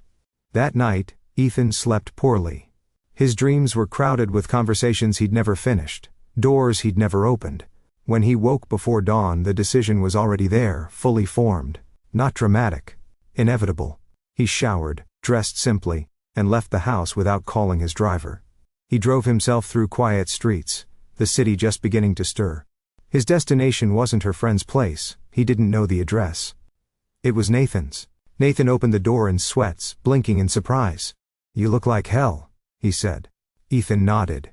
S1: That night, Ethan slept poorly. His dreams were crowded with conversations he'd never finished, doors he'd never opened. When he woke before dawn, the decision was already there, fully formed. Not dramatic. Inevitable. He showered, dressed simply, and left the house without calling his driver. He drove himself through quiet streets, the city just beginning to stir. His destination wasn't her friend's place, he didn't know the address. It was Nathan's. Nathan opened the door in sweats, blinking in surprise. "You look like hell," he said. Ethan nodded.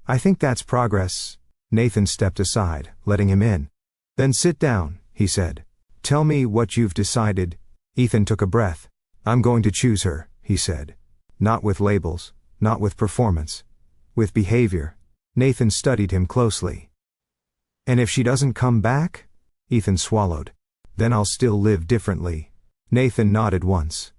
S1: "I think that's progress." Nathan stepped aside, letting him in. Then sit down, he said. Tell me what you've decided. Ethan took a breath. I'm going to choose her, he said. Not with labels, not with performance. With behavior. Nathan studied him closely. And if she doesn't come back? Ethan swallowed. Then I'll still live differently. Nathan nodded once.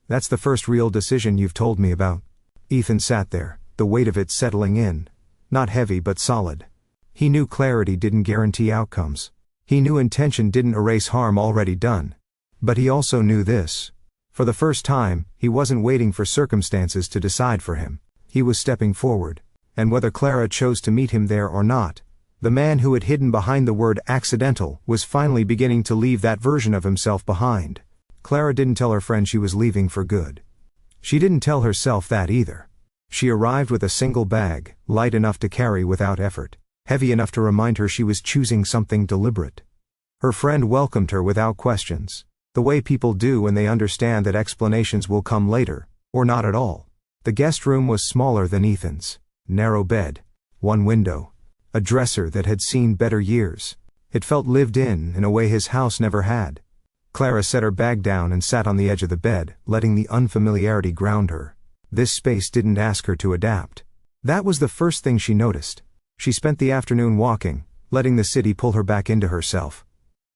S1: That's the first real decision you've told me about. Ethan sat there, the weight of it settling in. Not heavy but solid. He knew clarity didn't guarantee outcomes. He knew intention didn't erase harm already done. But he also knew this. For the first time, he wasn't waiting for circumstances to decide for him. He was stepping forward. And whether Clara chose to meet him there or not, the man who had hidden behind the word accidental was finally beginning to leave that version of himself behind. Clara didn't tell her friend she was leaving for good. She didn't tell herself that either. She arrived with a single bag, light enough to carry without effort, heavy enough to remind her she was choosing something deliberate. Her friend welcomed her without questions, the way people do when they understand that explanations will come later, or not at all. The guest room was smaller than Ethan's. Narrow bed, one window, a dresser that had seen better years. It felt lived in a way his house never had. Clara set her bag down and sat on the edge of the bed, letting the unfamiliarity ground her. This space didn't ask her to adapt. That was the first thing she noticed. She spent the afternoon walking, letting the city pull her back into herself.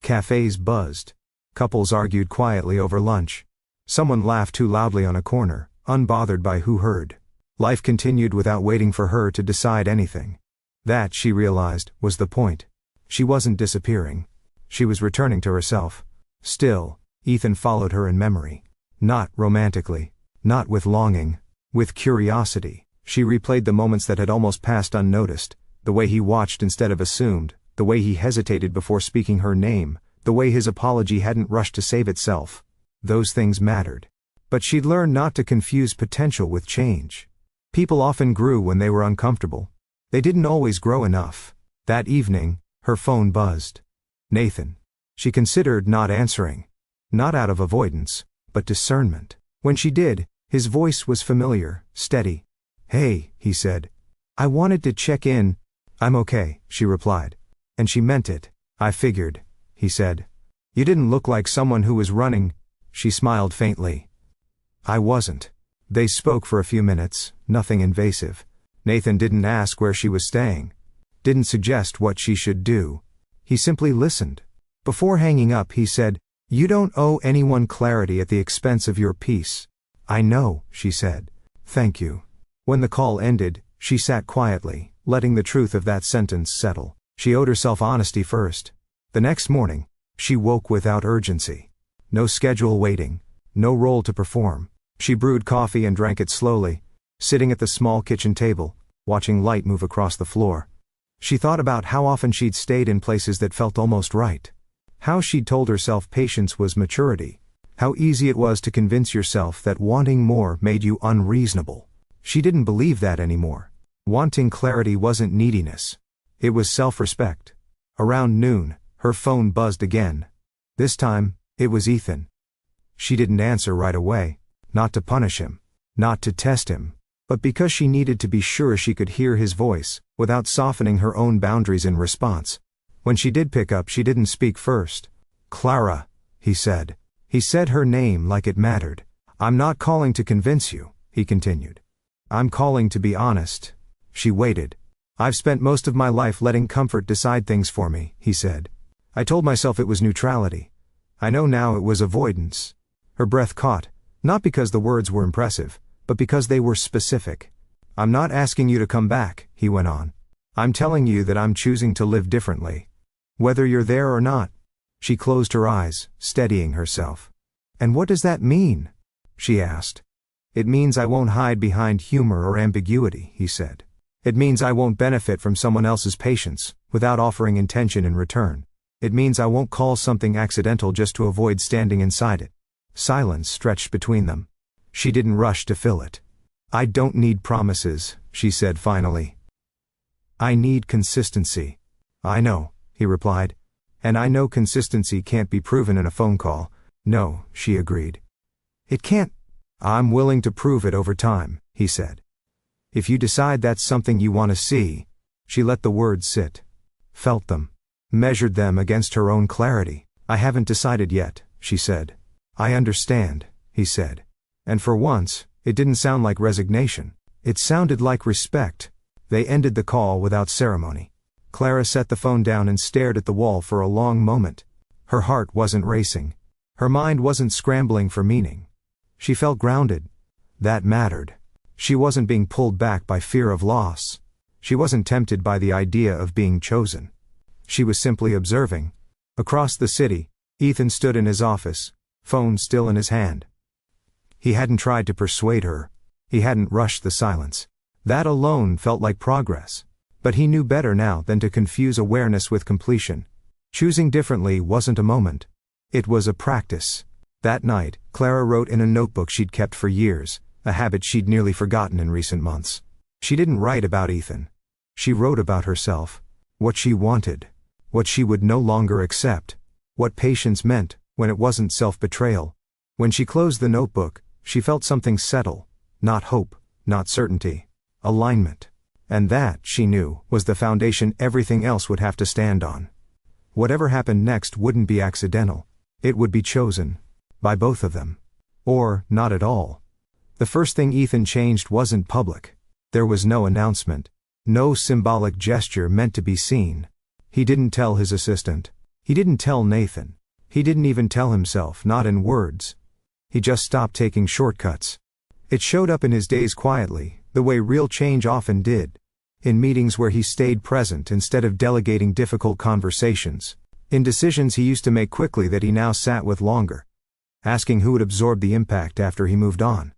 S1: Cafes buzzed. Couples argued quietly over lunch. Someone laughed too loudly on a corner, unbothered by who heard. Life continued without waiting for her to decide anything. That, she realized, was the point. She wasn't disappearing. She was returning to herself. Still, Ethan followed her in memory. Not romantically. Not with longing. With curiosity. She replayed the moments that had almost passed unnoticed. The way he watched instead of assumed. The way he hesitated before speaking her name. The way his apology hadn't rushed to save itself. Those things mattered. But she'd learned not to confuse potential with change. People often grew when they were uncomfortable. They didn't always grow enough. That evening, her phone buzzed. Nathan. She considered not answering. Not out of avoidance, but discernment. When she did, his voice was familiar, steady. Hey, he said. I wanted to check in. I'm okay, she replied. And she meant it. I figured, he said. You didn't look like someone who was running. She smiled faintly. I wasn't. They spoke for a few minutes, nothing invasive. Nathan didn't ask where she was staying. Didn't suggest what she should do. He simply listened. Before hanging up, he said, You don't owe anyone clarity at the expense of your peace. I know, she said. Thank you. When the call ended, she sat quietly, letting the truth of that sentence settle. She owed herself honesty first. The next morning, she woke without urgency. No schedule waiting. No role to perform. She brewed coffee and drank it slowly, sitting at the small kitchen table, watching light move across the floor. She thought about how often she'd stayed in places that felt almost right. How she'd told herself patience was maturity. How easy it was to convince yourself that wanting more made you unreasonable. She didn't believe that anymore. Wanting clarity wasn't neediness. It was self-respect. Around noon, her phone buzzed again. This time, it was Ethan. She didn't answer right away. Not to punish him. Not to test him. But because she needed to be sure she could hear his voice, without softening her own boundaries in response. When she did pick up, she didn't speak first. Clara, he said. He said her name like it mattered. I'm not calling to convince you, he continued. I'm calling to be honest. She waited. I've spent most of my life letting comfort decide things for me, he said. I told myself it was neutrality. I know now it was avoidance. Her breath caught. Not because the words were impressive, but because they were specific. I'm not asking you to come back, he went on. I'm telling you that I'm choosing to live differently. Whether you're there or not. She closed her eyes, steadying herself. And what does that mean? She asked. It means I won't hide behind humor or ambiguity, he said. It means I won't benefit from someone else's patience, without offering intention in return. It means I won't call something accidental just to avoid standing inside it. Silence stretched between them. She didn't rush to fill it. I don't need promises, she said finally. I need consistency. I know, he replied. And I know consistency can't be proven in a phone call. No, she agreed. It can't. I'm willing to prove it over time, he said. If you decide that's something you want to see. She let the words sit. Felt them. Measured them against her own clarity. I haven't decided yet, she said. I understand, he said. And for once, it didn't sound like resignation. It sounded like respect. They ended the call without ceremony. Clara set the phone down and stared at the wall for a long moment. Her heart wasn't racing. Her mind wasn't scrambling for meaning. She felt grounded. That mattered. She wasn't being pulled back by fear of loss. She wasn't tempted by the idea of being chosen. She was simply observing. Across the city, Ethan stood in his office, phone still in his hand. He hadn't tried to persuade her. He hadn't rushed the silence. That alone felt like progress. But he knew better now than to confuse awareness with completion. Choosing differently wasn't a moment. It was a practice. That night, Clara wrote in a notebook she'd kept for years, a habit she'd nearly forgotten in recent months. She didn't write about Ethan. She wrote about herself. What she wanted. What she would no longer accept. What patience meant, when it wasn't self-betrayal. When she closed the notebook, she felt something settle. Not hope, not certainty. Alignment. And that, she knew, was the foundation everything else would have to stand on. Whatever happened next wouldn't be accidental. It would be chosen. By both of them. Or, not at all. The first thing Ethan changed wasn't public. There was no announcement. No symbolic gesture meant to be seen. He didn't tell his assistant. He didn't tell Nathan. He didn't even tell himself, not in words. He just stopped taking shortcuts. It showed up in his days quietly, the way real change often did. In meetings where he stayed present instead of delegating difficult conversations. In decisions he used to make quickly that he now sat with longer. Asking who would absorb the impact after he moved on.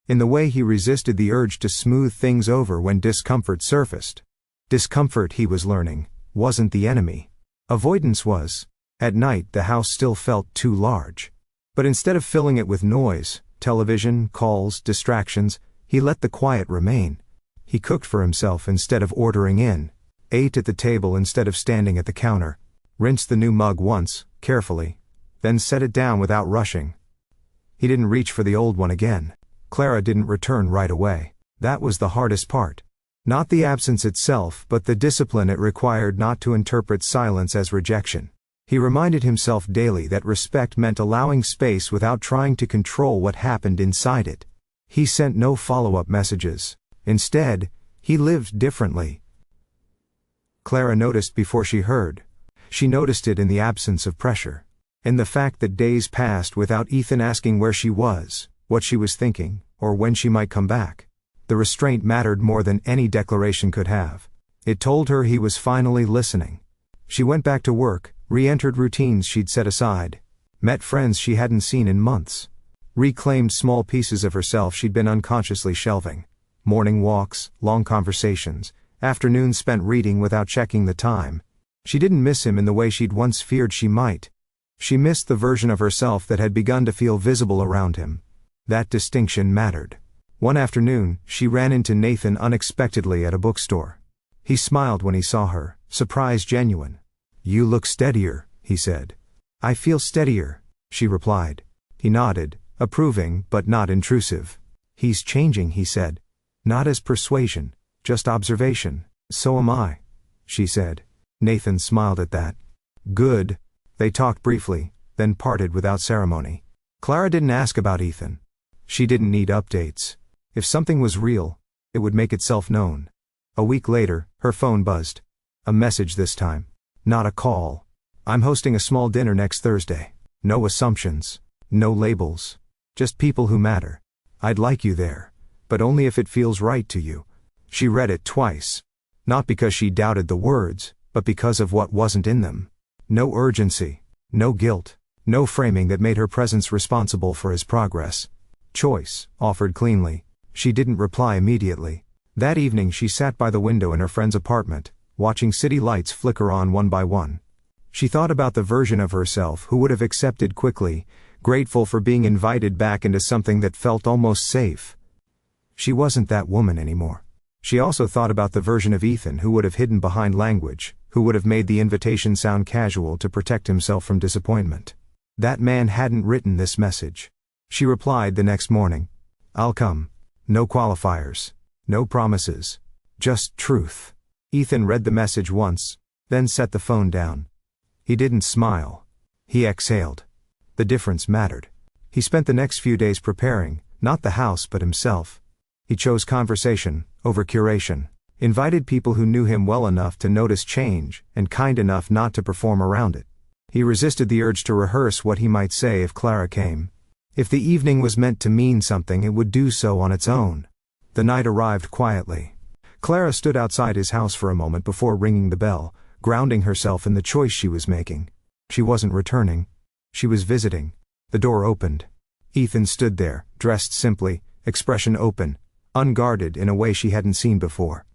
S1: In the way he resisted the urge to smooth things over when discomfort surfaced. Discomfort, he was learning, wasn't the enemy. Avoidance was. At night the house still felt too large. But instead of filling it with noise, television, calls, distractions, he let the quiet remain. He cooked for himself instead of ordering in. Ate at the table instead of standing at the counter. Rinsed the new mug once, carefully. Then set it down without rushing. He didn't reach for the old one again. Clara didn't return right away. That was the hardest part. Not the absence itself, but the discipline it required not to interpret silence as rejection. He reminded himself daily that respect meant allowing space without trying to control what happened inside it. He sent no follow-up messages. Instead, he lived differently. Clara noticed before she heard. She noticed it in the absence of pressure. In the fact that days passed without Ethan asking where she was, what she was thinking, or when she might come back. The restraint mattered more than any declaration could have. It told her he was finally listening. She went back to work, re-entered routines she'd set aside. Met friends she hadn't seen in months. Reclaimed small pieces of herself she'd been unconsciously shelving. Morning walks, long conversations, afternoons spent reading without checking the time. She didn't miss him in the way she'd once feared she might. She missed the version of herself that had begun to feel visible around him. That distinction mattered. One afternoon, she ran into Nathan unexpectedly at a bookstore. He smiled when he saw her, surprise genuine. "You look steadier," he said. "I feel steadier," she replied. He nodded, approving but not intrusive. "He's changing," he said. "Not as persuasion, just observation." "So am I," she said. Nathan smiled at that. "Good." They talked briefly, then parted without ceremony. Clara didn't ask about Ethan. She didn't need updates. If something was real, it would make itself known. A week later, her phone buzzed. A message this time. Not a call. "I'm hosting a small dinner next Thursday. No assumptions. No labels. Just people who matter. I'd like you there. But only if it feels right to you." She read it twice. Not because she doubted the words, but because of what wasn't in them. No urgency. No guilt. No framing that made her presence responsible for his progress. Choice, offered cleanly. She didn't reply immediately. That evening she sat by the window in her friend's apartment, watching city lights flicker on one by one. She thought about the version of herself who would have accepted quickly, grateful for being invited back into something that felt almost safe. She wasn't that woman anymore. She also thought about the version of Ethan who would have hidden behind language, who would have made the invitation sound casual to protect himself from disappointment. That man hadn't written this message. She replied the next morning. "I'll come. No qualifiers. No promises. Just truth." Ethan read the message once, then set the phone down. He didn't smile. He exhaled. The difference mattered. He spent the next few days preparing, not the house but himself. He chose conversation over curation, invited people who knew him well enough to notice change and kind enough not to perform around it. He resisted the urge to rehearse what he might say if Clara came. If the evening was meant to mean something, it would do so on its own. The night arrived quietly. Clara stood outside his house for a moment before ringing the bell, grounding herself in the choice she was making. She wasn't returning. She was visiting. The door opened. Ethan stood there, dressed simply, expression open, unguarded in a way she hadn't seen before.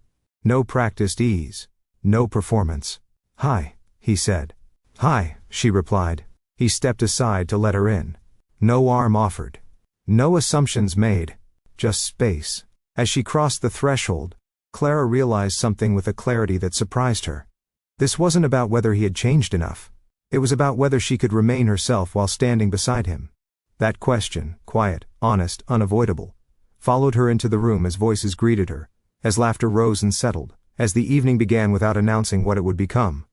S1: No practiced ease. No performance. "Hi," he said. "Hi," she replied. He stepped aside to let her in. No arm offered. No assumptions made. Just space. As she crossed the threshold, Clara realized something with a clarity that surprised her. This wasn't about whether he had changed enough. It was about whether she could remain herself while standing beside him. That question, quiet, honest, unavoidable, followed her into the room as voices greeted her, as laughter rose and settled, as the evening began without announcing what it would become.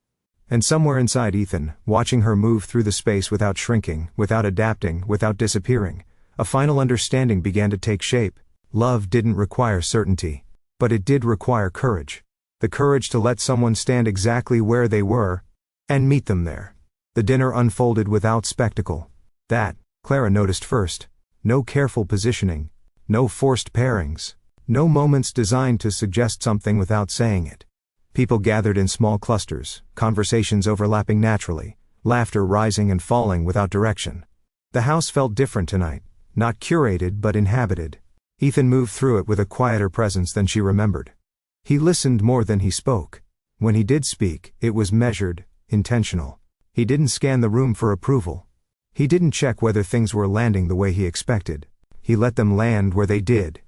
S1: And somewhere inside Ethan, watching her move through the space without shrinking, without adapting, without disappearing, a final understanding began to take shape. Love didn't require certainty, but it did require courage. The courage to let someone stand exactly where they were, and meet them there. The dinner unfolded without spectacle. That, Clara noticed first. No careful positioning. No forced pairings. No moments designed to suggest something without saying it. People gathered in small clusters, conversations overlapping naturally, laughter rising and falling without direction. The house felt different tonight, not curated but inhabited. Ethan moved through it with a quieter presence than she remembered. He listened more than he spoke. When he did speak, it was measured, intentional. He didn't scan the room for approval. He didn't check whether things were landing the way he expected. He let them land where they did.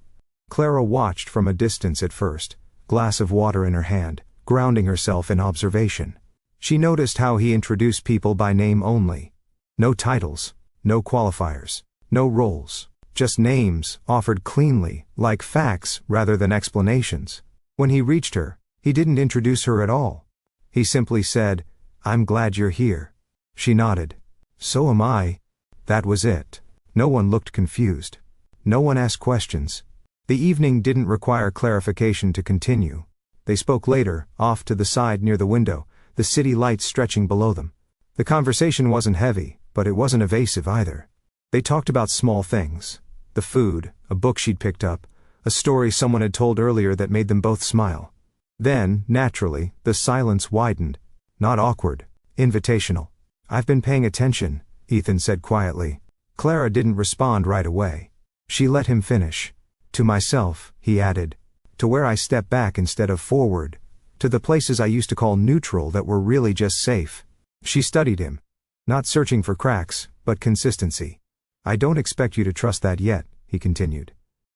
S1: Clara watched from a distance at first, glass of water in her hand, grounding herself in observation. She noticed how he introduced people by name only. No titles, no qualifiers, no roles, just names, offered cleanly, like facts rather than explanations. When he reached her, he didn't introduce her at all. He simply said, "I'm glad you're here." She nodded. "So am I." That was it. No one looked confused. No one asked questions. The evening didn't require clarification to continue. They spoke later, off to the side near the window, the city lights stretching below them. The conversation wasn't heavy, but it wasn't evasive either. They talked about small things. The food, a book she'd picked up, a story someone had told earlier that made them both smile. Then, naturally, the silence widened. Not awkward, invitational. "I've been paying attention," Ethan said quietly. Clara didn't respond right away. She let him finish. "To myself," he added. "To where I step back instead of forward. To the places I used to call neutral that were really just safe." She studied him. Not searching for cracks, but consistency. "I don't expect you to trust that yet," he continued.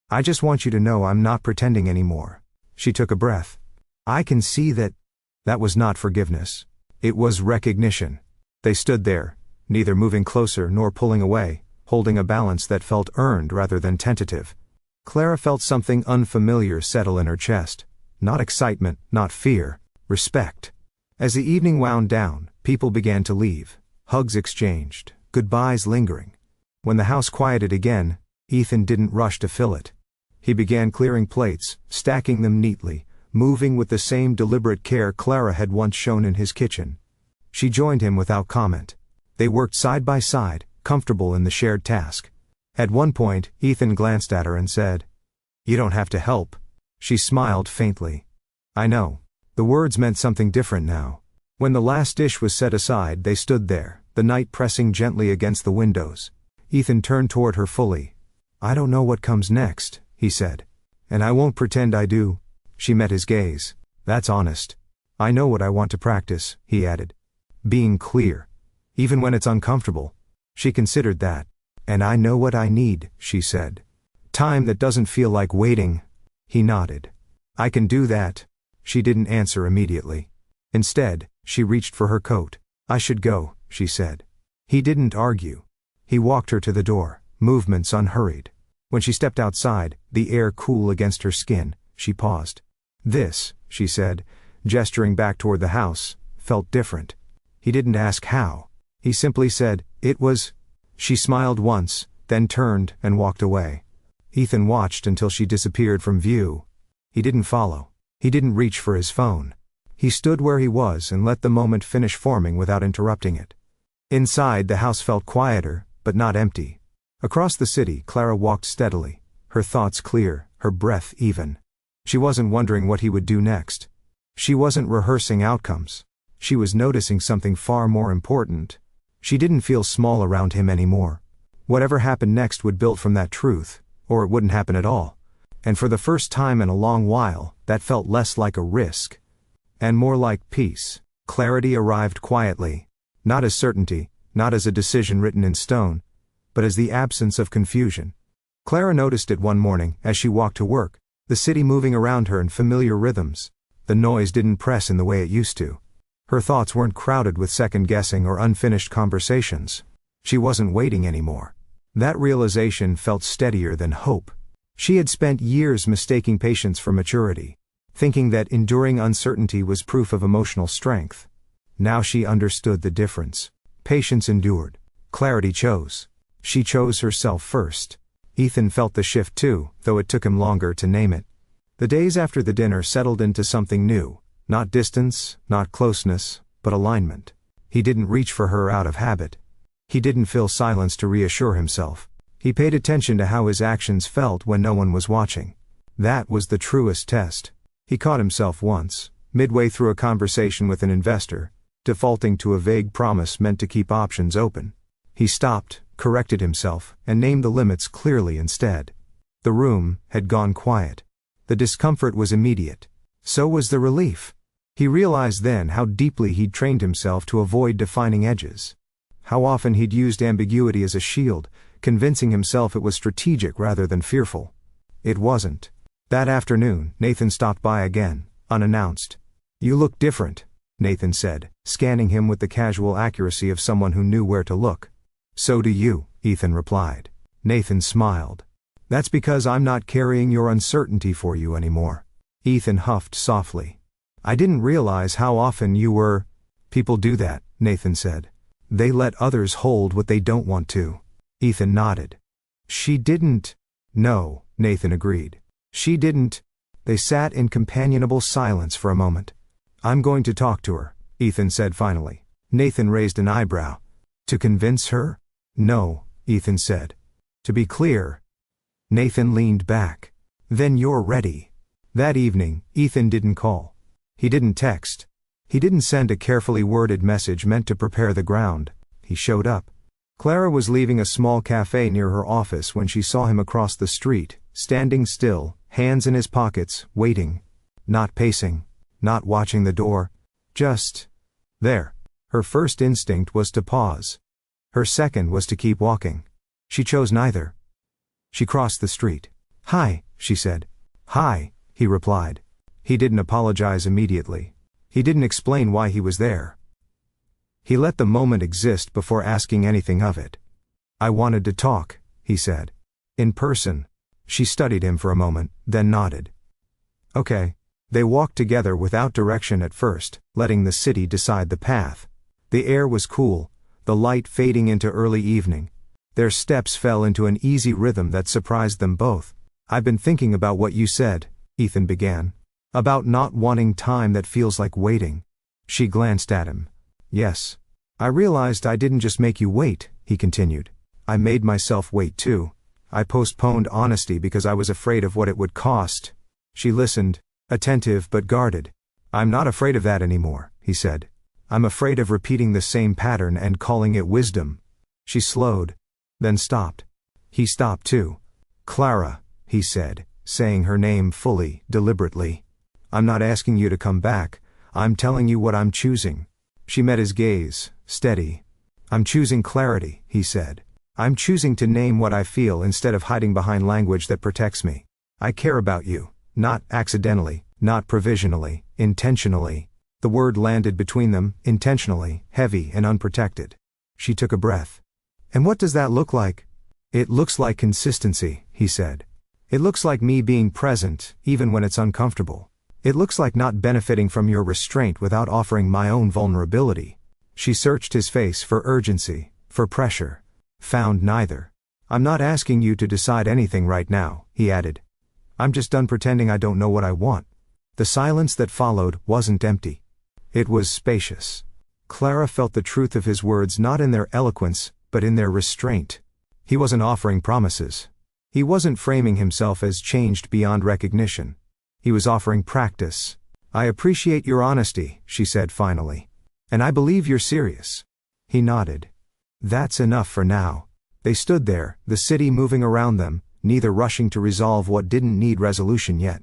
S1: "I just want you to know I'm not pretending anymore." She took a breath. "I can see that." That was not forgiveness. It was recognition. They stood there, neither moving closer nor pulling away, holding a balance that felt earned rather than tentative. Clara felt something unfamiliar settle in her chest. Not excitement, not fear, respect. As the evening wound down, people began to leave. Hugs exchanged, goodbyes lingering. When the house quieted again, Ethan didn't rush to fill it. He began clearing plates, stacking them neatly, moving with the same deliberate care Clara had once shown in his kitchen. She joined him without comment. They worked side by side, comfortable in the shared task. At one point, Ethan glanced at her and said, "You don't have to help." She smiled faintly. "I know." The words meant something different now. When the last dish was set aside, they stood there, the night pressing gently against the windows. Ethan turned toward her fully. "I don't know what comes next," he said. "And I won't pretend I do." She met his gaze. "That's honest." "I know what I want to practice," he added. "Being clear. Even when it's uncomfortable." She considered that. "And I know what I need," she said. "Time that doesn't feel like waiting." He nodded. "I can do that." She didn't answer immediately. Instead, she reached for her coat. "I should go," she said. He didn't argue. He walked her to the door, movements unhurried. When she stepped outside, the air cool against her skin, she paused. "This," she said, gesturing back toward the house, felt different. He didn't ask how. He simply said, "It was." She smiled once, then turned and walked away. Ethan watched until she disappeared from view. He didn't follow. He didn't reach for his phone. He stood where he was and let the moment finish forming without interrupting it. Inside, the house felt quieter, but not empty. Across the city, Clara walked steadily, her thoughts clear, her breath even. She wasn't wondering what he would do next. She wasn't rehearsing outcomes. She was noticing something far more important. She didn't feel small around him anymore. Whatever happened next would build from that truth, or it wouldn't happen at all. And for the first time in a long while, that felt less like a risk, and more like peace. Clarity arrived quietly, not as certainty, not as a decision written in stone, but as the absence of confusion. Clara noticed it one morning as she walked to work, the city moving around her in familiar rhythms. The noise didn't press in the way it used to. Her thoughts weren't crowded with second-guessing or unfinished conversations. She wasn't waiting anymore. That realization felt steadier than hope. She had spent years mistaking patience for maturity, thinking that enduring uncertainty was proof of emotional strength. Now she understood the difference. Patience endured. Clarity chose. She chose herself first. Ethan felt the shift too, though it took him longer to name it. The days after the dinner settled into something new, not distance, not closeness, but alignment. He didn't reach for her out of habit. He didn't fill silence to reassure himself. He paid attention to how his actions felt when no one was watching. That was the truest test. He caught himself once, midway through a conversation with an investor, defaulting to a vague promise meant to keep options open. He stopped, corrected himself, and named the limits clearly instead. The room had gone quiet. The discomfort was immediate. So was the relief. He realized then how deeply he'd trained himself to avoid defining edges. How often he'd used ambiguity as a shield, convincing himself it was strategic rather than fearful. It wasn't. That afternoon, Nathan stopped by again, unannounced. "You look different," Nathan said, scanning him with the casual accuracy of someone who knew where to look. "So do you," Ethan replied. Nathan smiled. "That's because I'm not carrying your uncertainty for you anymore." Ethan huffed softly. "I didn't realize how often you were." "People do that," Nathan said. "They let others hold what they don't want to." Ethan nodded. "She didn't." "No," Nathan agreed. "She didn't." They sat in companionable silence for a moment. "I'm going to talk to her," Ethan said finally. Nathan raised an eyebrow. "To convince her?" "No," Ethan said. "To be clear." Nathan leaned back. "Then you're ready." That evening, Ethan didn't call. He didn't text. He didn't send a carefully worded message meant to prepare the ground. He showed up. Clara was leaving a small cafe near her office when she saw him across the street, standing still, hands in his pockets, waiting. Not pacing. Not watching the door. Just there. Her first instinct was to pause. Her second was to keep walking. She chose neither. She crossed the street. "Hi," she said. "Hi," he replied. He didn't apologize immediately. He didn't explain why he was there. He let the moment exist before asking anything of it. "I wanted to talk," he said. "In person." She studied him for a moment, then nodded. "Okay." They walked together without direction at first, letting the city decide the path. The air was cool, the light fading into early evening. Their steps fell into an easy rhythm that surprised them both. "I've been thinking about what you said," Ethan began. "About not wanting time that feels like waiting." She glanced at him. "Yes. I realized I didn't just make you wait," he continued. "I made myself wait too. I postponed honesty because I was afraid of what it would cost." She listened, attentive but guarded. "I'm not afraid of that anymore," he said. "I'm afraid of repeating the same pattern and calling it wisdom." She slowed, then stopped. He stopped too. "Clara," he said, saying her name fully, deliberately. "I'm not asking you to come back. I'm telling you what I'm choosing." She met his gaze, steady. "I'm choosing clarity," he said. "I'm choosing to name what I feel instead of hiding behind language that protects me. I care about you, not accidentally, not provisionally, intentionally." The word landed between them, intentionally, heavy and unprotected. She took a breath. "And what does that look like?" "It looks like consistency," he said. "It looks like me being present, even when it's uncomfortable. It looks like not benefiting from your restraint without offering my own vulnerability. She searched his face for urgency, for pressure. Found neither. I'm not asking you to decide anything right now, he added. I'm just done pretending I don't know what I want. The silence that followed wasn't empty. It was spacious. Clara felt the truth of his words not in their eloquence, but in their restraint. He wasn't offering promises. He wasn't framing himself as changed beyond recognition. He was offering practice. I appreciate your honesty, she said finally. And I believe you're serious. He nodded. That's enough for now. They stood there, the city moving around them, neither rushing to resolve what didn't need resolution yet.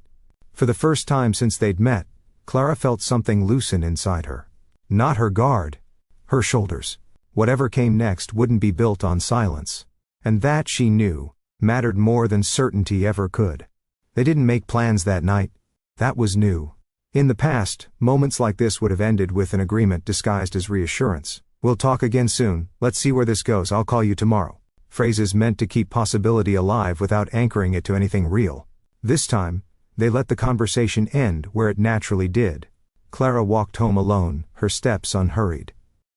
S1: For the first time since they'd met, Clara felt something loosen inside her. Not her guard. Her shoulders. Whatever came next wouldn't be built on silence. And that, she knew, mattered more than certainty ever could. They didn't make plans that night. That was new. In the past, moments like this would have ended with an agreement disguised as reassurance. We'll talk again soon, let's see where this goes, I'll call you tomorrow. Phrases meant to keep possibility alive without anchoring it to anything real. This time, they let the conversation end where it naturally did. Clara walked home alone, her steps unhurried.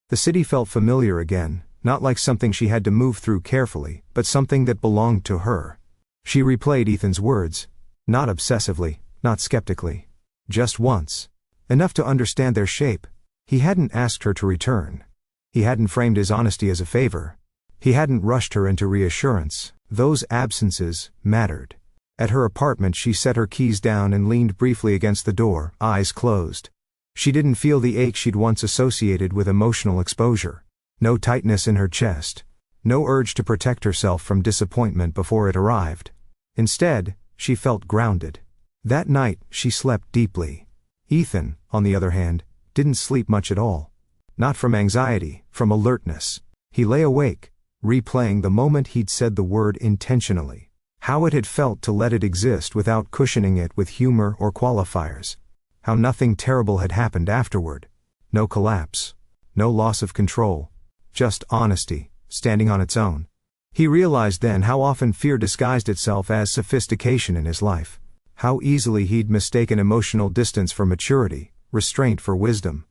S1: The city felt familiar again, not like something she had to move through carefully, but something that belonged to her. She replayed Ethan's words. Not obsessively, not skeptically. Just once. Enough to understand their shape. He hadn't asked her to return. He hadn't framed his honesty as a favor. He hadn't rushed her into reassurance. Those absences mattered. At her apartment she set her keys down and leaned briefly against the door, eyes closed. She didn't feel the ache she'd once associated with emotional exposure. No tightness in her chest. No urge to protect herself from disappointment before it arrived. Instead, she felt grounded. That night, she slept deeply. Ethan, on the other hand, didn't sleep much at all. Not from anxiety, from alertness. He lay awake, replaying the moment he'd said the word intentionally. How it had felt to let it exist without cushioning it with humor or qualifiers. How nothing terrible had happened afterward. No collapse. No loss of control. Just honesty, standing on its own. He realized then how often fear disguised itself as sophistication in his life. How easily he'd mistaken emotional distance for maturity, restraint for wisdom.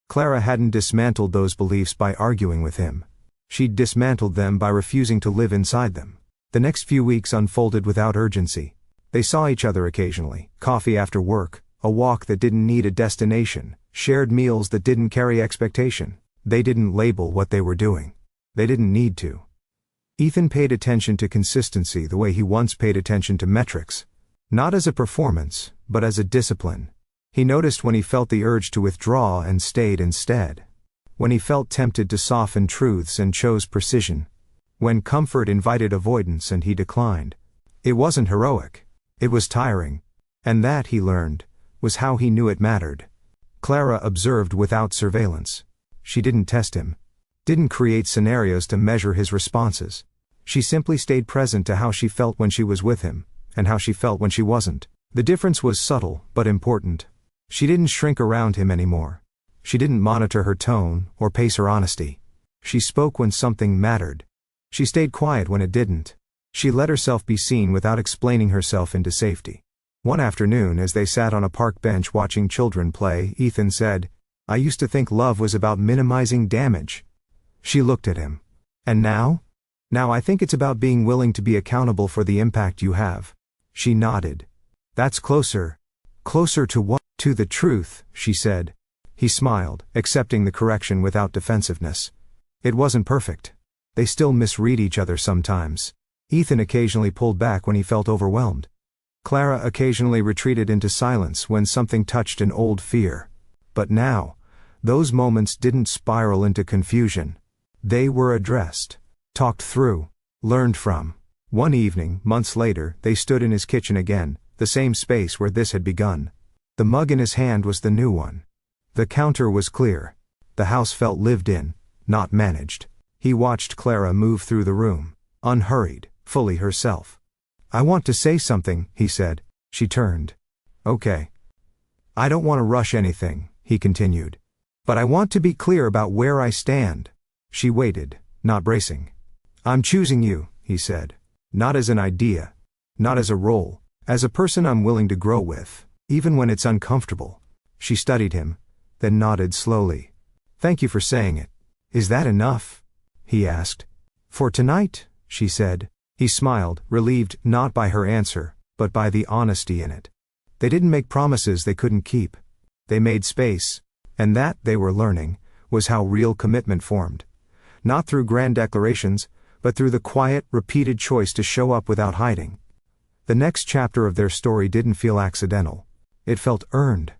S1: Clara hadn't dismantled those beliefs by arguing with him. She'd dismantled them by refusing to live inside them. The next few weeks unfolded without urgency. They saw each other occasionally, coffee after work, a walk that didn't need a destination, shared meals that didn't carry expectation. They didn't label what they were doing. They didn't need to. Ethan paid attention to consistency the way he once paid attention to metrics. Not as a performance, but as a discipline. He noticed when he felt the urge to withdraw and stayed instead. When he felt tempted to soften truths and chose precision. When comfort invited avoidance and he declined. It wasn't heroic. It was tiring. And that, he learned, was how he knew it mattered. Clara observed without surveillance. She didn't test him. Didn't create scenarios to measure his responses. She simply stayed present to how she felt when she was with him, and how she felt when she wasn't. The difference was subtle, but important. She didn't shrink around him anymore. She didn't monitor her tone, or pace her honesty. She spoke when something mattered. She stayed quiet when it didn't. She let herself be seen without explaining herself into safety. One afternoon, as they sat on a park bench watching children play, Ethan said, "I used to think love was about minimizing damage." She looked at him. "And now?" "Now I think it's about being willing to be accountable for the impact you have." She nodded. "That's closer." "Closer to what?" "To the truth," she said. He smiled, accepting the correction without defensiveness. It wasn't perfect. They still misread each other sometimes. Ethan occasionally pulled back when he felt overwhelmed. Clara occasionally retreated into silence when something touched an old fear. But now, those moments didn't spiral into confusion. They were addressed, talked through, learned from. One evening, months later, they stood in his kitchen again, the same space where this had begun. The mug in his hand was the new one. The counter was clear. The house felt lived in, not managed. He watched Clara move through the room, unhurried, fully herself. "I want to say something," he said. She turned. "Okay. I don't want to rush anything," he continued. "But I want to be clear about where I stand." She waited, not bracing. "I'm choosing you," he said. "Not as an idea. Not as a role. As a person I'm willing to grow with." Even when it's uncomfortable. She studied him, then nodded slowly. Thank you for saying it. Is that enough? He asked. For tonight, she said. He smiled, relieved not by her answer, but by the honesty in it. They didn't make promises they couldn't keep. They made space. And that, they were learning, was how real commitment formed. Not through grand declarations, but through the quiet, repeated choice to show up without hiding. The next chapter of their story didn't feel accidental. It felt earned.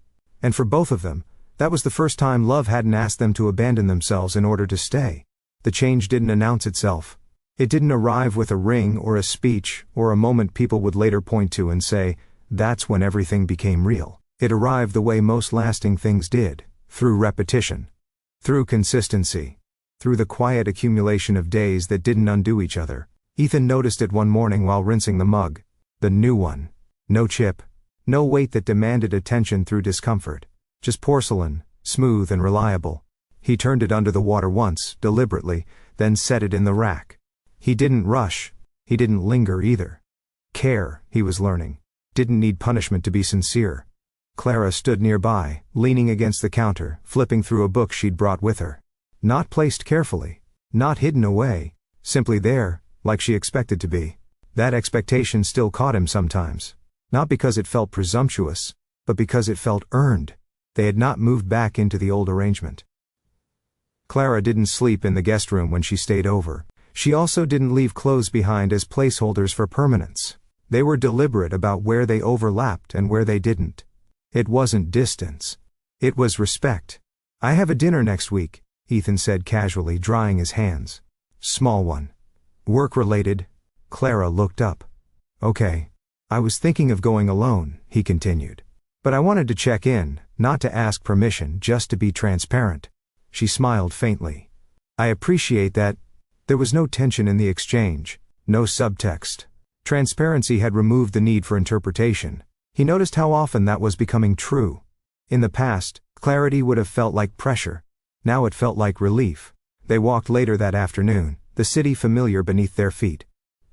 S1: And for both of them, that was the first time love hadn't asked them to abandon themselves in order to stay. The change didn't announce itself. It didn't arrive with a ring or a speech or a moment people would later point to and say, that's when everything became real. It arrived the way most lasting things did, through repetition. Through consistency. Through the quiet accumulation of days that didn't undo each other. Ethan noticed it one morning while rinsing the mug. The new one. No chip. No weight that demanded attention through discomfort. Just porcelain, smooth and reliable. He turned it under the water once, deliberately, then set it in the rack. He didn't rush. He didn't linger either. Care, he was learning, didn't need punishment to be sincere. Clara stood nearby, leaning against the counter, flipping through a book she'd brought with her. Not placed carefully. Not hidden away. Simply there, like she expected to be. That expectation still caught him sometimes. Not because it felt presumptuous, but because it felt earned. They had not moved back into the old arrangement. Clara didn't sleep in the guest room when she stayed over. She also didn't leave clothes behind as placeholders for permanence. They were deliberate about where they overlapped and where they didn't. It wasn't distance. It was respect. I have a dinner next week, Ethan said casually, drying his hands. Small one. Work-related. Clara looked up. Okay. I was thinking of going alone, he continued. But I wanted to check in, not to ask permission, just to be transparent. She smiled faintly. I appreciate that. There was no tension in the exchange, no subtext. Transparency had removed the need for interpretation. He noticed how often that was becoming true. In the past, clarity would have felt like pressure. Now it felt like relief. They walked later that afternoon, the city familiar beneath their feet.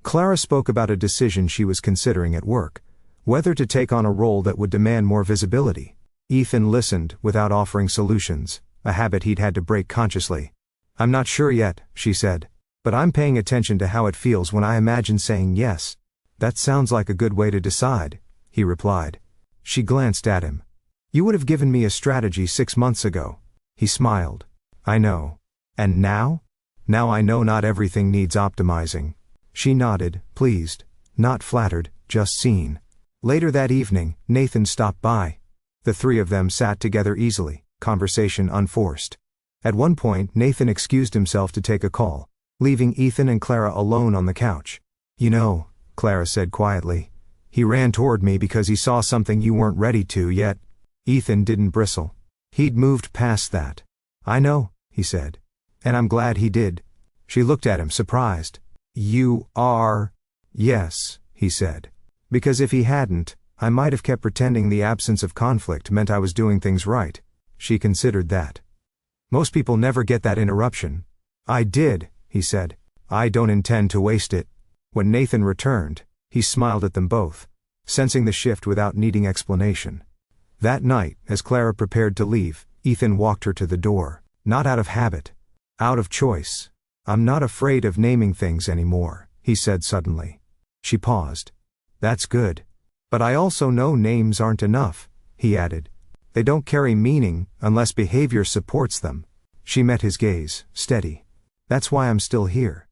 S1: Clara spoke about a decision she was considering at work. Whether to take on a role that would demand more visibility. Ethan listened, without offering solutions, a habit he'd had to break consciously. I'm not sure yet, she said. But I'm paying attention to how it feels when I imagine saying yes. That sounds like a good way to decide, he replied. She glanced at him. You would have given me a strategy 6 months ago. He smiled. I know. And now? Now I know not everything needs optimizing. She nodded, pleased. Not flattered, just seen. Later that evening, Nathan stopped by. The three of them sat together easily, conversation unforced. At one point, Nathan excused himself to take a call, leaving Ethan and Clara alone on the couch. You know, Clara said quietly, he ran toward me because he saw something you weren't ready to yet. Ethan didn't bristle. He'd moved past that. I know, he said. And I'm glad he did. She looked at him, surprised. You are? Yes, he said. Because if he hadn't, I might have kept pretending the absence of conflict meant I was doing things right. She considered that. Most people never get that interruption. I did, he said. I don't intend to waste it. When Nathan returned, he smiled at them both, sensing the shift without needing explanation. That night, as Clara prepared to leave, Ethan walked her to the door, not out of habit, out of choice. I'm not afraid of naming things anymore, he said suddenly. She paused. That's good. But I also know names aren't enough, he added. They don't carry meaning unless behavior supports them. She met his gaze, steady. That's why I'm still here.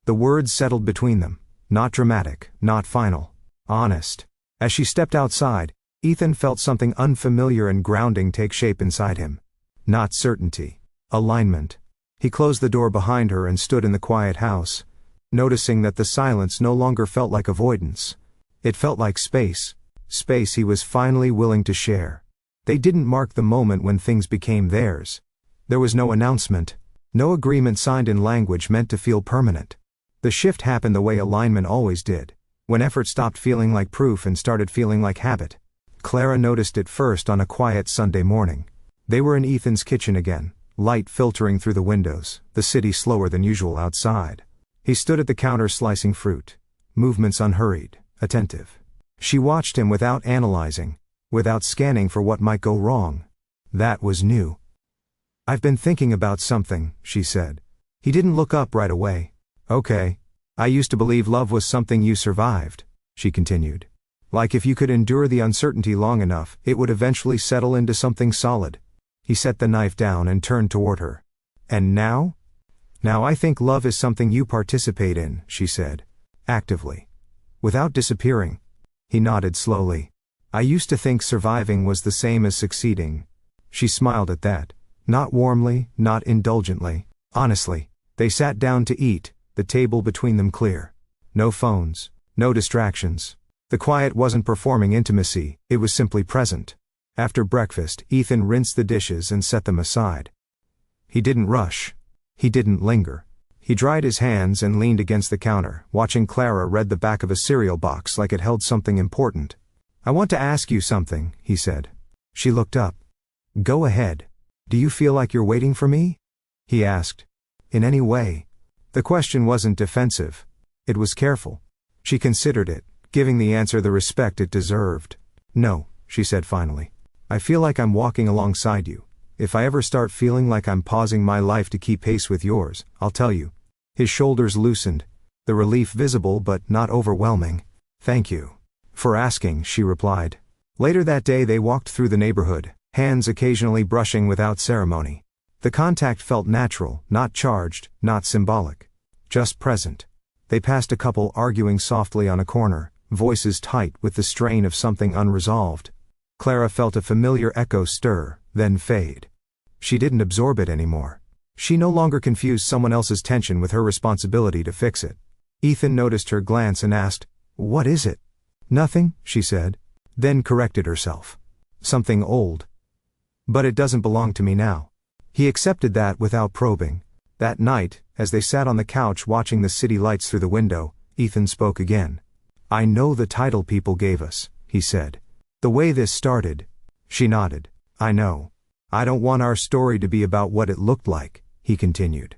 S1: The words settled between them, not dramatic, not final, honest. As she stepped outside, Ethan felt something unfamiliar and grounding take shape inside him. Not certainty. Alignment. He closed the door behind her and stood in the quiet house, noticing that the silence no longer felt like avoidance. It felt like space. Space he was finally willing to share. They didn't mark the moment when things became theirs. There was no announcement, no agreement signed in language meant to feel permanent. The shift happened the way alignment always did, when effort stopped feeling like proof and started feeling like habit. Clara noticed it first on a quiet Sunday morning. They were in Ethan's kitchen again, light filtering through the windows, the city slower than usual outside. He stood at the counter slicing fruit, movements unhurried, attentive. She watched him without analyzing, without scanning for what might go wrong. That was new. "I've been thinking about something," she said. He didn't look up right away. "Okay. I used to believe love was something you survived," she continued. "Like if you could endure the uncertainty long enough, it would eventually settle into something solid." He set the knife down and turned toward her. "And now?" "Now I think love is something you participate in," she said. "Actively. Without disappearing." He nodded slowly. "I used to think surviving was the same as succeeding." She smiled at that. Not warmly, not indulgently. Honestly. They sat down to eat, the table between them clear. No phones. No distractions. The quiet wasn't performing intimacy, it was simply present. After breakfast, Ethan rinsed the dishes and set them aside. He didn't rush. He didn't linger. He dried his hands and leaned against the counter, watching Clara read the back of a cereal box like it held something important. "I want to ask you something," he said. She looked up. "Go ahead. Do you feel like you're waiting for me?" he asked. "In any way?" The question wasn't defensive. It was careful. She considered it, giving the answer the respect it deserved. "No," she said finally. "I feel like I'm walking alongside you. If I ever start feeling like I'm pausing my life to keep pace with yours, I'll tell you." His shoulders loosened, the relief visible but not overwhelming. "Thank you for asking," she replied. Later that day they walked through the neighborhood, hands occasionally brushing without ceremony. The contact felt natural, not charged, not symbolic. Just present. They passed a couple arguing softly on a corner, voices tight with the strain of something unresolved. Clara felt a familiar echo stir, then fade. She didn't absorb it anymore. She no longer confused someone else's tension with her responsibility to fix it. Ethan noticed her glance and asked, "What is it?" "Nothing," she said, then corrected herself. "Something old. But it doesn't belong to me now." He accepted that without probing. That night, as they sat on the couch watching the city lights through the window, Ethan spoke again. "I know the title people gave us," he said. "The way this started." She nodded. "I know. I don't want our story to be about what it looked like," he continued.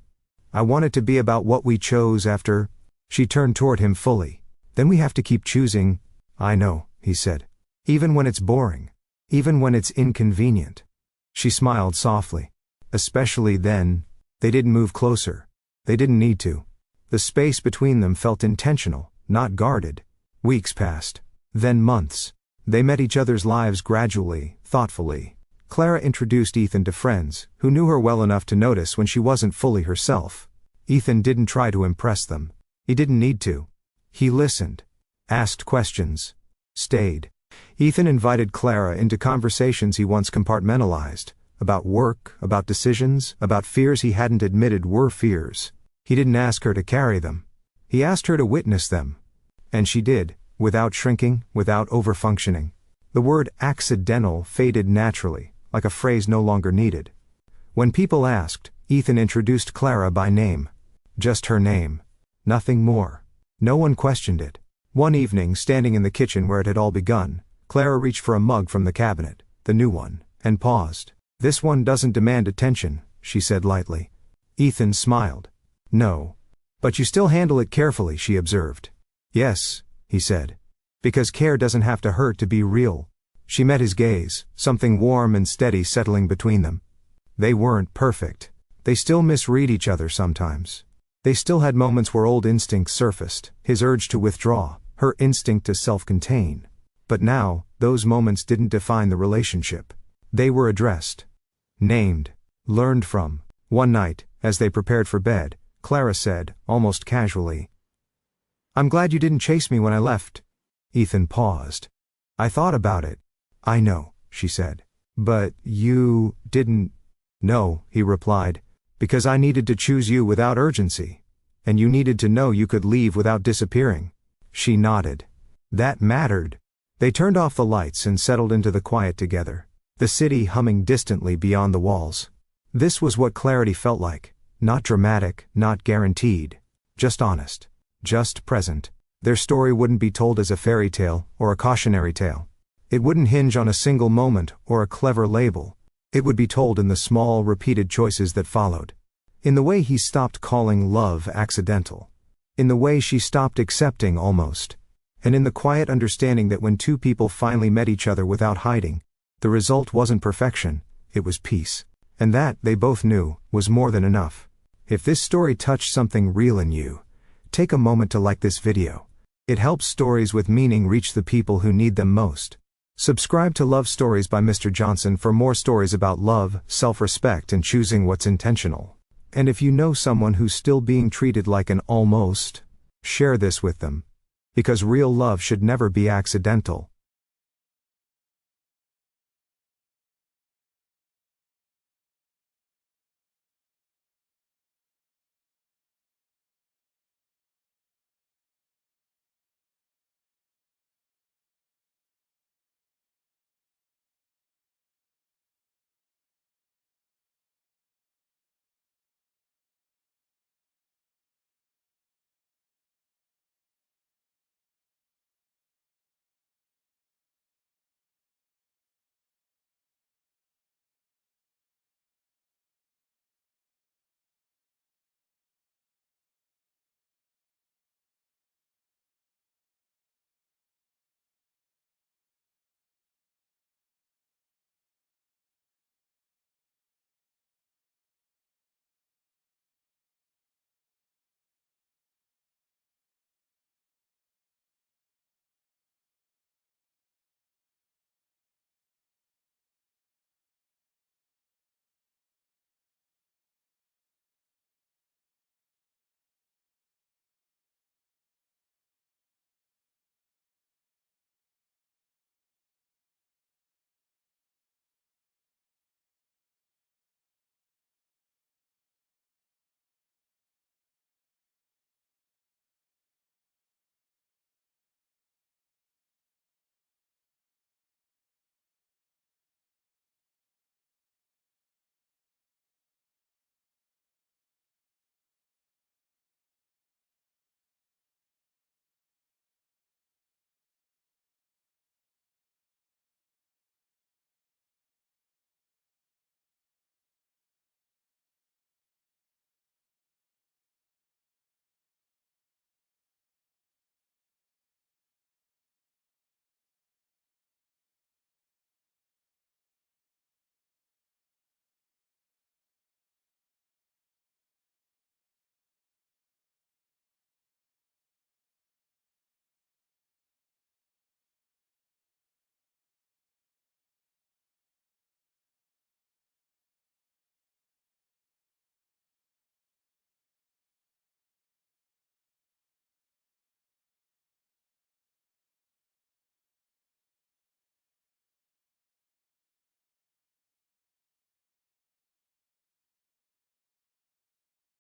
S1: "I want it to be about what we chose after." She turned toward him fully. "Then we have to keep choosing." "I know," he said. "Even when it's boring. Even when it's inconvenient." She smiled softly. "Especially then." They didn't move closer. They didn't need to. The space between them felt intentional, not guarded. Weeks passed. Then months. They met each other's lives gradually, thoughtfully. Clara introduced Ethan to friends, who knew her well enough to notice when she wasn't fully herself. Ethan didn't try to impress them. He didn't need to. He listened. Asked questions. Stayed. Ethan invited Clara into conversations he once compartmentalized. About work, about decisions, about fears he hadn't admitted were fears. He didn't ask her to carry them. He asked her to witness them. And she did, without shrinking, without overfunctioning. The word accidental faded naturally, like a phrase no longer needed. When people asked, Ethan introduced Clara by name. Just her name. Nothing more. No one questioned it. One evening, standing in the kitchen where it had all begun, Clara reached for a mug from the cabinet, the new one, and paused. "This one doesn't demand attention," she said lightly. Ethan smiled. "No. But you still handle it carefully," she observed. "Yes," he said. "Because care doesn't have to hurt to be real." She met his gaze, something warm and steady settling between them. They weren't perfect. They still misread each other sometimes. They still had moments where old instincts surfaced, his urge to withdraw, her instinct to self-contain. But now, those moments didn't define the relationship. They were addressed. Named. Learned from. One night, as they prepared for bed, Clara said, almost casually, "I'm glad you didn't chase me when I left." Ethan paused. "I thought about it." "I know," she said. "But you didn't." "No," he replied. "Because I needed to choose you without urgency. And you needed to know you could leave without disappearing." She nodded. That mattered. They turned off the lights and settled into the quiet together. The city humming distantly beyond the walls. This was what clarity felt like. Not dramatic, not guaranteed. Just honest. Just present. Their story wouldn't be told as a fairy tale or a cautionary tale. It wouldn't hinge on a single moment or a clever label. It would be told in the small, repeated choices that followed. In the way he stopped calling love accidental. In the way she stopped accepting almost. And in the quiet understanding that when two people finally met each other without hiding, the result wasn't perfection, it was peace. And that, they both knew, was more than enough. If this story touched something real in you, take a moment to like this video. It helps stories with meaning reach the people who need them most. Subscribe to Love Stories by Mr. Johnson for more stories about love, self-respect, and choosing what's intentional. And if you know someone who's still being treated like an almost, share this with them. Because real love should never be accidental.